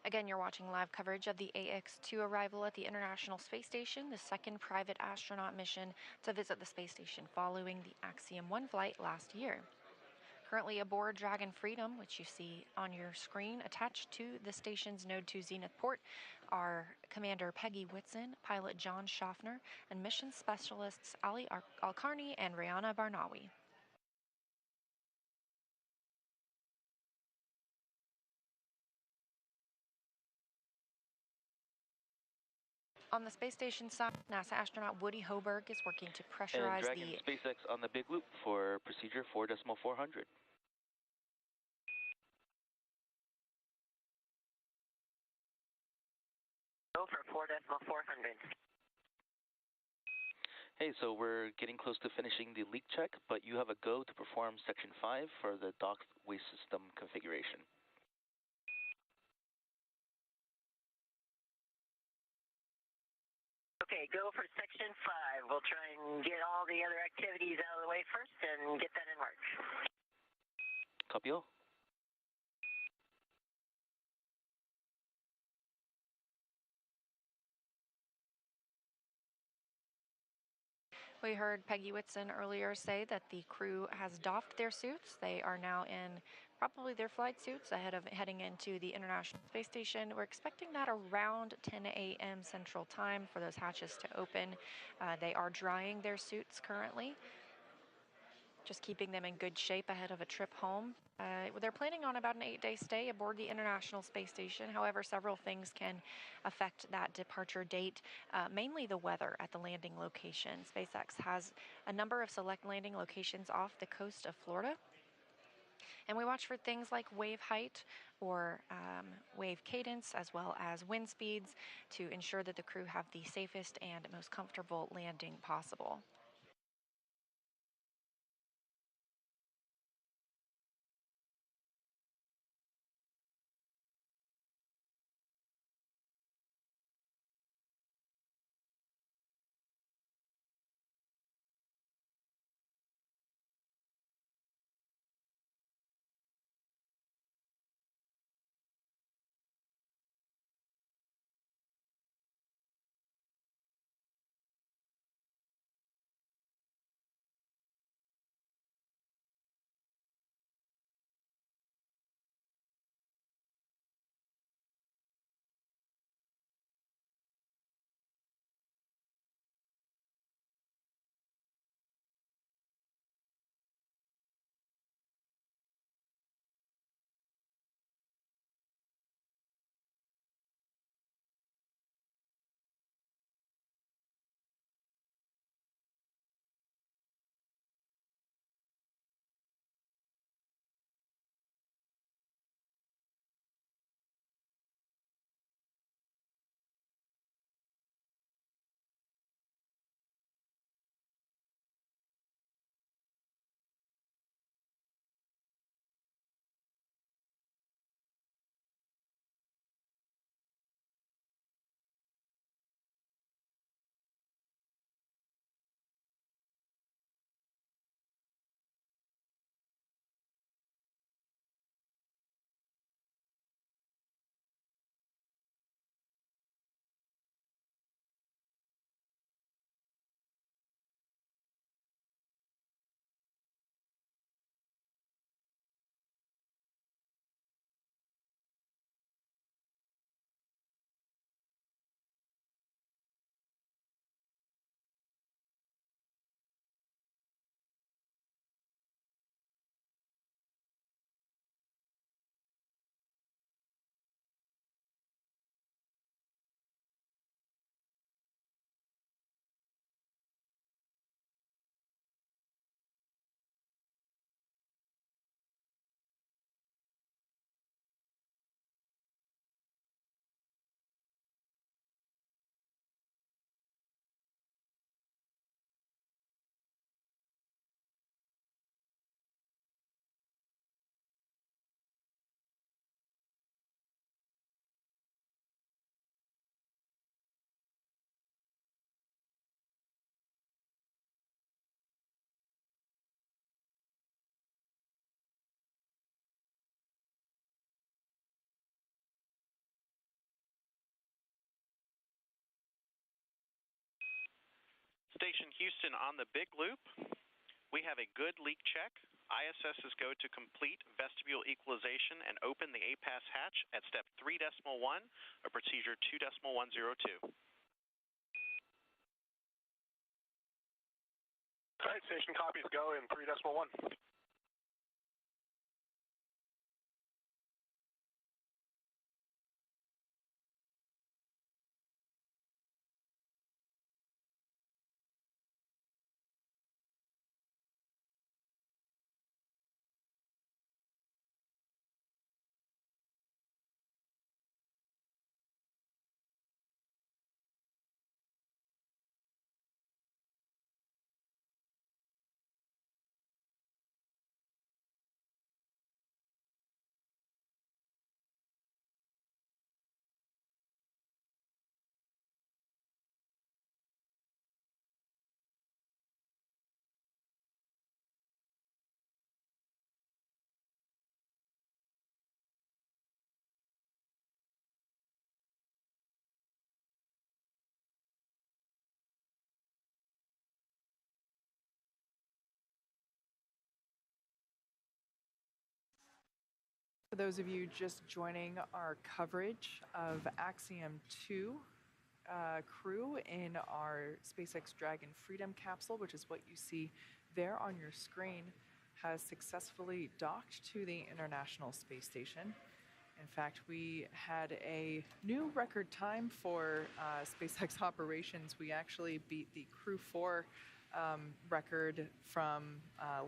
Speaker 3: Again, you're watching live coverage of the AX-2 arrival at the International Space Station, the second private astronaut mission to visit the space station following the Axiom 1 flight last year. Currently aboard Dragon Freedom, which you see on your screen, attached to the station's Node 2 Zenith port are Commander Peggy Whitson, pilot John Schaffner, and mission specialists Ali Alkarni and Rihanna Barnawi. On the space station side, NASA astronaut Woody Hoburg is working to pressurize
Speaker 2: and Dragon SpaceX on the big loop for procedure 4.400.
Speaker 7: Go for 4.400.
Speaker 2: Hey, so we're getting close to finishing the leak check, but you have a go to perform Section 5 for the dock waste system configuration.
Speaker 7: Okay, go for Section 5. We'll try and get all the other activities out of the way first and get that in march.
Speaker 2: Copy all.
Speaker 3: We heard Peggy Whitson earlier say that the crew has doffed their suits. They are now in probably their flight suits ahead of heading into the International Space Station. We're expecting that around 10 a.m. Central Time for those hatches to open. They are drying their suits currently, just keeping them in good shape ahead of a trip home. They're planning on about an 8-day stay aboard the International Space Station. However, several things can affect that departure date, mainly the weather at the landing location. SpaceX has a number of select landing locations off the coast of Florida. And we watch for things like wave height or wave cadence, as well as wind speeds, to ensure that the crew have the safest and most comfortable landing possible.
Speaker 6: Station Houston on the big loop. We have a good leak check. ISS is go to complete vestibule equalization and open the APAS hatch at step 3.1 of procedure 2.102.
Speaker 8: All right, station copies go in 3.1.
Speaker 4: For those of you just joining our coverage of Axiom 2 crew in our SpaceX Dragon Freedom capsule, which is what you see there on your screen, has successfully docked to the International Space Station. In fact, we had a new record time for SpaceX operations. We actually beat the Crew 4 record from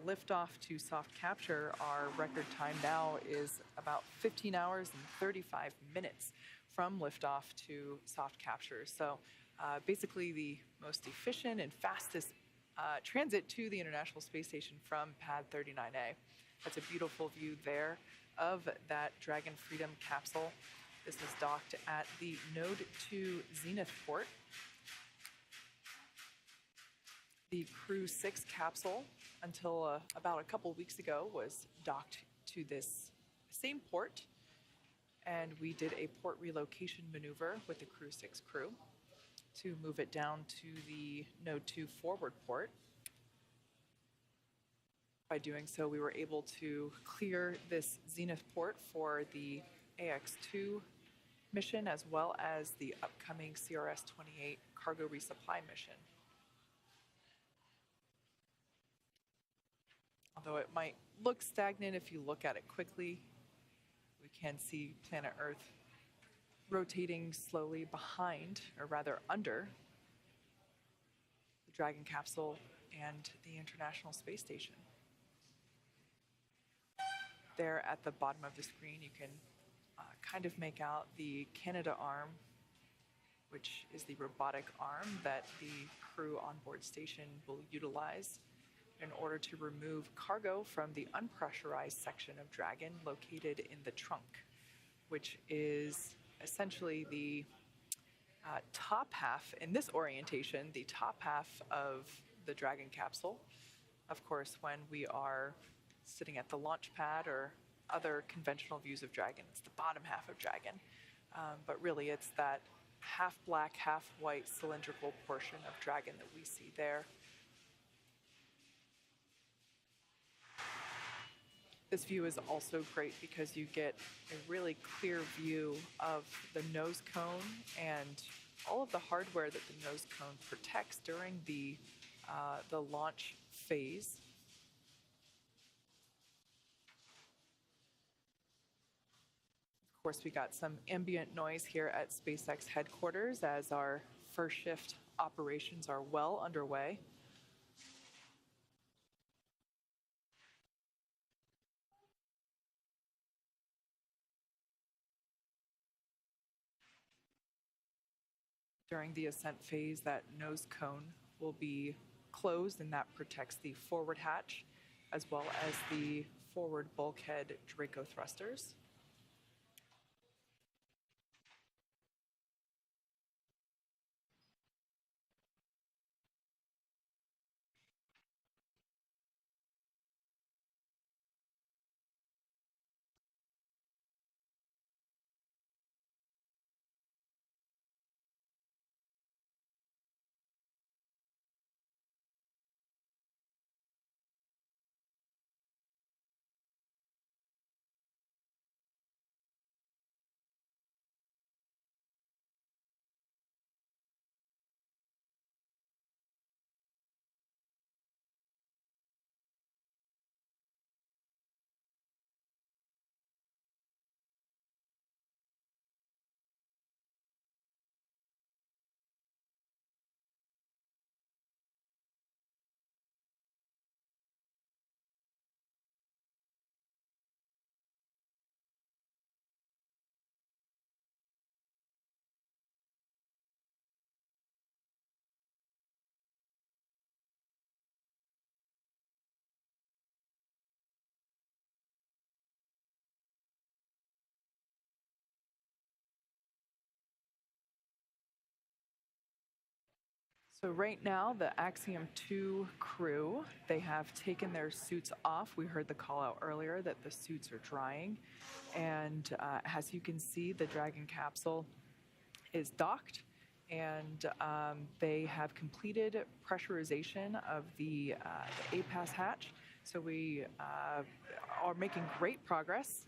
Speaker 4: liftoff to soft capture. Our record time now is about 15 hours and 35 minutes from liftoff to soft capture. So basically the most efficient and fastest transit to the International Space Station from Pad 39A. That's a beautiful view there of that Dragon Freedom capsule. This is docked at the Node 2 Zenith port. The Crew 6 capsule, until about a couple weeks ago, was docked to this same port, and we did a port relocation maneuver with the Crew 6 crew to move it down to the Node 2 forward port. By doing so, we were able to clear this Zenith port for the AX-2 mission, as well as the upcoming CRS-28 cargo resupply mission. Although it might look stagnant if you look at it quickly, we can see planet Earth rotating slowly behind, or rather under, the Dragon capsule and the International Space Station. There at the bottom of the screen, you can kind of make out the Canadarm, which is the robotic arm that the crew on board station will utilize in order to remove cargo from the unpressurized section of Dragon located in the trunk, which is essentially the top half, in this orientation, the top half of the Dragon capsule. Of course, when we are sitting at the launch pad or other conventional views of Dragon, it's the bottom half of Dragon. But really, it's that half black, half white cylindrical portion of Dragon that we see there. This view is also great because you get a really clear view of the nose cone and all of the hardware that the nose cone protects during the launch phase. Of course, we got some ambient noise here at SpaceX headquarters as our first shift operations are well underway. During the ascent phase, that nose cone will be closed, and that protects the forward hatch as well as the forward bulkhead Draco thrusters. So right now, the Axiom 2 crew, they have taken their suits off. We heard the call out earlier that the suits are drying. And as you can see, the Dragon capsule is docked, and they have completed pressurization of the APAS hatch. So we are making great progress.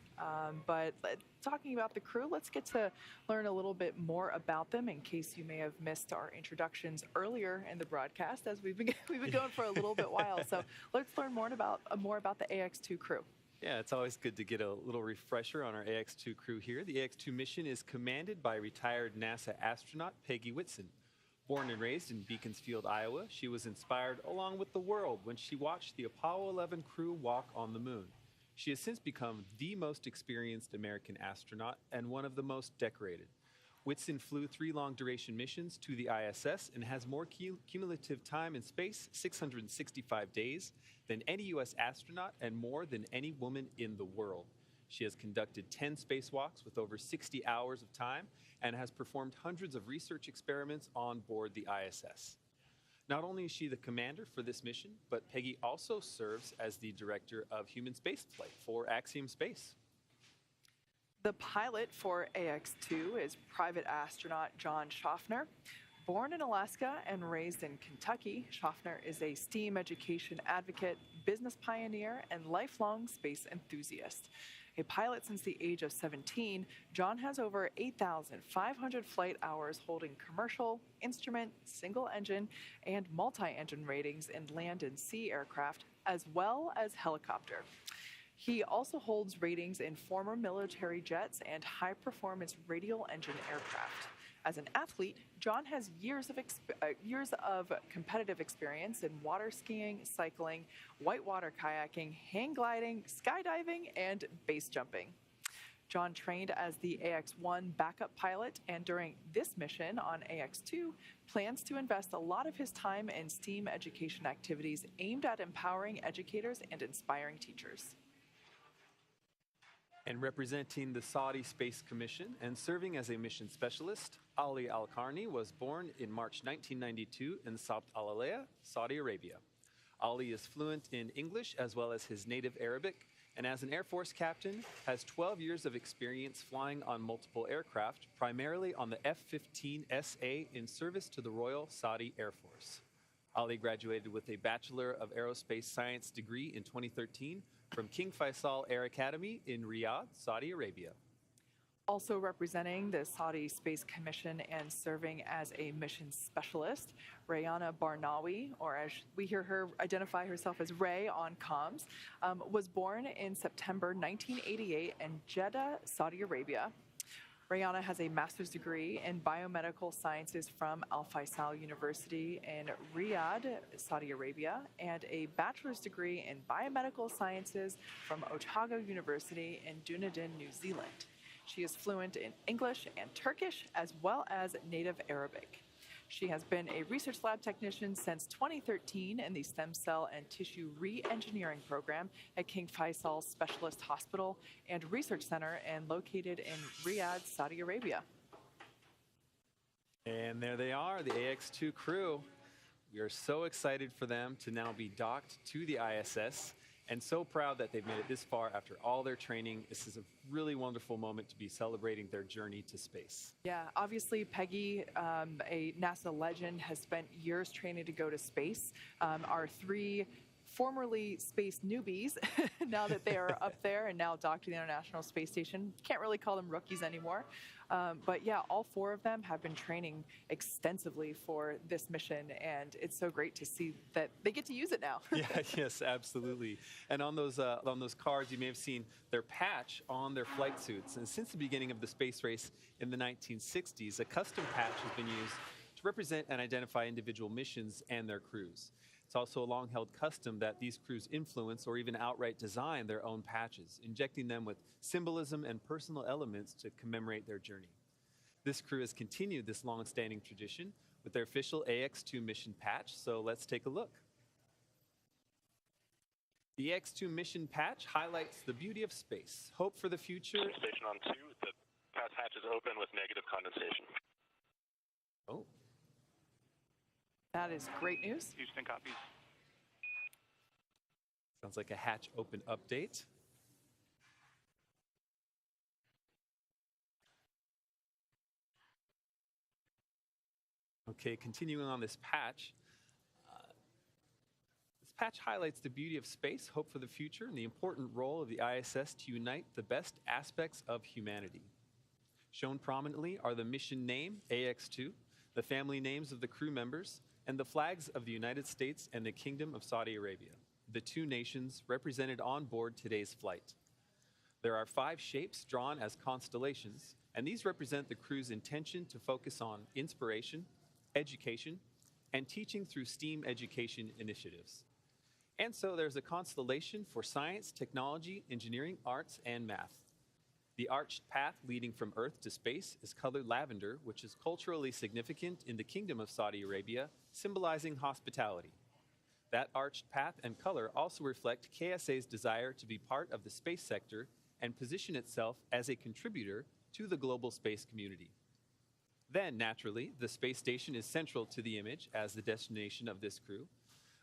Speaker 4: But talking about the crew, let's get to learn a little bit more about them in case you may have missed our introductions earlier in the broadcast, as we've been going for a little bit while. So let's learn more about the AX2 crew.
Speaker 5: Yeah, it's always good to get a little refresher on our AX2 crew here. The AX2 mission is commanded by retired NASA astronaut Peggy Whitson. Born and raised in Beaconsfield, Iowa, she was inspired along with the world when she watched the Apollo 11 crew walk on the moon. She has since become the most experienced American astronaut and one of the most decorated. Whitson flew 3 long-duration missions to the ISS and has more cumulative time in space, 665 days, than any U.S. astronaut and more than any woman in the world. She has conducted 10 spacewalks with over 60 hours of time and has performed hundreds of research experiments on board the ISS. Not only is she the commander for this mission, but Peggy also serves as the director of human spaceflight for Axiom Space.
Speaker 4: The pilot for AX2 is private astronaut John Schaffner. Born in Alaska and raised in Kentucky, Schaffner is a STEAM education advocate, business pioneer, and lifelong space enthusiast. A pilot since the age of 17, John has over 8,500 flight hours holding commercial, instrument, single-engine, and multi-engine ratings in land and sea aircraft, as well as helicopter. He also holds ratings in former military jets and high-performance radial engine aircraft. As an athlete, John has years of competitive experience in water skiing, cycling, whitewater kayaking, hang gliding, skydiving, and base jumping. John trained as the AX-1 backup pilot, and during this mission on AX-2, plans to invest a lot of his time in STEAM education activities aimed at empowering educators and inspiring teachers.
Speaker 5: And representing the Saudi Space Commission and serving as a mission specialist, Ali Al-Qarni was born in March 1992 in Sabt al-Alaya, Saudi Arabia. Ali is fluent in English as well as his native Arabic, and as an Air Force captain, has 12 years of experience flying on multiple aircraft, primarily on the F-15SA in service to the Royal Saudi Air Force. Ali graduated with a Bachelor of Aerospace Science degree in 2013 from King Faisal Air Academy in Riyadh, Saudi Arabia.
Speaker 4: Also representing the Saudi Space Commission and serving as a mission specialist, Rayana Barnawi, or as we hear her identify herself as Ray on comms, was born in September 1988 in Jeddah, Saudi Arabia. Rayana has a master's degree in biomedical sciences from Al Faisal University in Riyadh, Saudi Arabia, and a bachelor's degree in biomedical sciences from Otago University in Dunedin, New Zealand. She is fluent in English and Turkish, as well as native Arabic. She has been a research lab technician since 2013 in the Stem Cell and Tissue Re-Engineering Program at King Faisal Specialist Hospital and Research Center, and located in Riyadh, Saudi Arabia.
Speaker 5: And there they are, the AX2 crew. We are so excited for them to now be docked to the ISS, and so proud that they've made it this far after all their training. This is a really wonderful moment to be celebrating their journey to space.
Speaker 4: Yeah, obviously Peggy, a NASA legend, has spent years training to go to space. Our 3 formerly space newbies, now that they are up there and now docked to the International Space Station. Can't really call them rookies anymore. But yeah, all 4 of them have been training extensively for this mission, and it's so great to see that they get to use it now.
Speaker 5: Yes, absolutely. And on those cards, you may have seen their patch on their flight suits. And since the beginning of the space race in the 1960s, a custom patch has been used to represent and identify individual missions and their crews. It's also a long-held custom that these crews influence or even outright design their own patches, injecting them with symbolism and personal elements to commemorate their journey. This crew has continued this long-standing tradition with their official AX2 mission patch, so let's take a look. The AX2 mission patch highlights the beauty of space, hope for the future.
Speaker 8: Station on 2, the pass hatch is open with negative condensation.
Speaker 5: Oh.
Speaker 4: That is great news.
Speaker 10: Houston copies.
Speaker 5: Sounds like a hatch open update. Okay, continuing on this patch. This patch highlights the beauty of space, hope for the future, and the important role of the ISS to unite the best aspects of humanity. Shown prominently are the mission name, AX2, the family names of the crew members, and the flags of the United States and the Kingdom of Saudi Arabia, the two nations represented on board today's flight. There are 5 shapes drawn as constellations, and these represent the crew's intention to focus on inspiration, education, and teaching through STEAM education initiatives. And so there's a constellation for science, technology, engineering, arts, and math. The arched path leading from Earth to space is colored lavender, which is culturally significant in the Kingdom of Saudi Arabia, symbolizing hospitality. That arched path and color also reflect KSA's desire to be part of the space sector and position itself as a contributor to the global space community. Then, naturally, the space station is central to the image as the destination of this crew,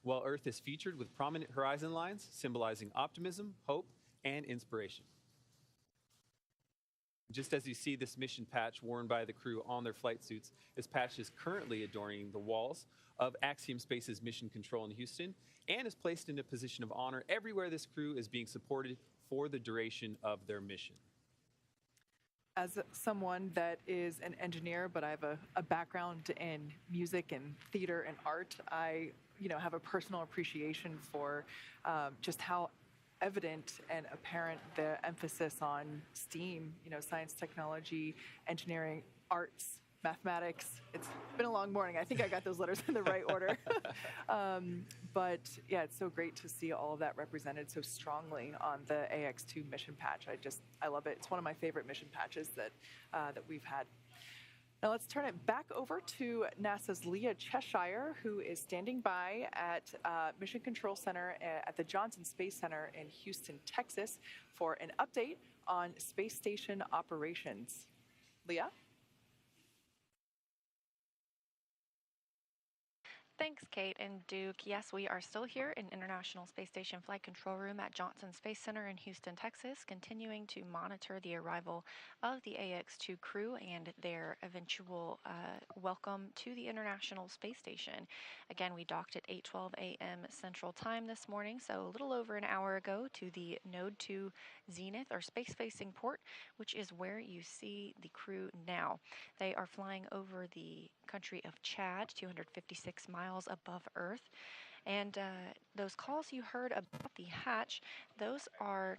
Speaker 5: while Earth is featured with prominent horizon lines symbolizing optimism, hope, and inspiration. Just as you see this mission patch worn by the crew on their flight suits, this patch is currently adorning the walls of Axiom Space's Mission Control in Houston and is placed in a position of honor everywhere this crew is being supported for the duration of their mission.
Speaker 4: As someone that is an engineer, but I have a background in music and theater and art, I have a personal appreciation for just how evident and apparent the emphasis on STEAM, science, technology, engineering, arts, mathematics. It's been a long morning. I think I got those letters in the right order. But yeah, it's so great to see all of that represented so strongly on the AX2 mission patch. I love it. It's one of my favorite mission patches that we've had. Now let's turn it back over to NASA's Leah Cheshire, who is standing by at Mission Control Center at the Johnson Space Center in Houston, Texas, for an update on space station operations. Leah?
Speaker 3: Thanks, Kate and Duke. Yes, we are still here in International Space Station Flight Control Room at Johnson Space Center in Houston, Texas, continuing to monitor the arrival of the AX2 crew and their eventual welcome to the International Space Station. Again, we docked at 8:12 a.m. Central Time this morning, so a little over an hour ago, to the Node 2 Zenith, or space-facing port, which is where you see the crew now. They are flying over the country of Chad, 256 miles above Earth. And those calls you heard about the hatch, those are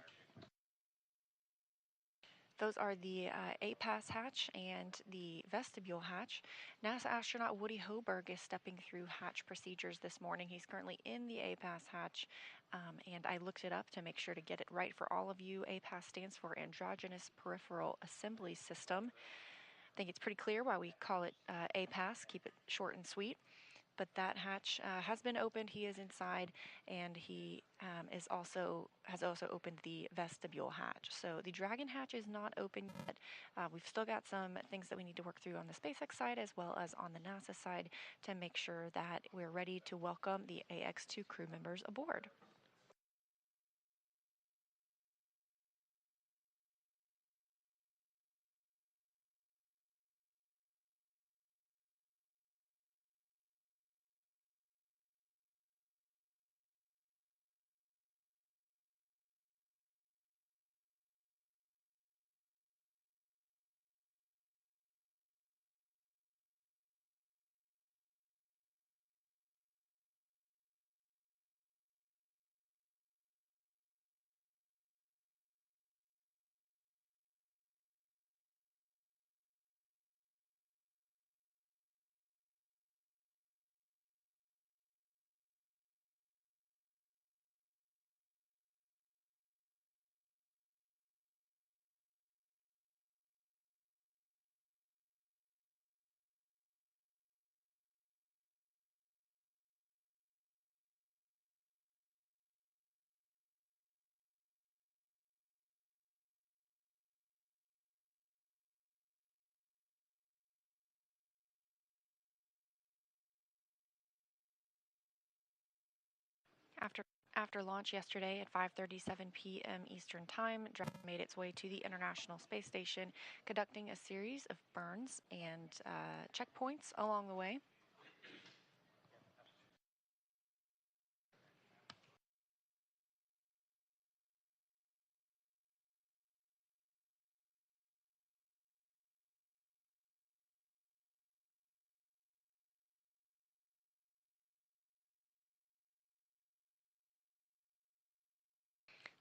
Speaker 3: the A-Pass hatch and the vestibule hatch. NASA astronaut Woody Hoburg is stepping through hatch procedures this morning. He's currently in the A-Pass hatch, and I looked it up to make sure to get it right for all of you. A-Pass stands for Androgynous Peripheral Assembly System. I think it's pretty clear why we call it A-Pass, keep it short and sweet. But that hatch has been opened. He is inside, and he has also opened the vestibule hatch. So the Dragon hatch is not open yet. We've still got some things that we need to work through on the SpaceX side as well as on the NASA side to make sure that we're ready to welcome the AX2 crew members aboard. After launch yesterday at 5:37 p.m. Eastern Time, Dragon made its way to the International Space Station, conducting a series of burns and checkpoints along the way.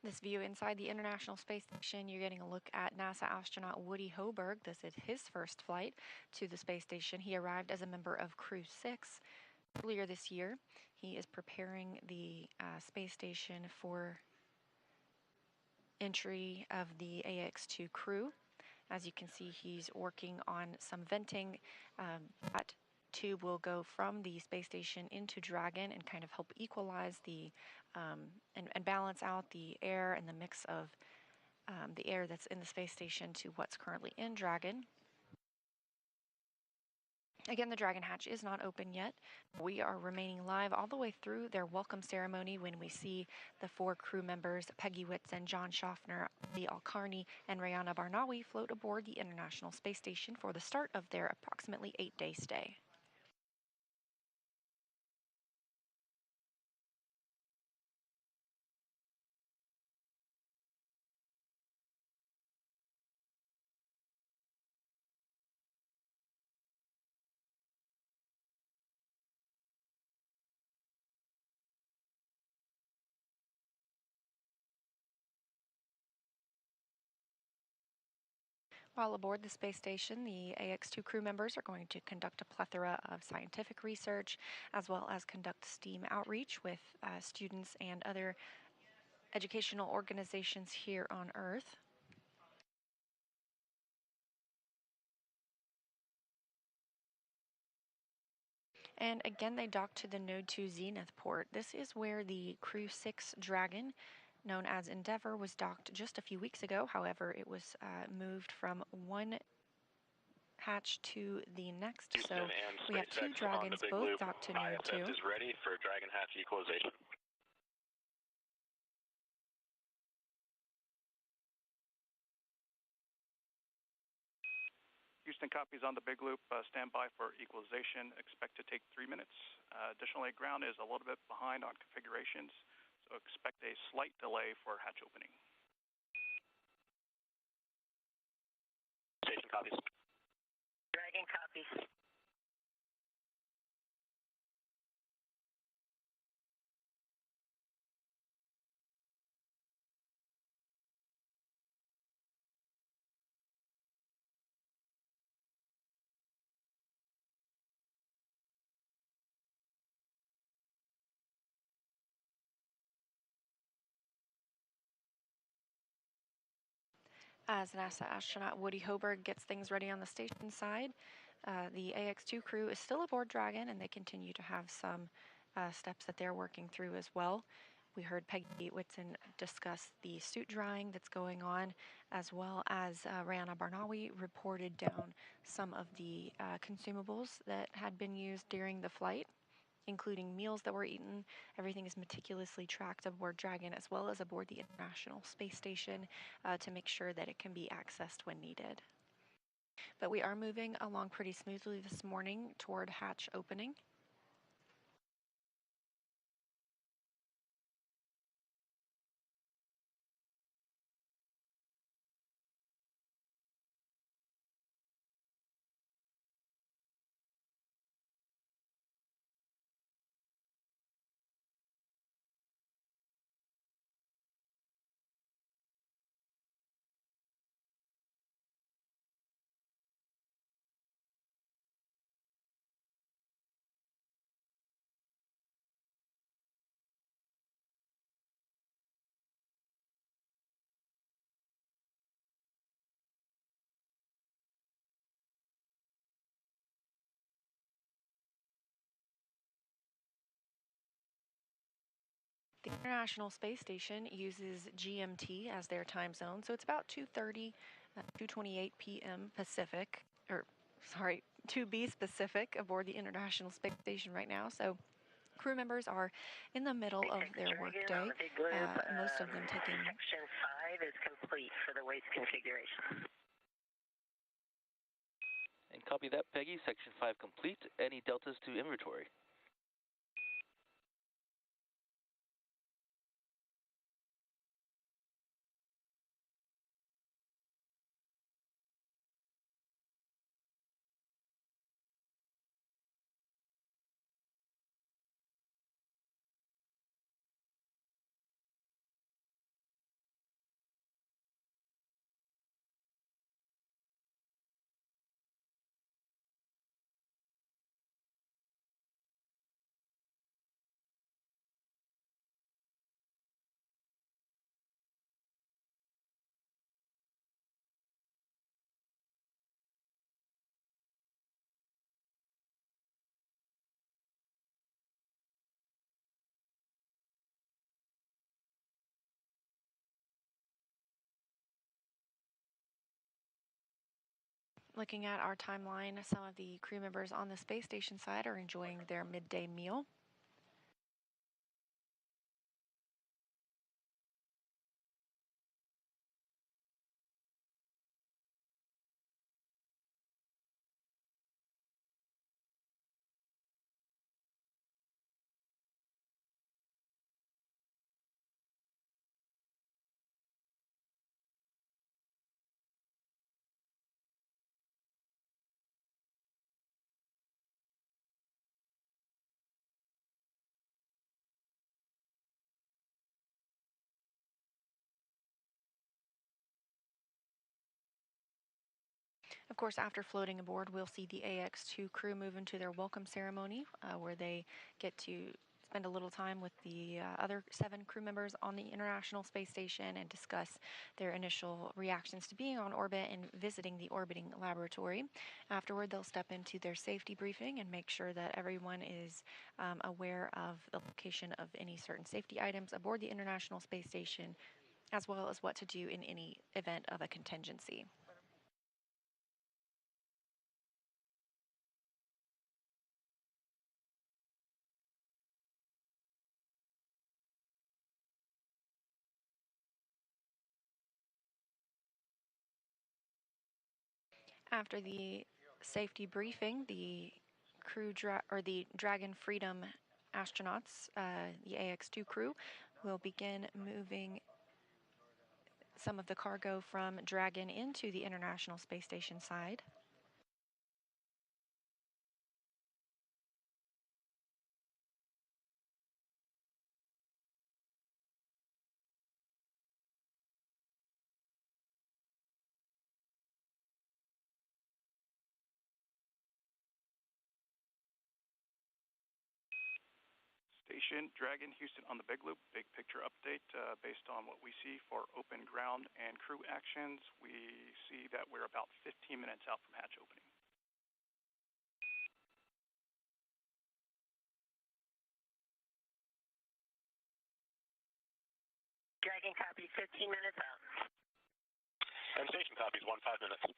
Speaker 3: This view inside the International Space Station, you're getting a look at NASA astronaut Woody Hoberg. This is his first flight to the space station. He arrived as a member of Crew 6 earlier this year. He is preparing the space station for entry of the AX2 crew. As you can see, he's working on some venting. That tube will go from the space station into Dragon and kind of help equalize the and balance out the air and the mix of the air that's in the space station to what's currently in Dragon. Again, the Dragon hatch is not open yet. We are remaining live all the way through their welcome ceremony when we see the 4 crew members, Peggy Whitson, John Schaffner, Lee Alcarney, and Rayana Barnawi float aboard the International Space Station for the start of their approximately 8-day stay. While aboard the space station, the AX2 crew members are going to conduct a plethora of scientific research, as well as conduct STEAM outreach with students and other educational organizations here on Earth. And again, they dock to the Node 2 Zenith port. This is where the Crew 6 Dragon, known as Endeavour, was docked just a few weeks ago. However, it was moved from one hatch to the next.
Speaker 8: Houston
Speaker 3: So we have 2 Dragons, both docked to Node 2.
Speaker 8: ISS is ready for Dragon hatch equalization.
Speaker 10: Houston copies on the big loop. Stand by for equalization. Expect to take 3 minutes. Additionally, ground is a little bit behind on configurations, so expect a slight delay for hatch opening.
Speaker 8: Station copies.
Speaker 9: Dragon copies.
Speaker 3: As NASA astronaut Woody Hoberg gets things ready on the station side, the AX2 crew is still aboard Dragon, and they continue to have some steps that they're working through as well. We heard Peggy Whitson discuss the suit drying that's going on, as well as Rayana Barnawi reported down some of the consumables that had been used during the flight, including meals that were eaten. Everything is meticulously tracked aboard Dragon as well as aboard the International Space Station to make sure that it can be accessed when needed. But we are moving along pretty smoothly this morning toward hatch opening. The International Space Station uses GMT as their time zone, so it's about 2:28 p.m. Pacific, or sorry, 2B Pacific aboard the International Space Station right now. So Crew members are in the middle of their workday, most of them taking...
Speaker 7: Section 5 is complete for the waste configuration.
Speaker 2: And copy that, Peggy. Section 5 complete. Any deltas to inventory?
Speaker 3: Looking at our timeline, some of the crew members on the space station side are enjoying their midday meal. Of course, after floating aboard, we'll see the AX2 crew move into their welcome ceremony, where they get to spend a little time with the other 7 crew members on the International Space Station and discuss their initial reactions to being on orbit and visiting the orbiting laboratory. Afterward, they'll step into their safety briefing and make sure that everyone is aware of the location of any certain safety items aboard the International Space Station, as well as what to do in any event of a contingency. After the safety briefing, the Dragon Freedom astronauts, the AX2 crew, will begin moving some of the cargo from Dragon into the International Space Station side.
Speaker 10: Station, Dragon, Houston on the Big Loop. Big picture update based on what we see for open ground and crew actions. We see that we're about 15 minutes out from hatch opening.
Speaker 7: Dragon copies 15 minutes out.
Speaker 8: And station copies 15 minutes.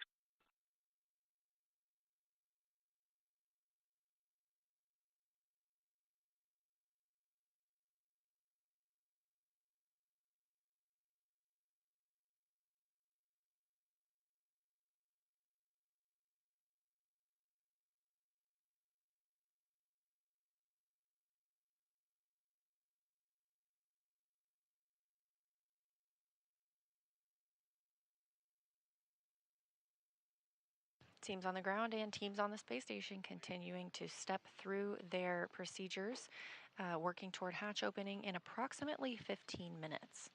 Speaker 3: Teams on the ground and teams on the space station continuing to step through their procedures, working toward hatch opening in approximately 15 minutes.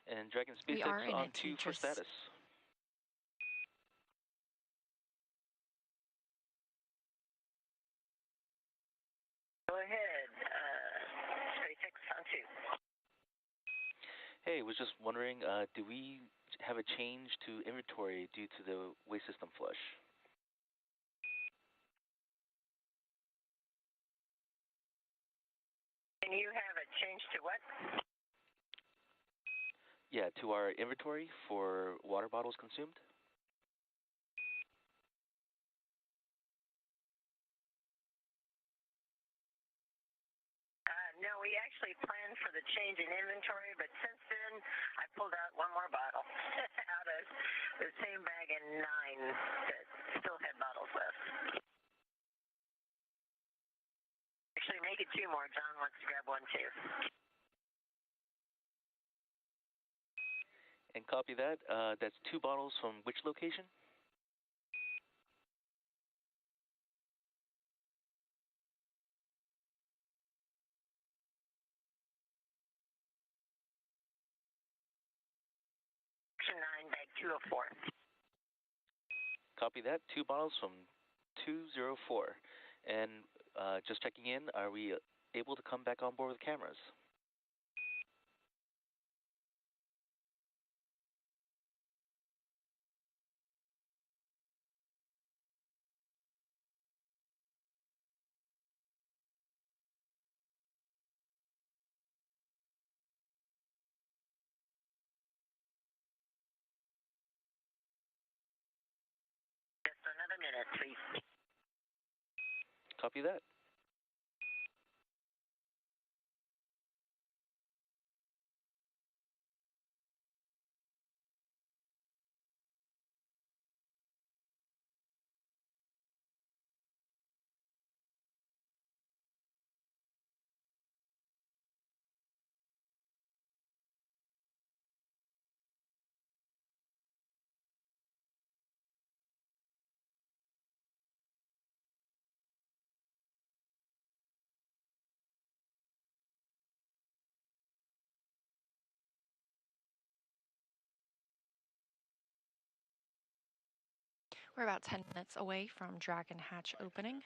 Speaker 2: And Dragon SpaceX on 2 for status. Hey, was just wondering, do we have a change to inventory due to the waste system flush?
Speaker 7: And you have a change to what?
Speaker 2: Yeah, to our inventory for water bottles consumed.
Speaker 7: No, we actually planned for the change in inventory, but since then, I pulled out one more bottle out of the same bag and 9 that still had bottles left. Actually, make it 2 more. John wants to grab one too.
Speaker 2: And copy that. That's 2 bottles from which location?
Speaker 7: Section 9, bag 204.
Speaker 2: Copy that. 2 bottles from 204. And just checking in, are we able to come back on board with cameras?
Speaker 7: Just another minute, please.
Speaker 2: Copy that.
Speaker 3: We're about 10 minutes away from Dragon Hatch opening.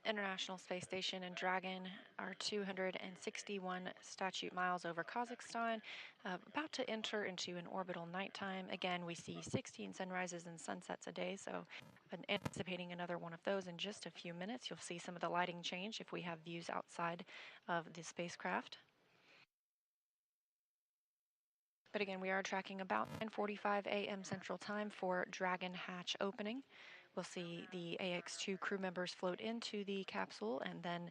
Speaker 3: International Space Station and Dragon are 261 statute miles over Kazakhstan, about to enter into an orbital nighttime. Again, we see 16 sunrises and sunsets a day, so anticipating another one of those in just a few minutes. You'll see some of the lighting change if we have views outside of the spacecraft. But again, we are tracking about 9:45 a.m. Central Time for Dragon Hatch opening. We'll see the AX2 crew members float into the capsule and then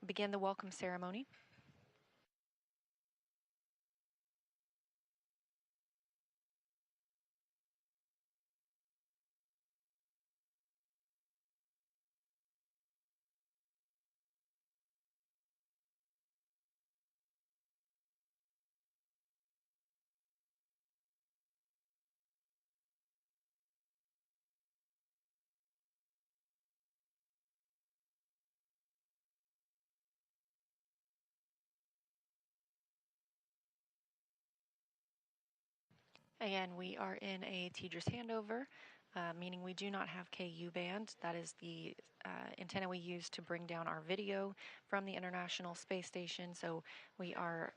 Speaker 3: begin the welcome ceremony. Again, we are in a TDRS handover, meaning we do not have KU band. That is the antenna we use to bring down our video from the International Space Station. So we are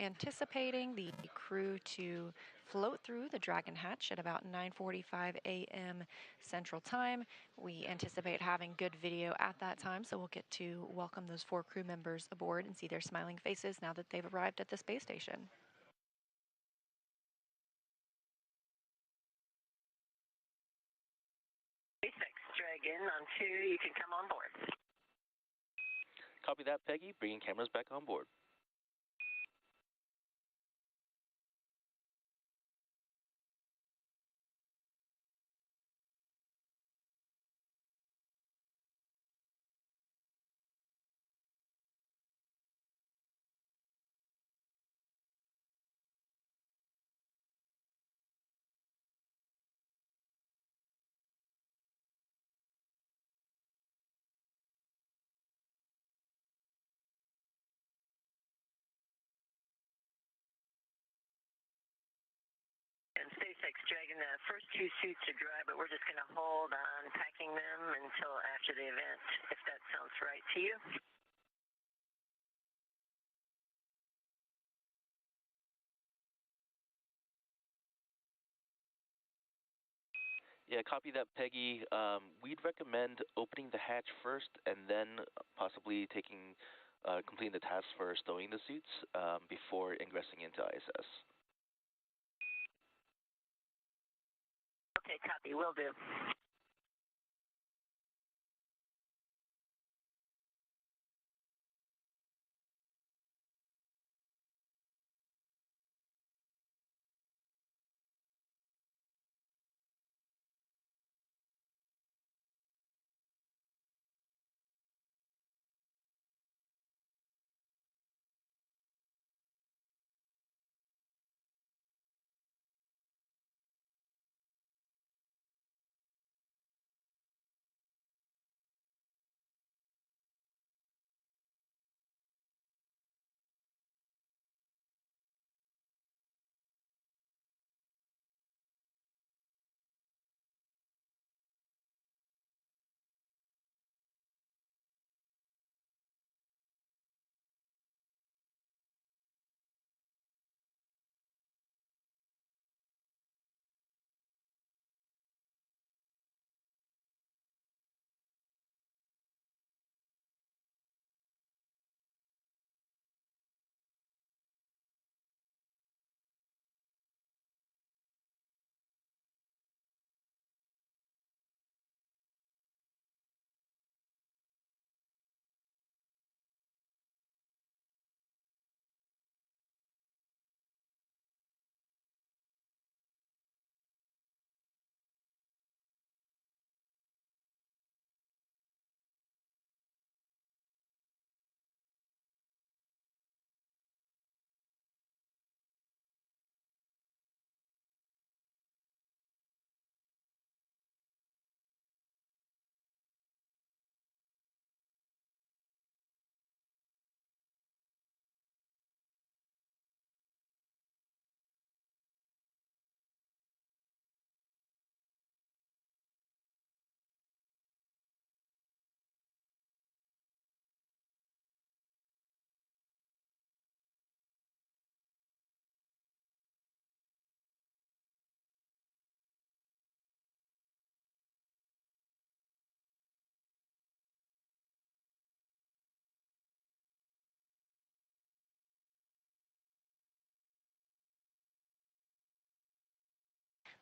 Speaker 3: anticipating the crew to float through the Dragon Hatch at about 9:45 a.m. Central Time. We anticipate having good video at that time, so we'll get to welcome those 4 crew members aboard and see their smiling faces now that they've arrived at the space station.
Speaker 7: Dragon on 2, you can come on board.
Speaker 2: Copy that, Peggy. Bringing cameras back on board.
Speaker 7: SpaceX Dragon. The first two suits are dry, but we're just going to hold on packing them until after the event, if that sounds right to you.
Speaker 2: Yeah, copy that, Peggy. We'd recommend opening the hatch first and then possibly completing the task for stowing the suits before ingressing into ISS.
Speaker 7: Okay, copy. Will do.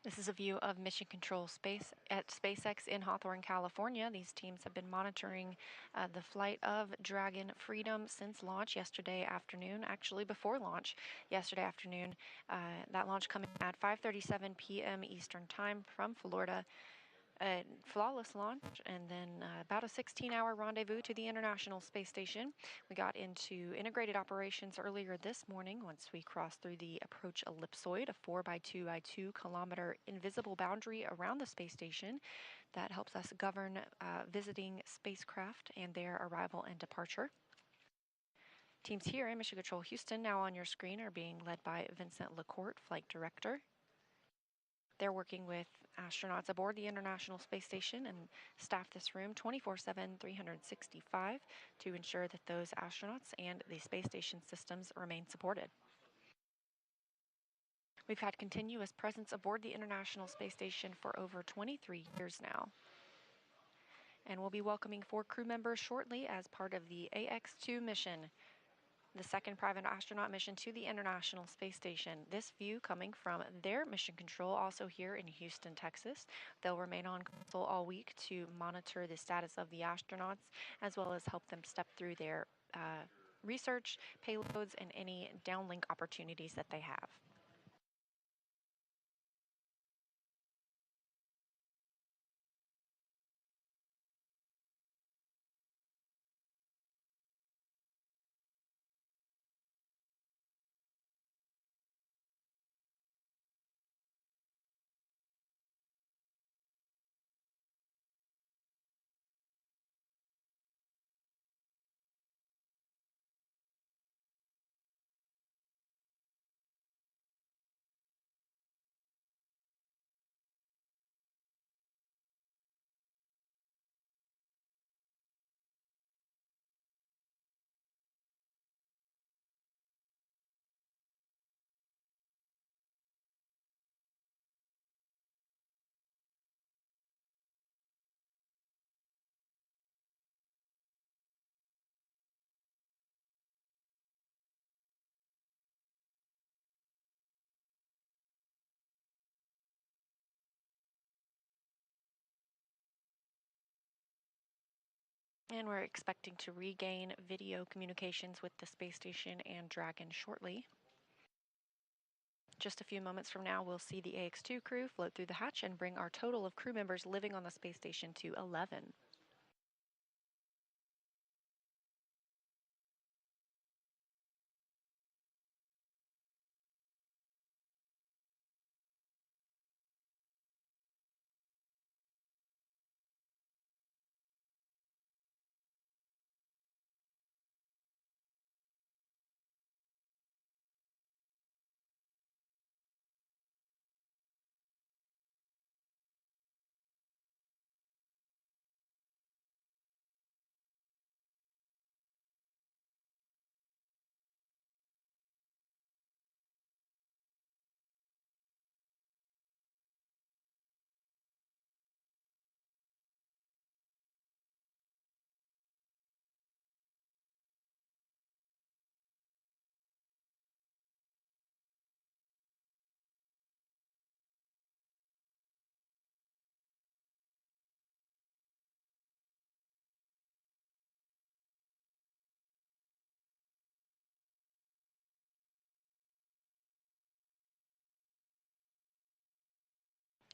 Speaker 3: This is a view of Mission Control Space at SpaceX in Hawthorne, California. These teams have been monitoring the flight of Dragon Freedom since launch yesterday afternoon, actually before launch yesterday afternoon. That launch coming at 5:37 p.m. Eastern Time from Florida. A flawless launch, and then about a 16-hour rendezvous to the International Space Station. We got into integrated operations earlier this morning once we crossed through the approach ellipsoid, a 4x2 kilometer invisible boundary around the space station that helps us govern visiting spacecraft and their arrival and departure. Teams here in Mission Control Houston, now on your screen, are being led by Vincent Lacourt, Flight Director. They're working with astronauts aboard the International Space Station and staff this room 24/7, 365 to ensure that those astronauts and the space station systems remain supported. We've had continuous presence aboard the International Space Station for over 23 years now. And we'll be welcoming 4 crew members shortly as part of the AX-2 mission, the second private astronaut mission to the International Space Station. This view coming from their mission control, also here in Houston, Texas. They'll remain on console all week to monitor the status of the astronauts, as well as help them step through their research, payloads, and any downlink opportunities that they have. And we're expecting to regain video communications with the space station and Dragon shortly. Just a few moments from now, we'll see the AX2 crew float through the hatch and bring our total of crew members living on the space station to 11.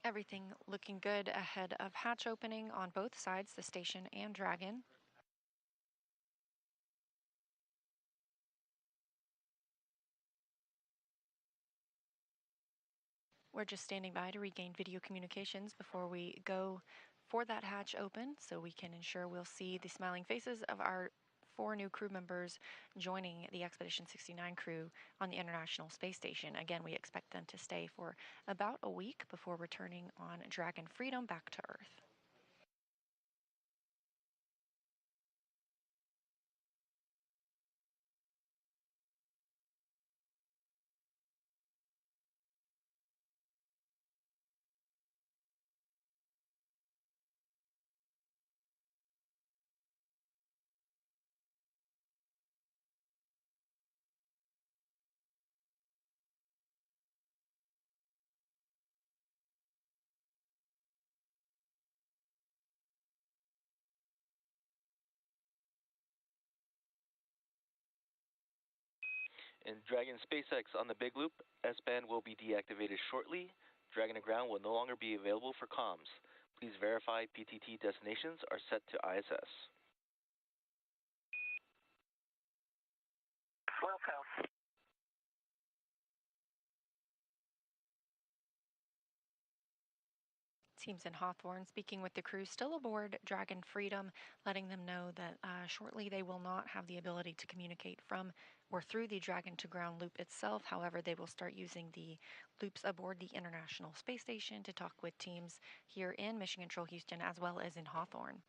Speaker 3: Everything looking good ahead of hatch opening on both sides, the station and Dragon. We're just standing by to regain video communications before we go for that hatch open so we can ensure we'll see the smiling faces of our 4 new crew members joining the Expedition 69 crew on the International Space Station. Again, we expect them to stay for about a week before returning on Dragon Freedom back to Earth.
Speaker 2: In Dragon SpaceX on the Big Loop, S-band will be deactivated shortly. Dragon to ground will no longer be available for comms. Please verify PTT destinations are set to ISS.
Speaker 7: Wilco.
Speaker 3: Teams in Hawthorne speaking with the crew still aboard Dragon Freedom, letting them know that shortly they will not have the ability to communicate from or through the Dragon to ground loop itself. However, they will start using the loops aboard the International Space Station to talk with teams here in Mission Control Houston as well as in Hawthorne.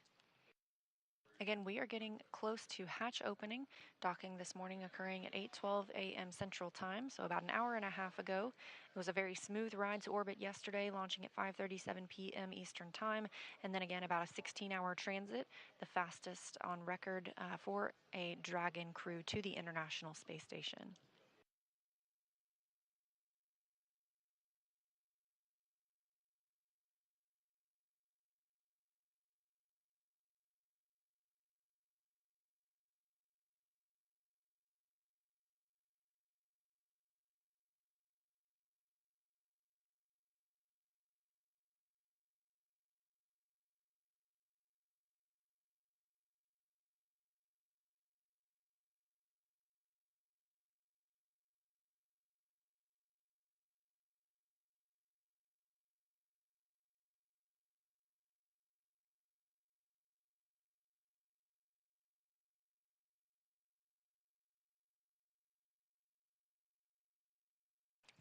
Speaker 3: Again, we are getting close to hatch opening, docking this morning occurring at 8:12 a.m. Central Time, so about an hour and a half ago. It was a very smooth ride to orbit yesterday, launching at 5:37 p.m. Eastern Time, and then again about a 16-hour transit, the fastest on record for a Dragon crew to the International Space Station.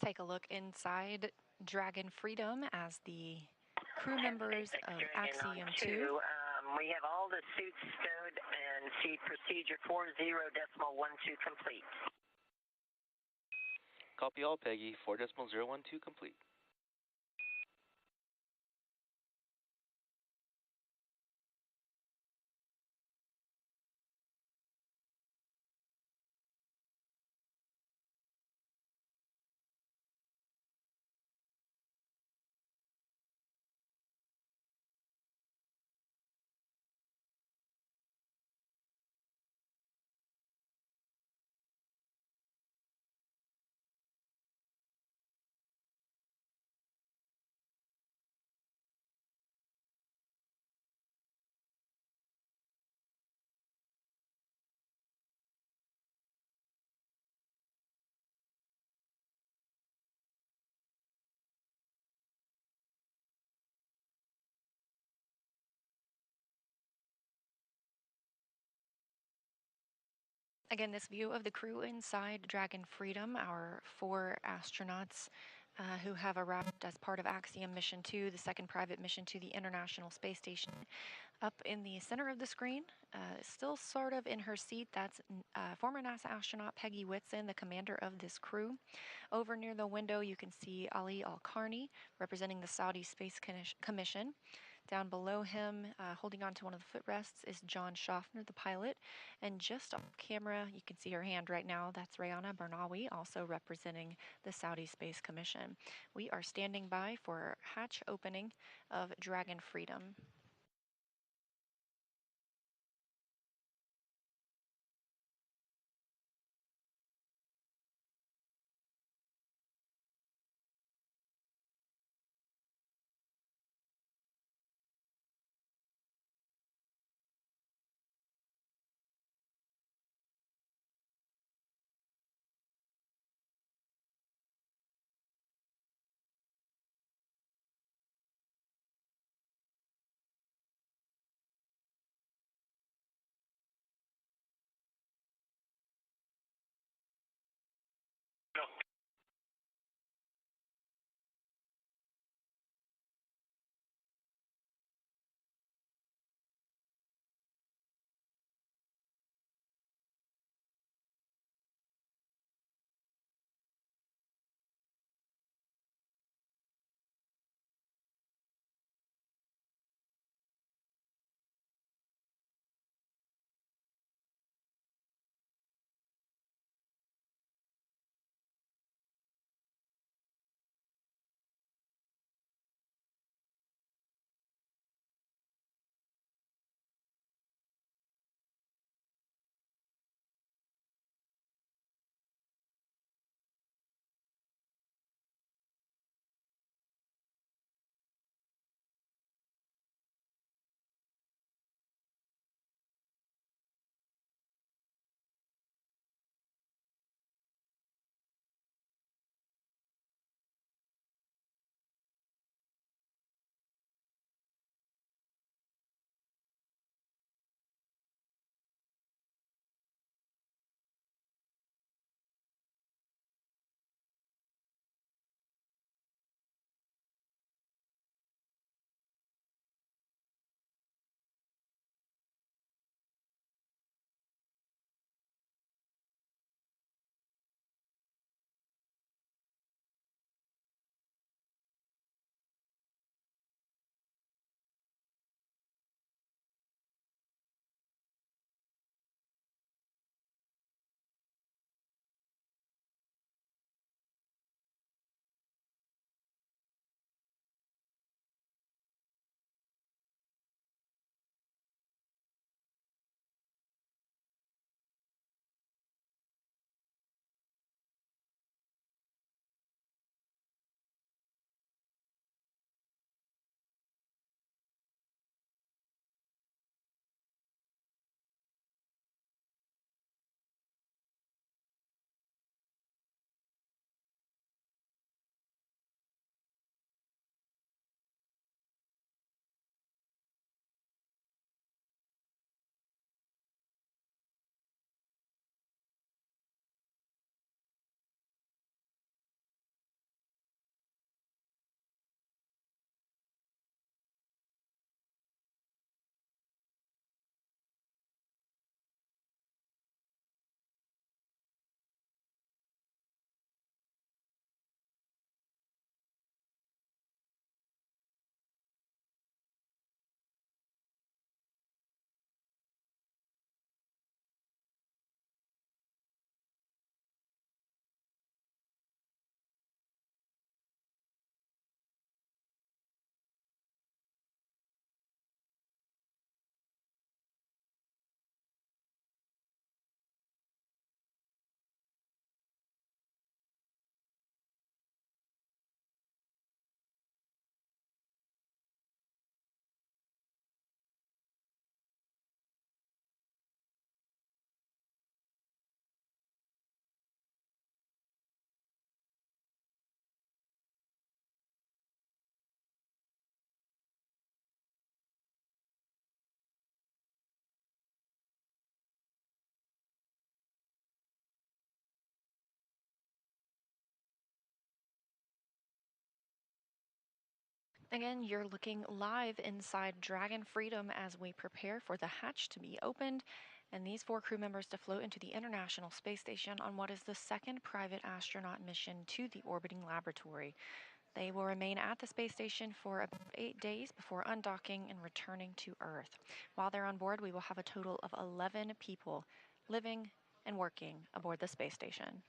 Speaker 3: Take a look inside Dragon Freedom as the crew members of Axiom 2.
Speaker 7: We have all the suits stowed and feed procedure 40.12 complete.
Speaker 2: Copy all, Peggy. 4.012 complete.
Speaker 3: Again, this view of the crew inside Dragon Freedom, our 4 astronauts who have arrived as part of Axiom Mission 2, the second private mission to the International Space Station. Up in the center of the screen, still sort of in her seat, that's former NASA astronaut Peggy Whitson, the commander of this crew. Over near the window, you can see Ali Al-Karni, representing the Saudi Space Commission. Down below him, holding onto one of the footrests, is John Schaffner, the pilot. And just off camera, you can see her hand right now. That's Rayana Barnawi, also representing the Saudi Space Commission. We are standing by for hatch opening of Dragon Freedom.
Speaker 8: No.
Speaker 3: Again, you're looking live inside Dragon Freedom as we prepare for the hatch to be opened and these 4 crew members to float into the International Space Station on what is the second private astronaut mission to the orbiting laboratory. They will remain at the space station for about 8 days before undocking and returning to Earth. While they're on board, we will have a total of 11 people living and working aboard the space station.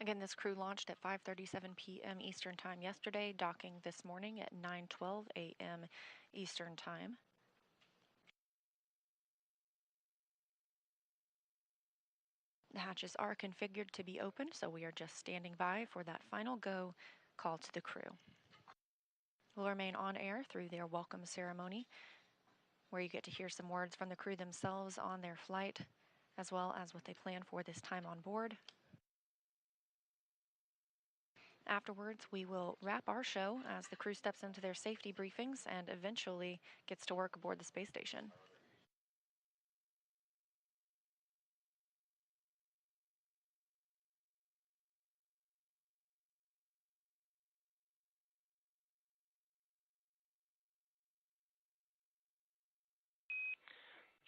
Speaker 3: Again, this crew launched at 5:37 p.m. Eastern Time yesterday, docking this morning at 9:12 a.m. Eastern Time. The hatches are configured to be open, so we are just standing by for that final go call to the crew. We'll remain on air through their welcome ceremony, where you get to hear some words from the crew themselves on their flight, as well as what they plan for this time on board. Afterwards, we will wrap our show as the crew steps into their safety briefings and eventually gets to work aboard the space station.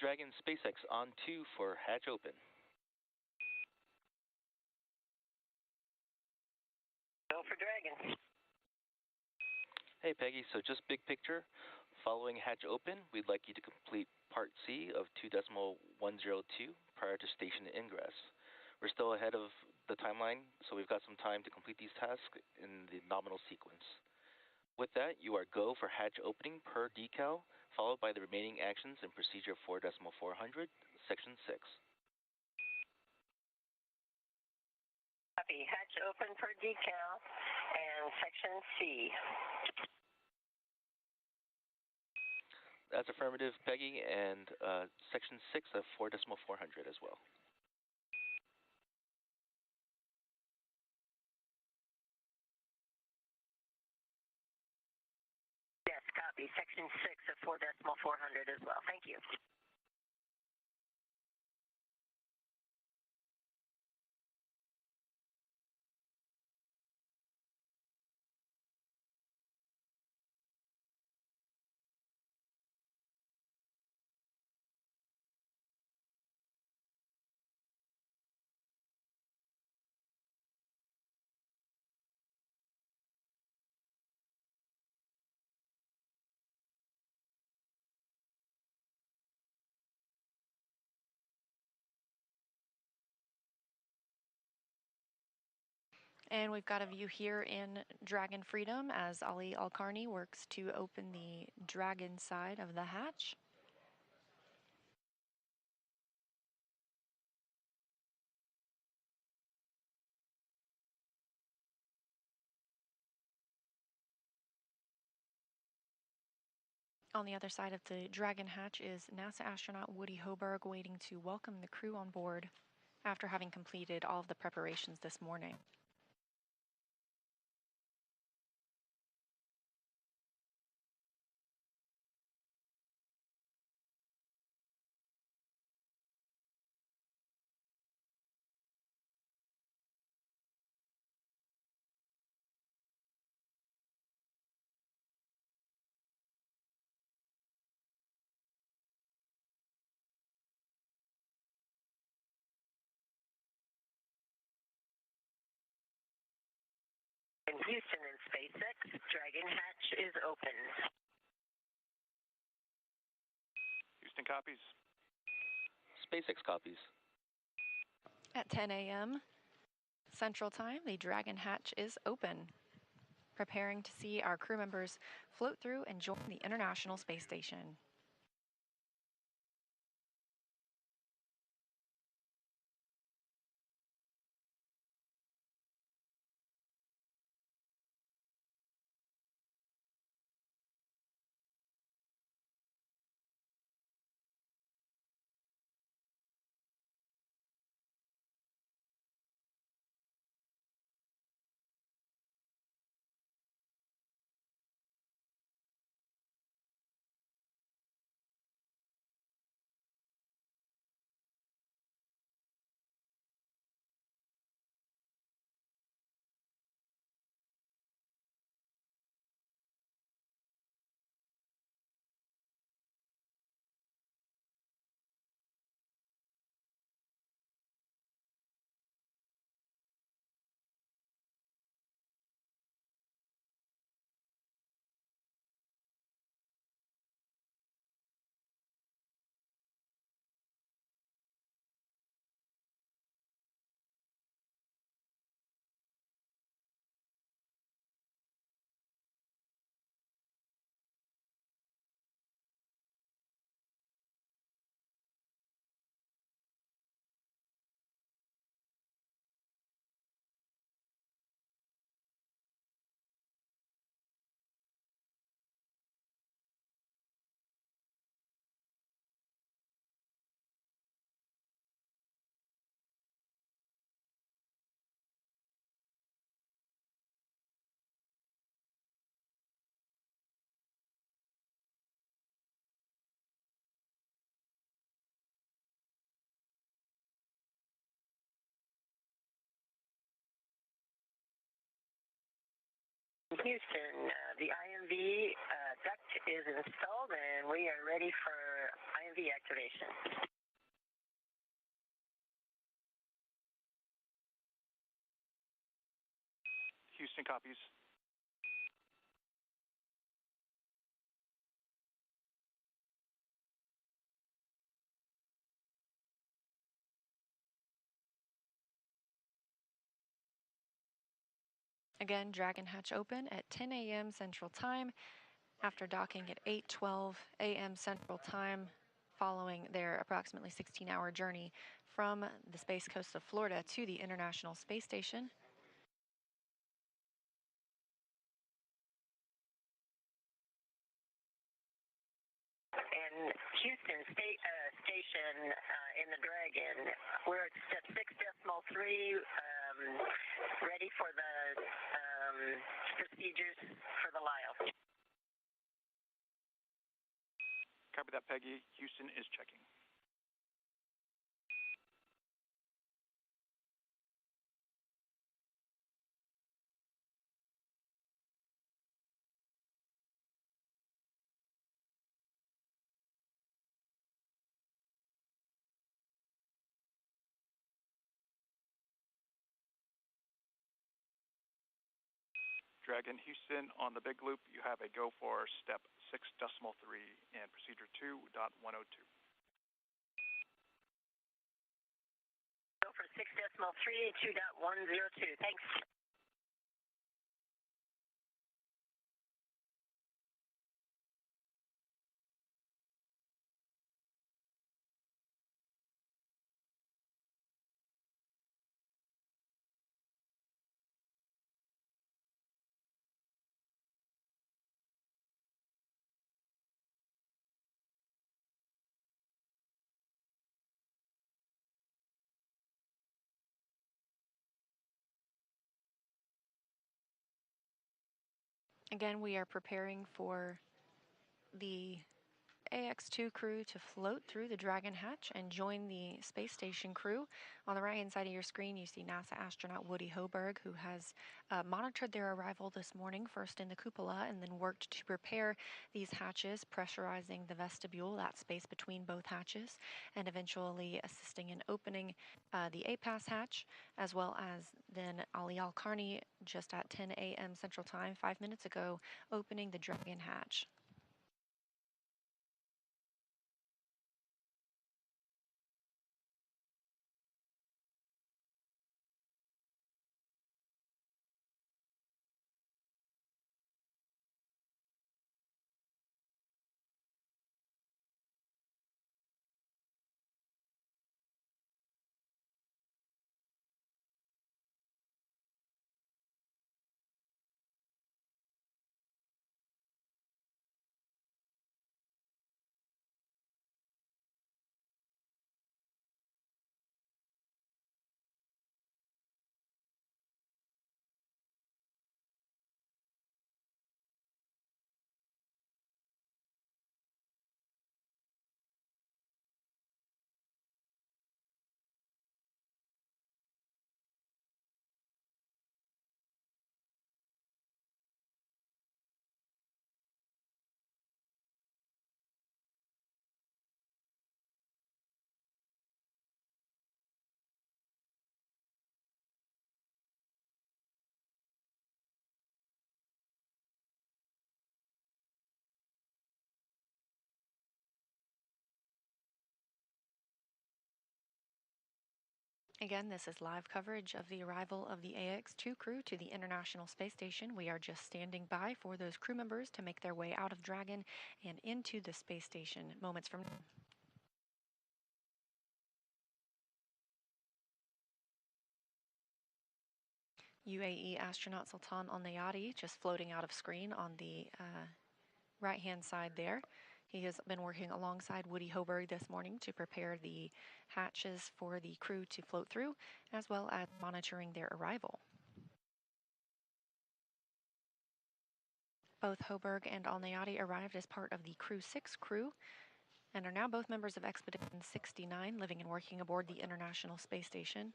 Speaker 2: Dragon SpaceX on 2 for hatch open.
Speaker 7: Go for Dragon.
Speaker 2: Hey Peggy, so just big picture. Following hatch open, we'd like you to complete Part C of 2.102 prior to station ingress. We're still ahead of the timeline, so we've got some time to complete these tasks in the nominal sequence. With that, you are go for hatch opening per decal, followed by the remaining actions in procedure 4.400, section 6.
Speaker 7: Copy. Hatch open per decal and section C.
Speaker 2: That's affirmative, Peggy, and section 6 of 4.400 as well.
Speaker 7: Yes, copy. Section 6 of 4.400 as well. Thank you.
Speaker 3: And we've got a view here in Dragon Freedom as Ali Al-Karni works to open the Dragon side of the hatch. On the other side of the Dragon hatch is NASA astronaut Woody Hoburg waiting to welcome the crew on board after having completed all of the preparations this morning.
Speaker 7: Houston and SpaceX, Dragon hatch is open.
Speaker 10: Houston copies.
Speaker 2: SpaceX copies.
Speaker 3: At 10 a.m. Central Time, the Dragon hatch is open, preparing to see our crew members float through and join the International Space Station.
Speaker 7: Houston, the IMV duct is installed and we are ready for IMV activation.
Speaker 10: Houston copies.
Speaker 3: Again, Dragon hatch open at 10 a.m. Central Time after docking at 8:12 a.m. Central Time following their approximately 16-hour journey from the Space Coast of Florida to the International Space Station.
Speaker 7: And Houston Station in the Dragon, we're at step 6.3, ready for the procedures for the Lyle.
Speaker 10: Copy that, Peggy. Houston is checking. Dragon Houston, on the big loop, you have a go for step 6.3 and procedure 2.102.
Speaker 7: Go for 6.3, 2.102. Thanks.
Speaker 3: Again, we are preparing for the AX2 crew to float through the Dragon hatch and join the space station crew. On the right-hand side of your screen, you see NASA astronaut Woody Hoberg, who has monitored their arrival this morning, first in the cupola, and then worked to prepare these hatches, pressurizing the vestibule, that space between both hatches, and eventually assisting in opening the APAS hatch, as well as then Ali Al-Karni, just at 10 a.m. Central Time, 5 minutes ago, opening the Dragon hatch. Again, this is live coverage of the arrival of the AX2 crew to the International Space Station. We are just standing by for those crew members to make their way out of Dragon and into the space station moments from now. UAE astronaut Sultan Al-Nayati just floating out of screen on the right-hand side there. He has been working alongside Woody Hoberg this morning to prepare the hatches for the crew to float through, as well as monitoring their arrival. Both Hoberg and Al-Nayati arrived as part of the Crew 6 crew and are now both members of Expedition 69, living and working aboard the International Space Station.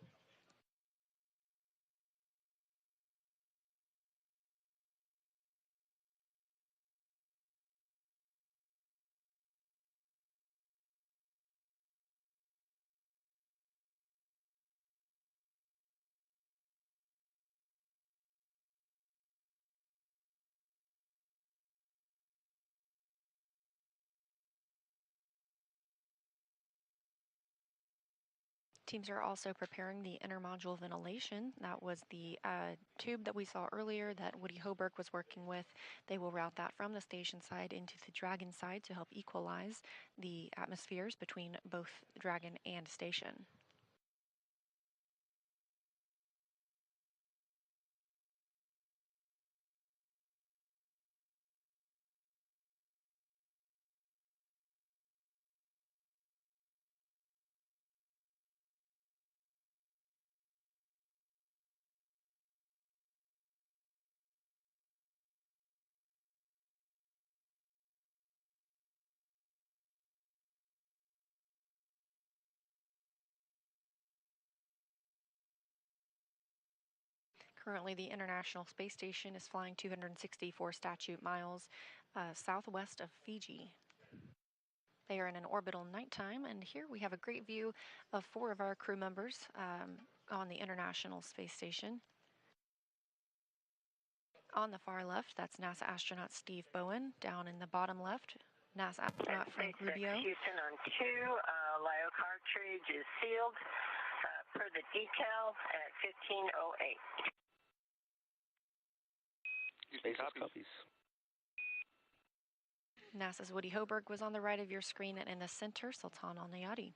Speaker 3: Teams are also preparing the intermodule ventilation. That was the tube that we saw earlier that Woody Hoberg was working with. They will route that from the station side into the Dragon side to help equalize the atmospheres between both Dragon and station. Currently, the International Space Station is flying 264 statute miles southwest of Fiji. They are in an orbital nighttime, and here we have a great view of 4 of our crew members on the International Space Station. On the far left, that's NASA astronaut Steve Bowen. Down in the bottom left, NASA astronaut Frank Rubio.
Speaker 7: Houston on 2, Lyo cartridge is sealed per the decal at 15:08.
Speaker 2: Space copies.
Speaker 3: NASA's Woody Hoberg was on the right of your screen, and in the center, Sultan Al-Nayati.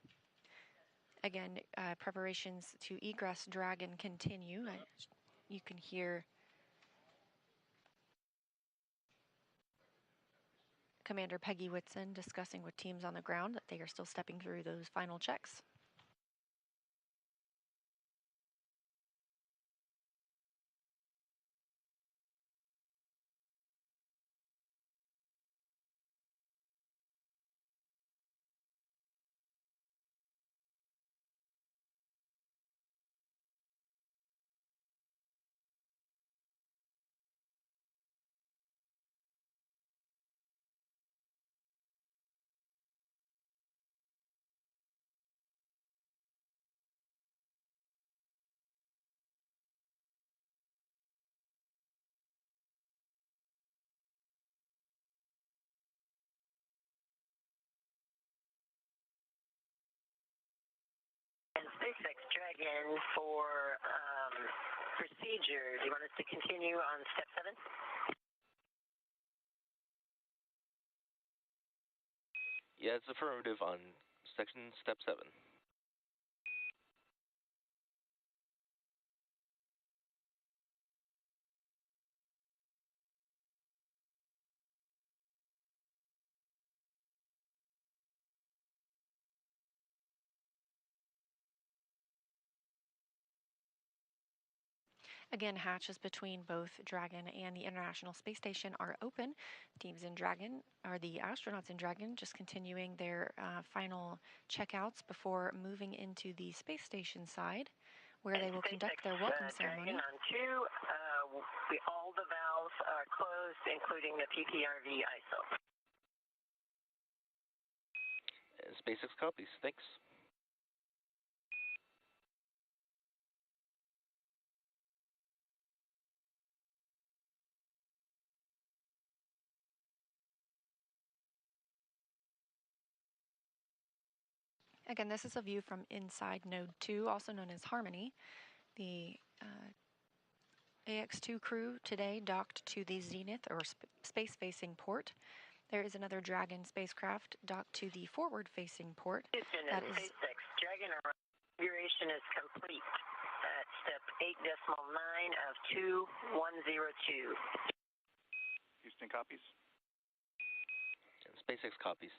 Speaker 3: Again, preparations to egress Dragon continue. You can hear Commander Peggy Whitson discussing with teams on the ground that they are still stepping through those final checks.
Speaker 7: Dragon, for procedure. Do you want us to continue on step 7?
Speaker 2: Yeah, it's affirmative on section step 7.
Speaker 3: Again, hatches between both Dragon and the International Space Station are open. Teams in Dragon, or the astronauts in Dragon, just continuing their final checkouts before moving into the space station side, where they will conduct their welcome ceremony.
Speaker 7: Dragon on 2, all the valves are closed, including the PPRV ISO.
Speaker 2: SpaceX copies. Thanks.
Speaker 3: Again, this is a view from inside Node 2, also known as Harmony. The AX2 crew today docked to the Zenith, or space-facing port. There is another Dragon spacecraft docked to the forward-facing port.
Speaker 7: Houston and SpaceX, Dragon configuration is complete at step 8.9 of 2102.
Speaker 10: Houston copies.
Speaker 2: SpaceX copies.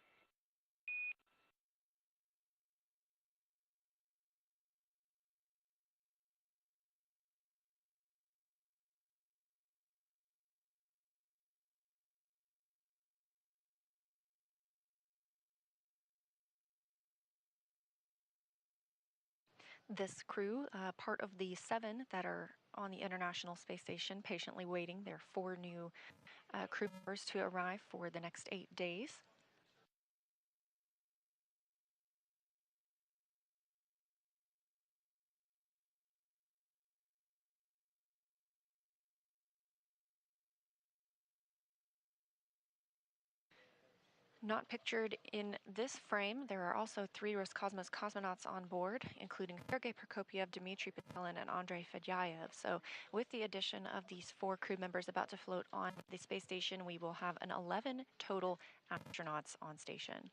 Speaker 3: This crew, part of the 7 that are on the International Space Station, patiently waiting their 4 new crew members to arrive for the next 8 days. Not pictured in this frame, there are also 3 Roscosmos cosmonauts on board, including Sergei Prokopyev, Dmitry Petelin, and Andrei Fedyaev. So with the addition of these 4 crew members about to float on the space station, we will have an 11 total astronauts on station.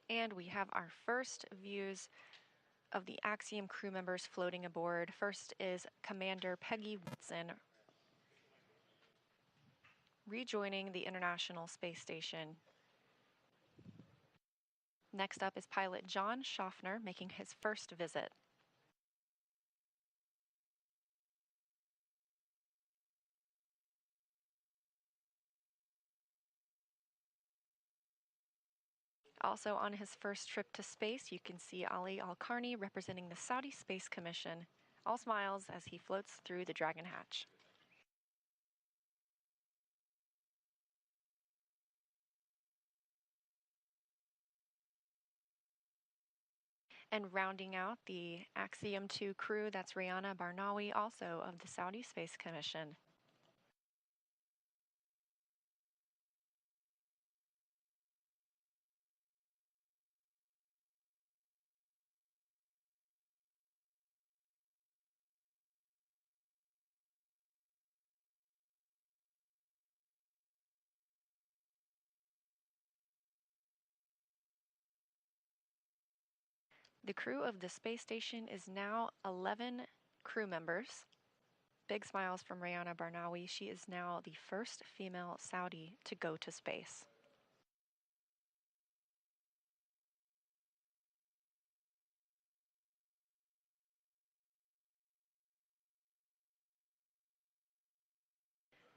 Speaker 3: And we have our first views of the Axiom crew members floating aboard. First is Commander Peggy Whitson rejoining the International Space Station. Next up is pilot John Schaffner making his first visit. Also on his first trip to space, you can see Ali Al-Karni representing the Saudi Space Commission. All smiles as he floats through the Dragon hatch. And rounding out the Axiom 2 crew, that's Rayana Barnawi, also of the Saudi Space Commission. The crew of the space station is now 11 crew members. Big smiles from Rayana Barnawi. She is now the first female Saudi to go to space.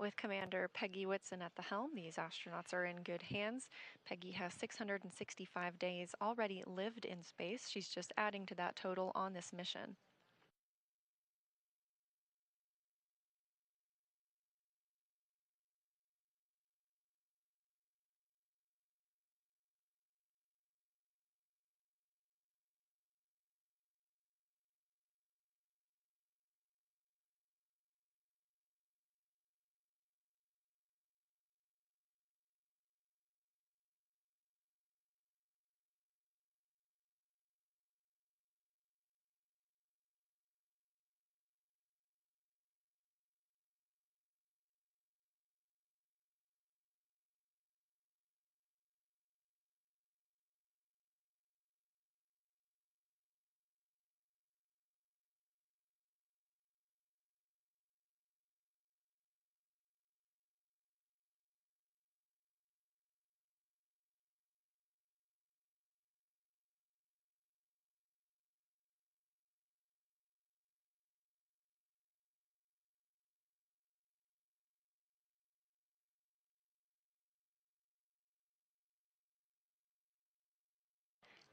Speaker 3: With Commander Peggy Whitson at the helm, these astronauts are in good hands. Peggy has 665 days already lived in space. She's just adding to that total on this mission.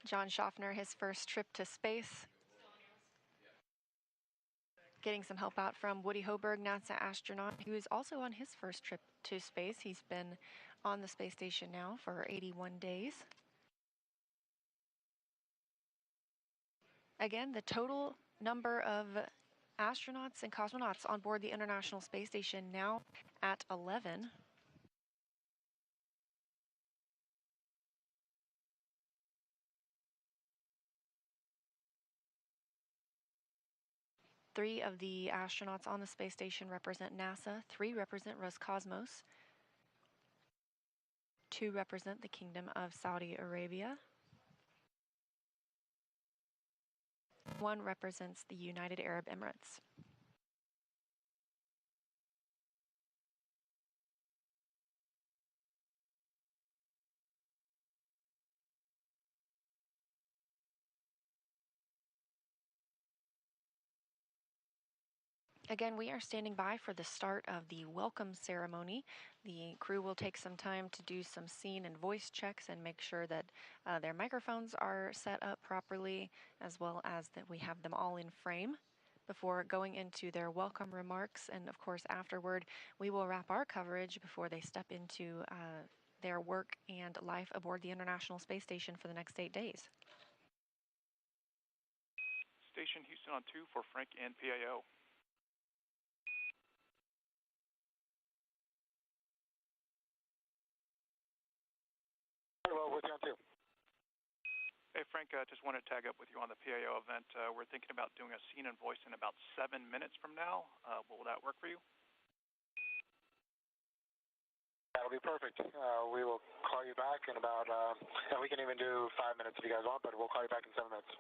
Speaker 3: John Schaffner, his first trip to space. Getting some help out from Woody Hoberg, NASA astronaut, who is also on his first trip to space. He's been on the space station now for 81 days. Again, the total number of astronauts and cosmonauts on board the International Space Station now at 11. Three of the astronauts on the space station represent NASA, 3 represent Roscosmos, 2 represent the Kingdom of Saudi Arabia, 1 represents the United Arab Emirates. Again, we are standing by for the start of the welcome ceremony. The crew will take some time to do some scene and voice checks and make sure that their microphones are set up properly, as well as that we have them all in frame before going into their welcome remarks. And of course, afterward, we will wrap our coverage before they step into their work and life aboard the International Space Station for the next 8 days.
Speaker 10: Station Houston on 2 for Frank and PAO.
Speaker 8: Well, with you on 2.
Speaker 10: Hey, Frank, just wanted to tag up with you on the PAO event. We're thinking about doing a scene and voice in about 7 minutes from now. Will that work for you?
Speaker 8: That'll That'll be perfect. We will call you back in about, and we can even do 5 minutes if you guys want, but we'll call you back in 7 minutes.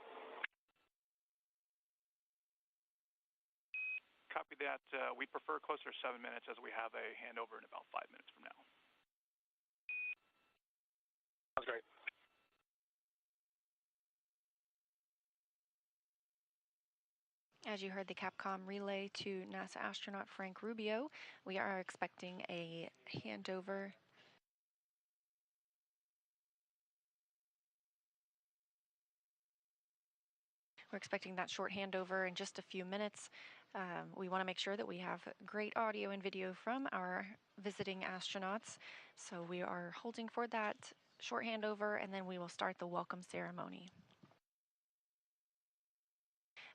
Speaker 10: Copy that. We prefer closer to 7 minutes as we have a handover in about 5 minutes from now.
Speaker 8: That's great.
Speaker 3: As you heard the Capcom relay to NASA astronaut Frank Rubio, we are expecting a handover. We're expecting that short handover in just a few minutes. We want to make sure that we have great audio and video from our visiting astronauts. So we are holding for that short handover, and then we will start the welcome ceremony.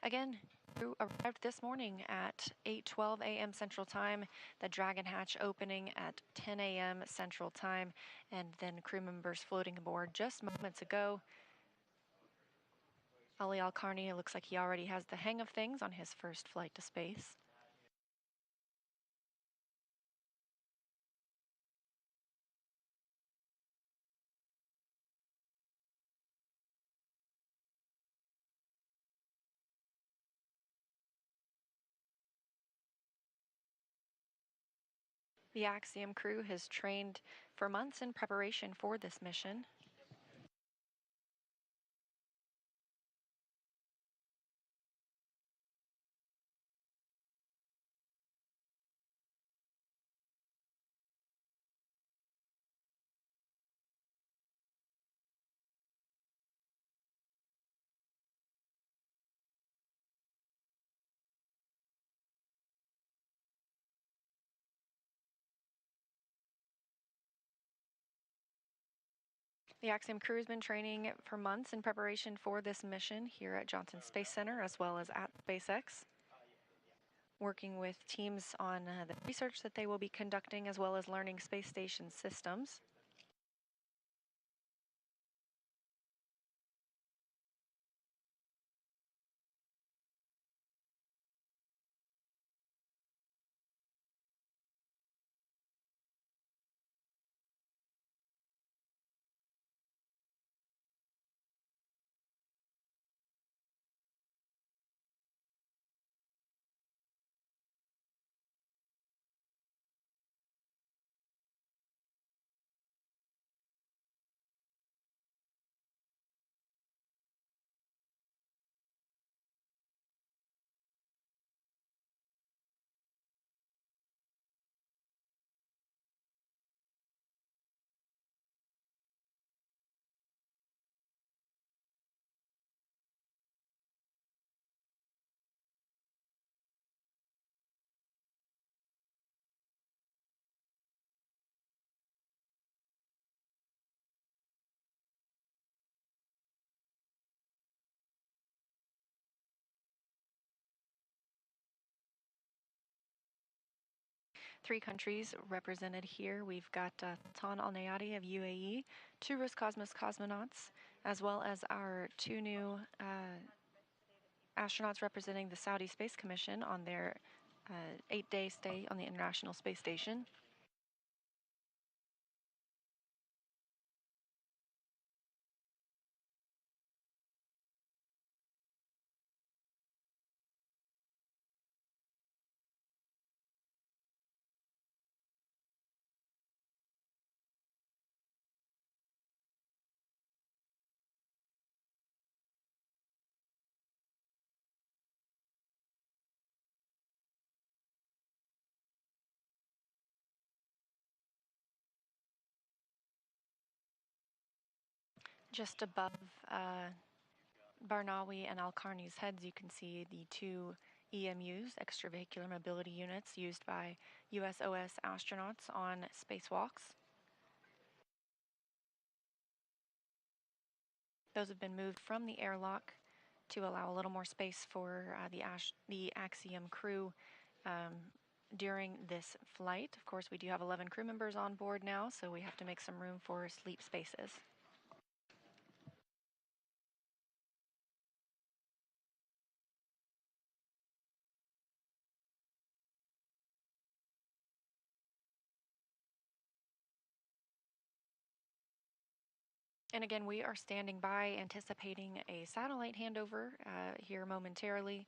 Speaker 3: Again, crew arrived this morning at 8:12 a.m. Central Time, the Dragon hatch opening at 10 a.m. Central Time, and then crew members floating aboard just moments ago. Ali Al-Karni, it looks like he already has the hang of things on his first flight to space. The Axiom crew has trained for months in preparation for this mission. The Axiom crew has been training for months in preparation for this mission here at Johnson Space Center as well as at SpaceX, working with teams on the research that they will be conducting as well as learning space station systems. Three countries represented here. We've got Tan Al Nayati of UAE, 2 Roscosmos cosmonauts, as well as our 2 new astronauts representing the Saudi Space Commission on their 8-day stay on the International Space Station. Just above Barnawi and Al-Karni's heads, you can see the 2 EMUs, extravehicular mobility units, used by USOS astronauts on spacewalks. Those have been moved from the airlock to allow a little more space for the Axiom crew during this flight. Of course, we do have 11 crew members on board now, so we have to make some room for sleep spaces. And again, we are standing by anticipating a satellite handover here momentarily.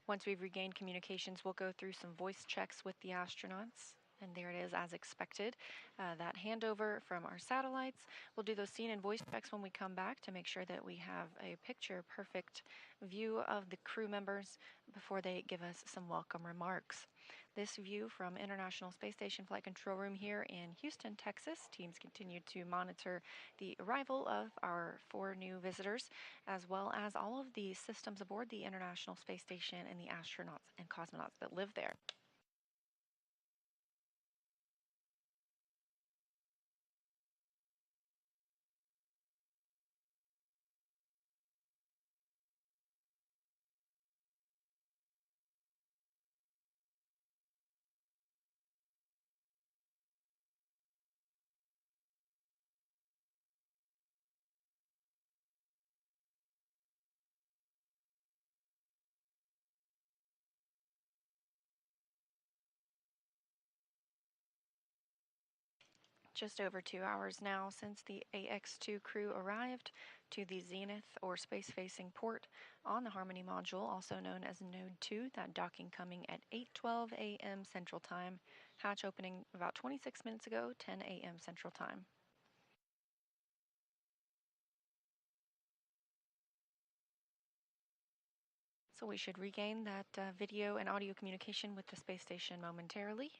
Speaker 3: Once we've regained communications, we'll go through some voice checks with the astronauts. And there it is, as expected, that handover from our satellites. We'll do those scene and voice checks when we come back to make sure that we have a picture-perfect view of the crew members before they give us some welcome remarks. This view from International Space Station Flight Control Room here in Houston, Texas. Teams continue to monitor the arrival of our 4 new visitors, as well as all of the systems aboard the International Space Station and the astronauts and cosmonauts that live there. Just over 2 hours now since the AX-2 crew arrived to the Zenith or space-facing port on the Harmony module, also known as Node 2, that docking coming at 8:12 a.m. Central Time. Hatch opening about 26 minutes ago, 10 a.m. Central Time. So we should regain that video and audio communication with the space station momentarily.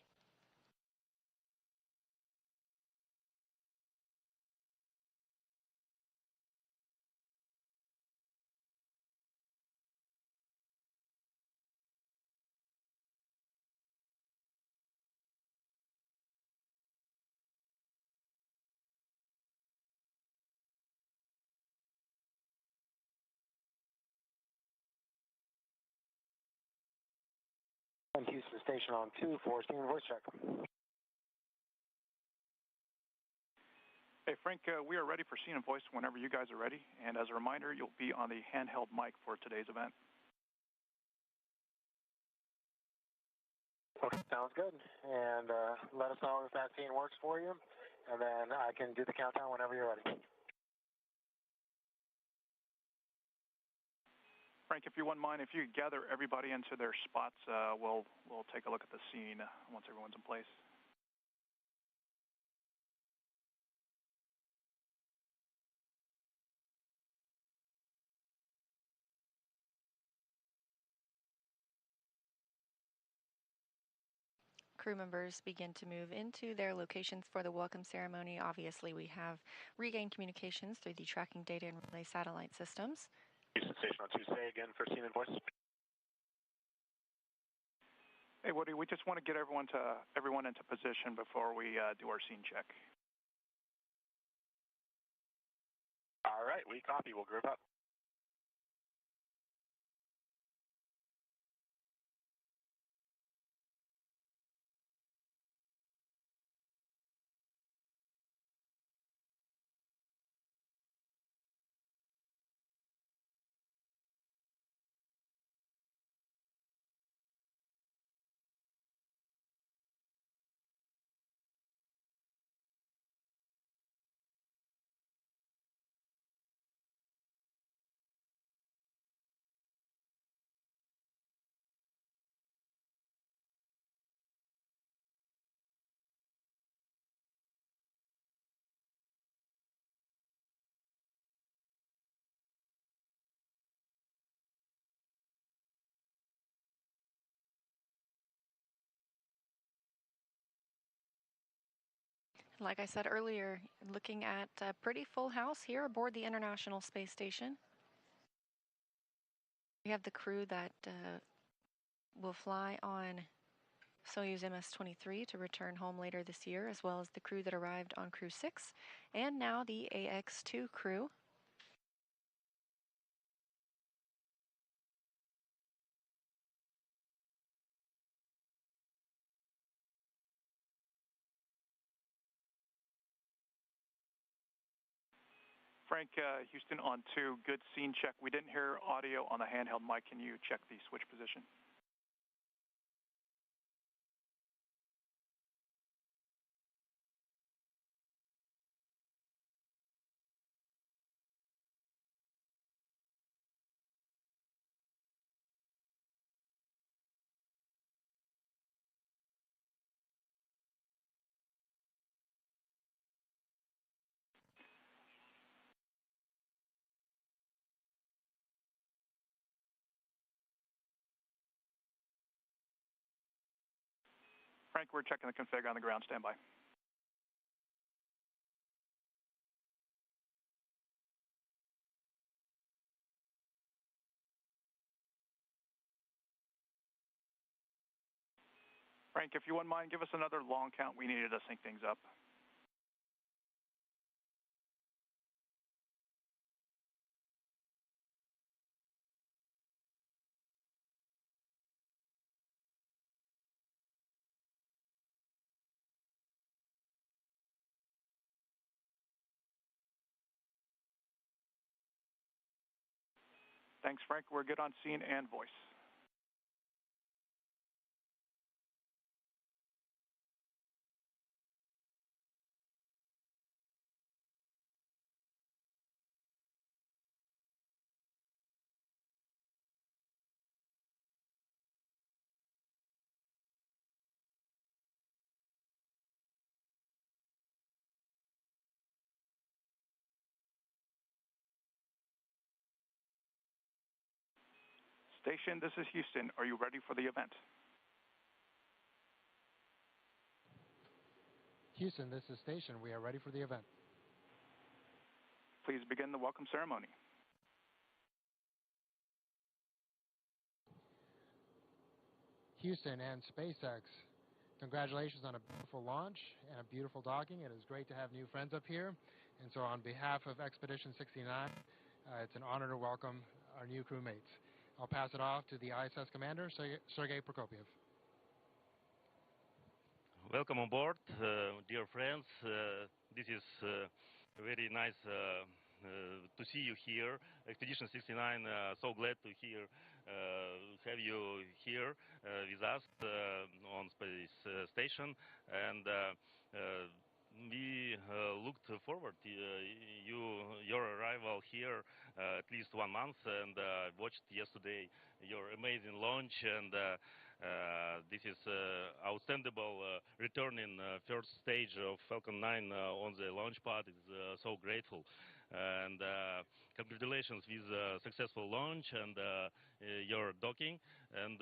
Speaker 11: Houston Station on 2 for scene and voice check.
Speaker 10: Hey, Frank, we are ready for scene and voice whenever you guys are ready. And as a reminder, you'll be on the handheld mic for today's event.
Speaker 11: Okay, sounds good. And let us know if that scene works for you, and then I can do the countdown whenever you're ready.
Speaker 10: Frank, if you wouldn't mind, if you could gather everybody into their spots, we'll take a look at the scene once everyone's in place.
Speaker 3: Crew members begin to move into their locations for the welcome ceremony. Obviously, we have regained communications through the tracking data and relay satellite systems.
Speaker 8: Houston Station on 2, say again for scene and voice.
Speaker 10: Hey, Woody, we just want to get everyone into position before we do our scene check.
Speaker 8: All right, we copy. We'll group up.
Speaker 3: Like I said earlier, looking at a pretty full house here aboard the International Space Station. We have the crew that will fly on Soyuz MS-23 to return home later this year, as well as the crew that arrived on Crew 6, and now the AX-2 crew.
Speaker 10: Frank, Houston on 2, good scene check. We didn't hear audio on the handheld mic. Can you check the switch position? Frank, we're checking the config on the ground. Stand by. Frank, if you wouldn't mind, give us another long count. We needed to sync things up. Thanks, Frank. We're good on scene and voice. Station, this is Houston. Are you ready for the event?
Speaker 11: Houston, this is Station. We are ready for the event.
Speaker 10: Please begin the welcome ceremony.
Speaker 11: Houston and SpaceX, congratulations on a beautiful launch and a beautiful docking. It is great to have new friends up here. And so on behalf of Expedition 69, it's an honor to welcome our new crewmates. I'll pass it off to the ISS commander, Sergei Prokopiev.
Speaker 12: Welcome on board, dear friends. This is very nice to see you here. Expedition 69, so glad to have you here with us on space station, and we looked forward to your arrival here at least 1 month, and watched yesterday your amazing launch, and this is outstanding returning first stage of Falcon 9 on the launch pad. Is so grateful, and congratulations with successful launch and your docking. And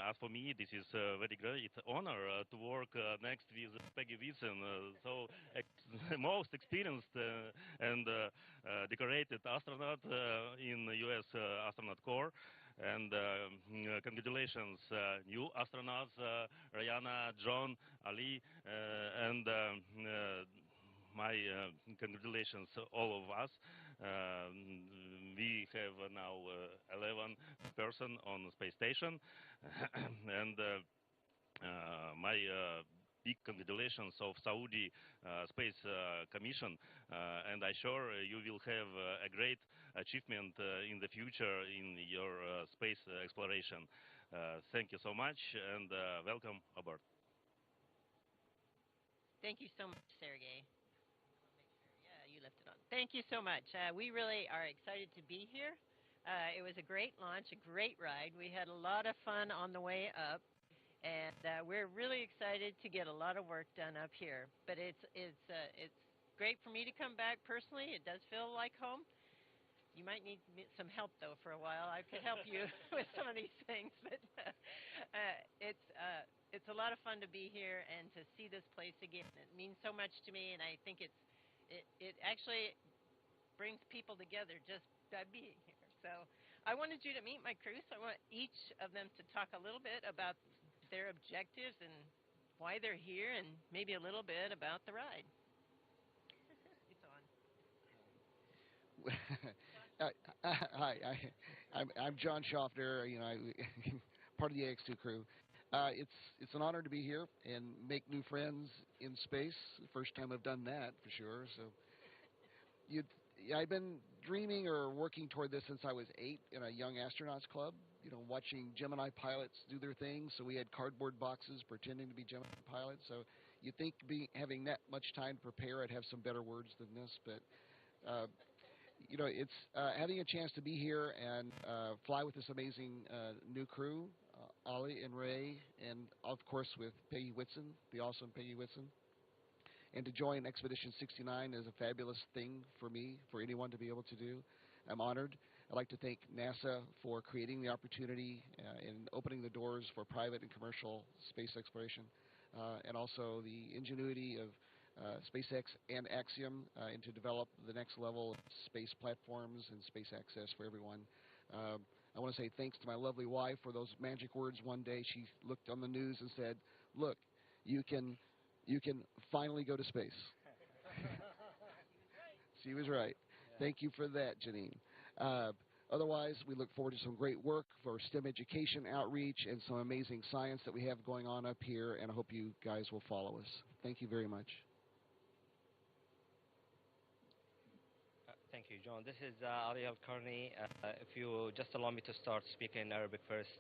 Speaker 12: as for me, this is a very great honor to work next with Peggy Whitson, so most experienced and decorated astronaut in the U.S. Astronaut Corps. And congratulations, new astronauts, Rihanna, John, Ali, and my congratulations, all of us. We have now 11 person on the space station, and my big congratulations of Saudi Space Commission, and I'm sure you will have a great achievement in the future in your space exploration. Thank you so much, and welcome aboard.
Speaker 13: Thank you so much, Sergey. Yeah, you left it on. Thank you so much. We really are excited to be here. It was a great launch, a great ride. We had a lot of fun on the way up. And we're really excited to get a lot of work done up here. But it's great for me to come back personally. It does feel like home. You might need some help though for a while. I could help you with some of these things. But it's a lot of fun to be here and to see this place again. It means so much to me, and I think it actually brings people together just by being here. So I wanted you to meet my crew. So I want each of them to talk a little bit about their objectives and why they're here, and maybe a little bit about the ride. It's
Speaker 14: on. Hi, I'm John Schaffner. You know, part of the AX2 crew. It's an honor to be here and make new friends in space. First time I've done that for sure. So I've been dreaming or working toward this since I was 8 in a Young Astronauts Club, you know, watching Gemini pilots do their thing. So we had cardboard boxes pretending to be Gemini pilots. So you'd think having that much time to prepare, I'd have some better words than this. But, you know, it's having a chance to be here and fly with this amazing new crew, Ali and Ray, and of course with Peggy Whitson, the awesome Peggy Whitson. And to join Expedition 69 is a fabulous thing for me, for anyone to be able to do. I'm honored. I'd like to thank NASA for creating the opportunity and opening the doors for private and commercial space exploration. and also the ingenuity of SpaceX and Axiom and to develop the next level of space platforms and space access for everyone. I want to say thanks to my lovely wife for those magic words. One day she looked on the news and said, "Look, you can finally go to space." She was right. Thank you for that, Janine. Otherwise, we look forward to some great work for STEM education outreach and some amazing science that we have going on up here, and I hope you guys will follow us. Thank you very much.
Speaker 15: Thank you, John. This is Ariel Carney. If you just allow me to start speaking in Arabic first.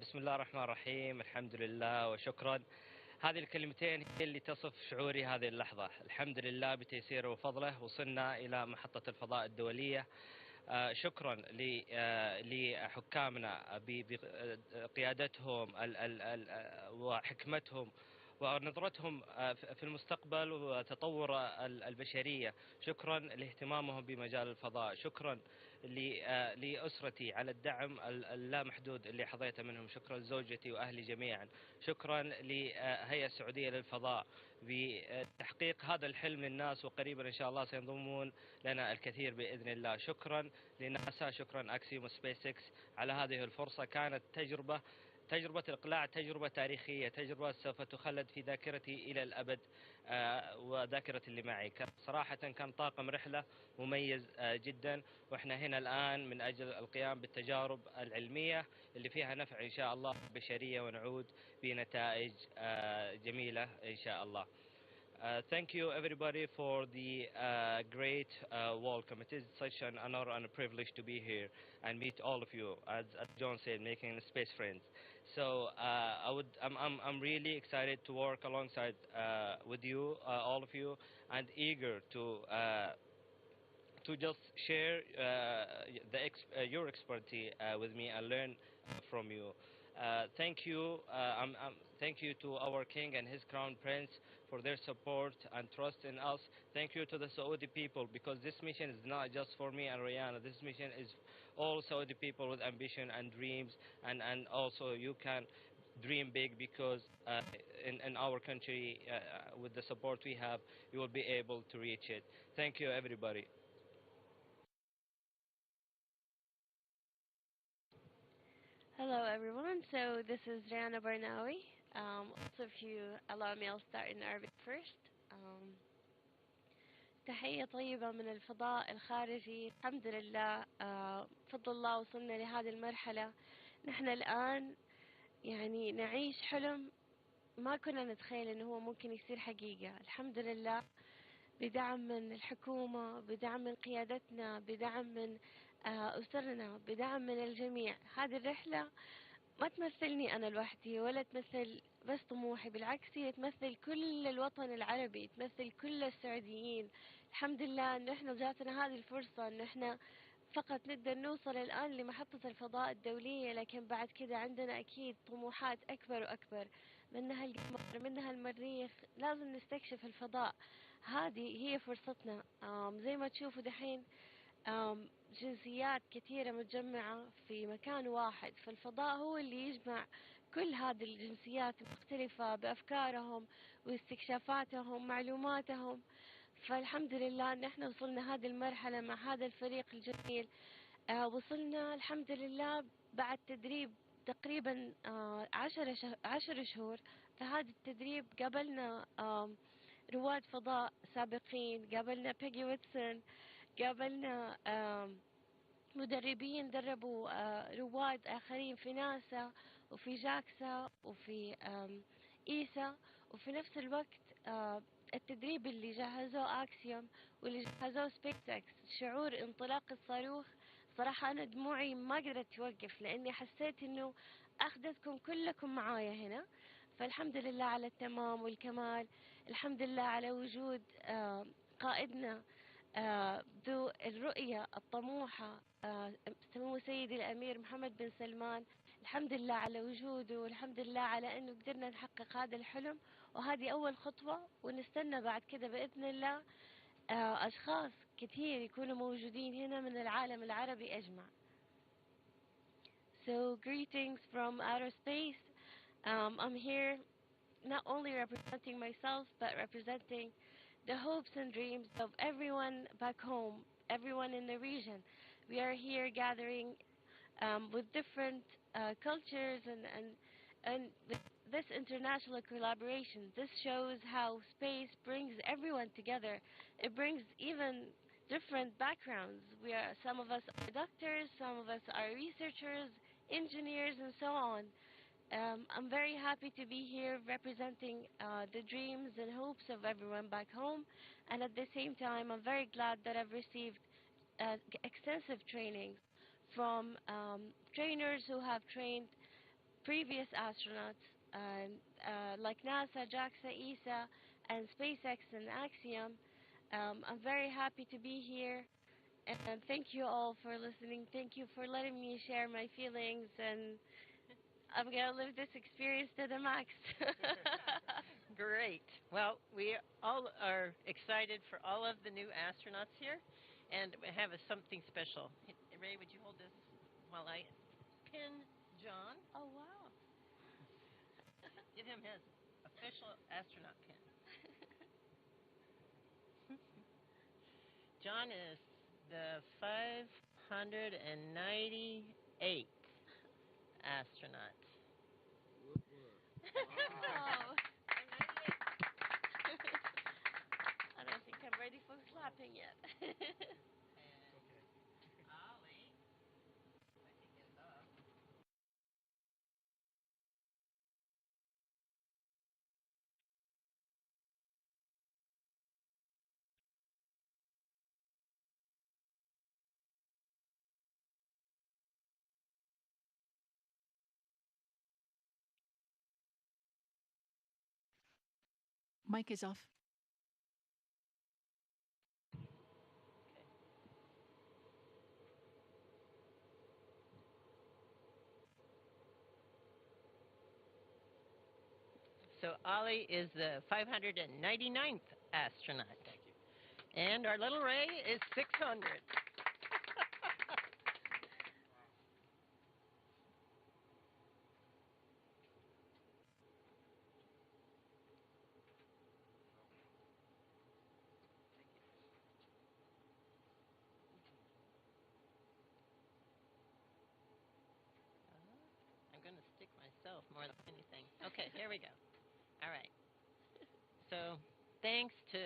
Speaker 15: بسم الله الرحمن الرحيم. الحمد لله وشكرا. هذه الكلمتين هي اللي تصف شعوري هذه اللحظة. الحمد لله بتيسيره وفضله وصلنا إلى محطة الفضاء الدولية. شكرا لحكامنا بقيادتهم وحكمتهم ونظرتهم في المستقبل وتطور البشرية. شكرا لاهتمامهم بمجال الفضاء. شكرا لأسرتي على الدعم اللامحدود اللي حظيته منهم. شكرا لزوجتي وأهلي جميعا. شكرا لهيئة السعودية للفضاء بتحقيق هذا الحلم للناس، وقريبا إن شاء الله سينضمون لنا الكثير بإذن الله. شكرا لناسا، شكرا أكسيوم وسبيس إكس على هذه الفرصة. كانت تجربة الإقلاع تجربة تاريخية، تجربة سوف تخلد في ذاكرتي إلى الأبد وذاكرة اللي معي. صراحة كان طاقم رحلة مميز جدا، وإحنا هنا الآن من أجل القيام بالتجارب العلمية اللي فيها نفع إن شاء الله البشرية، ونعود بنتائج جميلة إن شاء الله. Thank you everybody for the great welcome. It is such an honor and a privilege to be here and meet all of you, as John said, making space friends. So I'm really excited to work alongside with you, all of you, and eager to just share your expertise with me and learn from you. Thank you. Thank you to our King and his Crown Prince for their support and trust in us. Thank you to the Saudi people, because this mission is not just for me and Rihanna. This mission is all Saudi people with ambition and dreams, and also you can dream big, because in our country, with the support we have, you will be able to reach it. Thank you, everybody.
Speaker 9: Hello everyone, so this is Rihanna Barnawi. Also if you allow me, I'll start in Arabic first. تحية طيبة من الفضاء الخارجي. الحمد لله، بفضل الله وصلنا لهذه المرحلة. نحن الآن يعني نعيش حلم ما كنا نتخيل انه هو ممكن يصير حقيقة. الحمد لله، بدعم من الحكومة، بدعم من قيادتنا، بدعم من أسرنا، بدعم من الجميع. هذه الرحلة ما تمثلني أنا لوحدي ولا تمثل بس طموحي، بالعكس هي تمثل كل الوطن العربي، تمثل كل السعوديين. الحمد لله أن احنا جاتنا هذه الفرصة، أن احنا فقط نقدر نوصل الآن لمحطة الفضاء الدولية، لكن بعد كده عندنا أكيد طموحات أكبر وأكبر، منها القمر، منها المريخ. لازم نستكشف الفضاء. هذه هي فرصتنا. زي ما تشوفوا دحين جنسيات كثيرة متجمعة في مكان واحد، فالفضاء هو اللي يجمع كل هذه الجنسيات المختلفة بأفكارهم واستكشافاتهم، معلوماتهم. فالحمد لله ان احنا وصلنا هذه المرحلة مع هذا الفريق الجميل. وصلنا الحمد لله بعد تدريب تقريبا 10 شهور. فهذا التدريب قابلنا رواد فضاء سابقين، قابلنا بيجي ويتسون، قابلنا مدربين دربوا رواد آخرين في ناسا وفي جاكسا وفي إيسا. وفي نفس الوقت التدريب اللي جهزوه أكسيوم واللي جهزوه سبيس إكس، شعور انطلاق الصاروخ صراحة أنا دموعي ما قدرت توقف، لأني حسيت إنه أخذتكم كلكم معايا هنا. فالحمد لله على التمام والكمال. الحمد لله على وجود قائدنا ذو الرؤية الطموحة سمو سيدي الأمير محمد بن سلمان. الحمد لله على وجوده، والحمد لله على أنه قدرنا نحقق هذا الحلم، وهذه أول خطوة، ونستنى بعد كده بإذن الله أشخاص كثير يكونوا موجودين هنا من العالم العربي أجمع. So greetings from outer space. I'm here not only representing myself, but representing the hopes and dreams of everyone back home, everyone in the region. We are here gathering with different cultures and with this international collaboration. This shows how space brings everyone together. It brings even different backgrounds. Some of us are doctors, some of us are researchers, engineers, and so on. I'm very happy to be here representing the dreams and hopes of everyone back home, and at the same time, I'm very glad that I've received extensive trainings from trainers who have trained previous astronauts like NASA, JAXA, ESA, and SpaceX and Axiom. I'm very happy to be here, and thank you all for listening. Thank you for letting me share my feelings, and I'm going to live this experience to the max.
Speaker 13: Great. Well, we all are excited for all of the new astronauts here, and we have something special. Ray, would you hold this while I pin John?
Speaker 9: Oh, wow.
Speaker 13: Give him his official astronaut pin. John is the 598th astronaut.
Speaker 9: Wow. I don't think I'm ready for clapping yet.
Speaker 16: Mic is off.
Speaker 13: So Ali is the 599th astronaut. Thank you. And our little Ray is 600. I'm going to stick myself more than anything. Okay, here we go. All right. So thanks to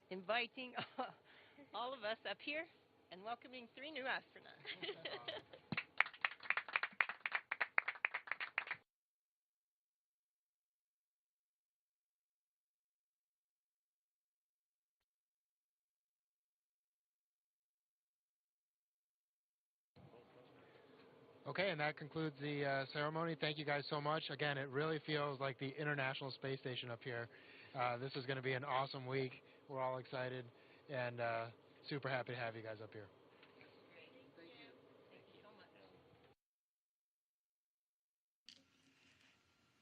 Speaker 13: inviting all of us up here and welcoming 3 new astronauts.
Speaker 11: Okay, and that concludes the ceremony. Thank you guys so much. Again, it really feels like the International Space Station up here. This is going to be an awesome week. We're all excited and super happy to have you guys up here.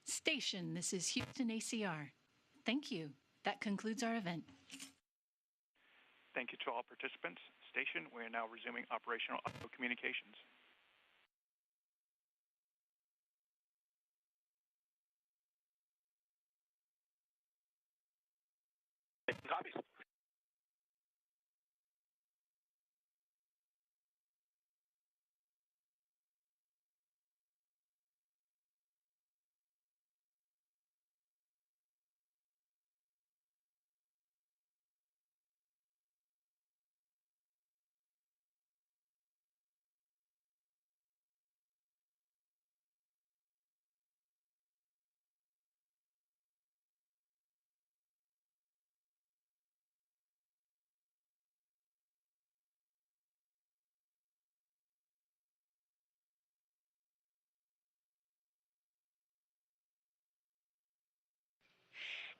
Speaker 16: Station, this is Houston ACR. Thank you. That concludes our event.
Speaker 10: Thank you to all participants. Station, we are now resuming operational audio communications.
Speaker 8: Copy.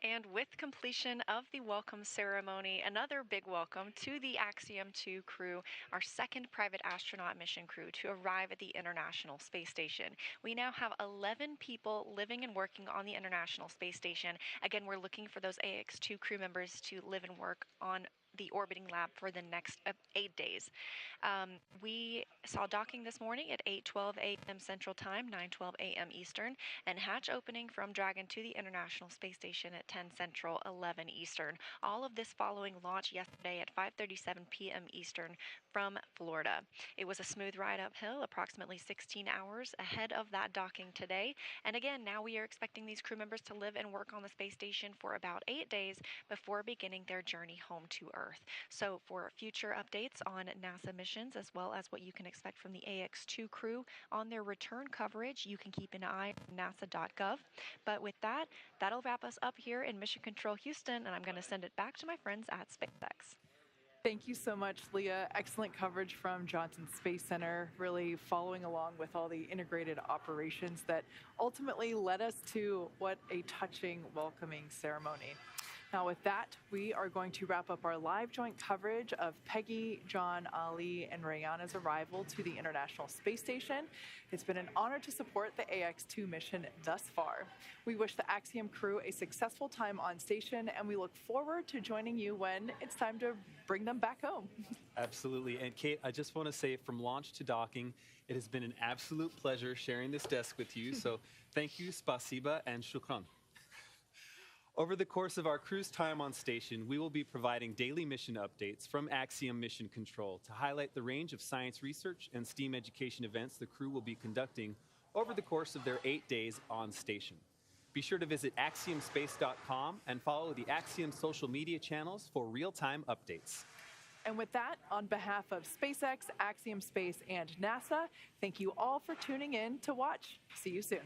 Speaker 3: And with completion of the welcome ceremony, another big welcome to the Axiom 2 crew, our second private astronaut mission crew to arrive at the International Space Station. We now have 11 people living and working on the International Space Station. Again, we're looking for those AX2 crew members to live and work on the orbiting lab for the next 8 days. We saw docking this morning at 8:12 a.m. Central Time, 9:12 a.m. Eastern, and hatch opening from Dragon to the International Space Station at 10 Central, 11 Eastern. All of this following launch yesterday at 5:37 p.m. Eastern from Florida. It was a smooth ride uphill, approximately 16 hours ahead of that docking today. And again, now we are expecting these crew members to live and work on the space station for about 8 days before beginning their journey home to Earth. So for future updates on NASA missions, as well as what you can expect from the AX2 crew on their return coverage, you can keep an eye on nasa.gov. But with that, that'll wrap us up here in Mission Control Houston, and I'm going to send it back to my friends at SpaceX.
Speaker 4: Thank you so much, Leah. Excellent coverage from Johnson Space Center, really following along with all the integrated operations that ultimately led us to what a touching welcoming ceremony. Now with that, we are going to wrap up our live joint coverage of Peggy, John, Ali, and Rayana's arrival to the International Space Station. It's been an honor to support the AX2 mission thus far. We wish the Axiom crew a successful time on station, and we look forward to joining you when it's time to bring them back home.
Speaker 5: Absolutely. And Kate, I just want to say, from launch to docking, it has been an absolute pleasure sharing this desk with you. So thank you, spasiba, and shukran. Over the course of our crew's time on station, we will be providing daily mission updates from Axiom Mission Control to highlight the range of science research and STEAM education events the crew will be conducting over the course of their 8 days on station. Be sure to visit axiomspace.com and follow the Axiom social media channels for real-time updates.
Speaker 4: And with that, on behalf of SpaceX, Axiom Space, and NASA, thank you all for tuning in to watch. See you soon.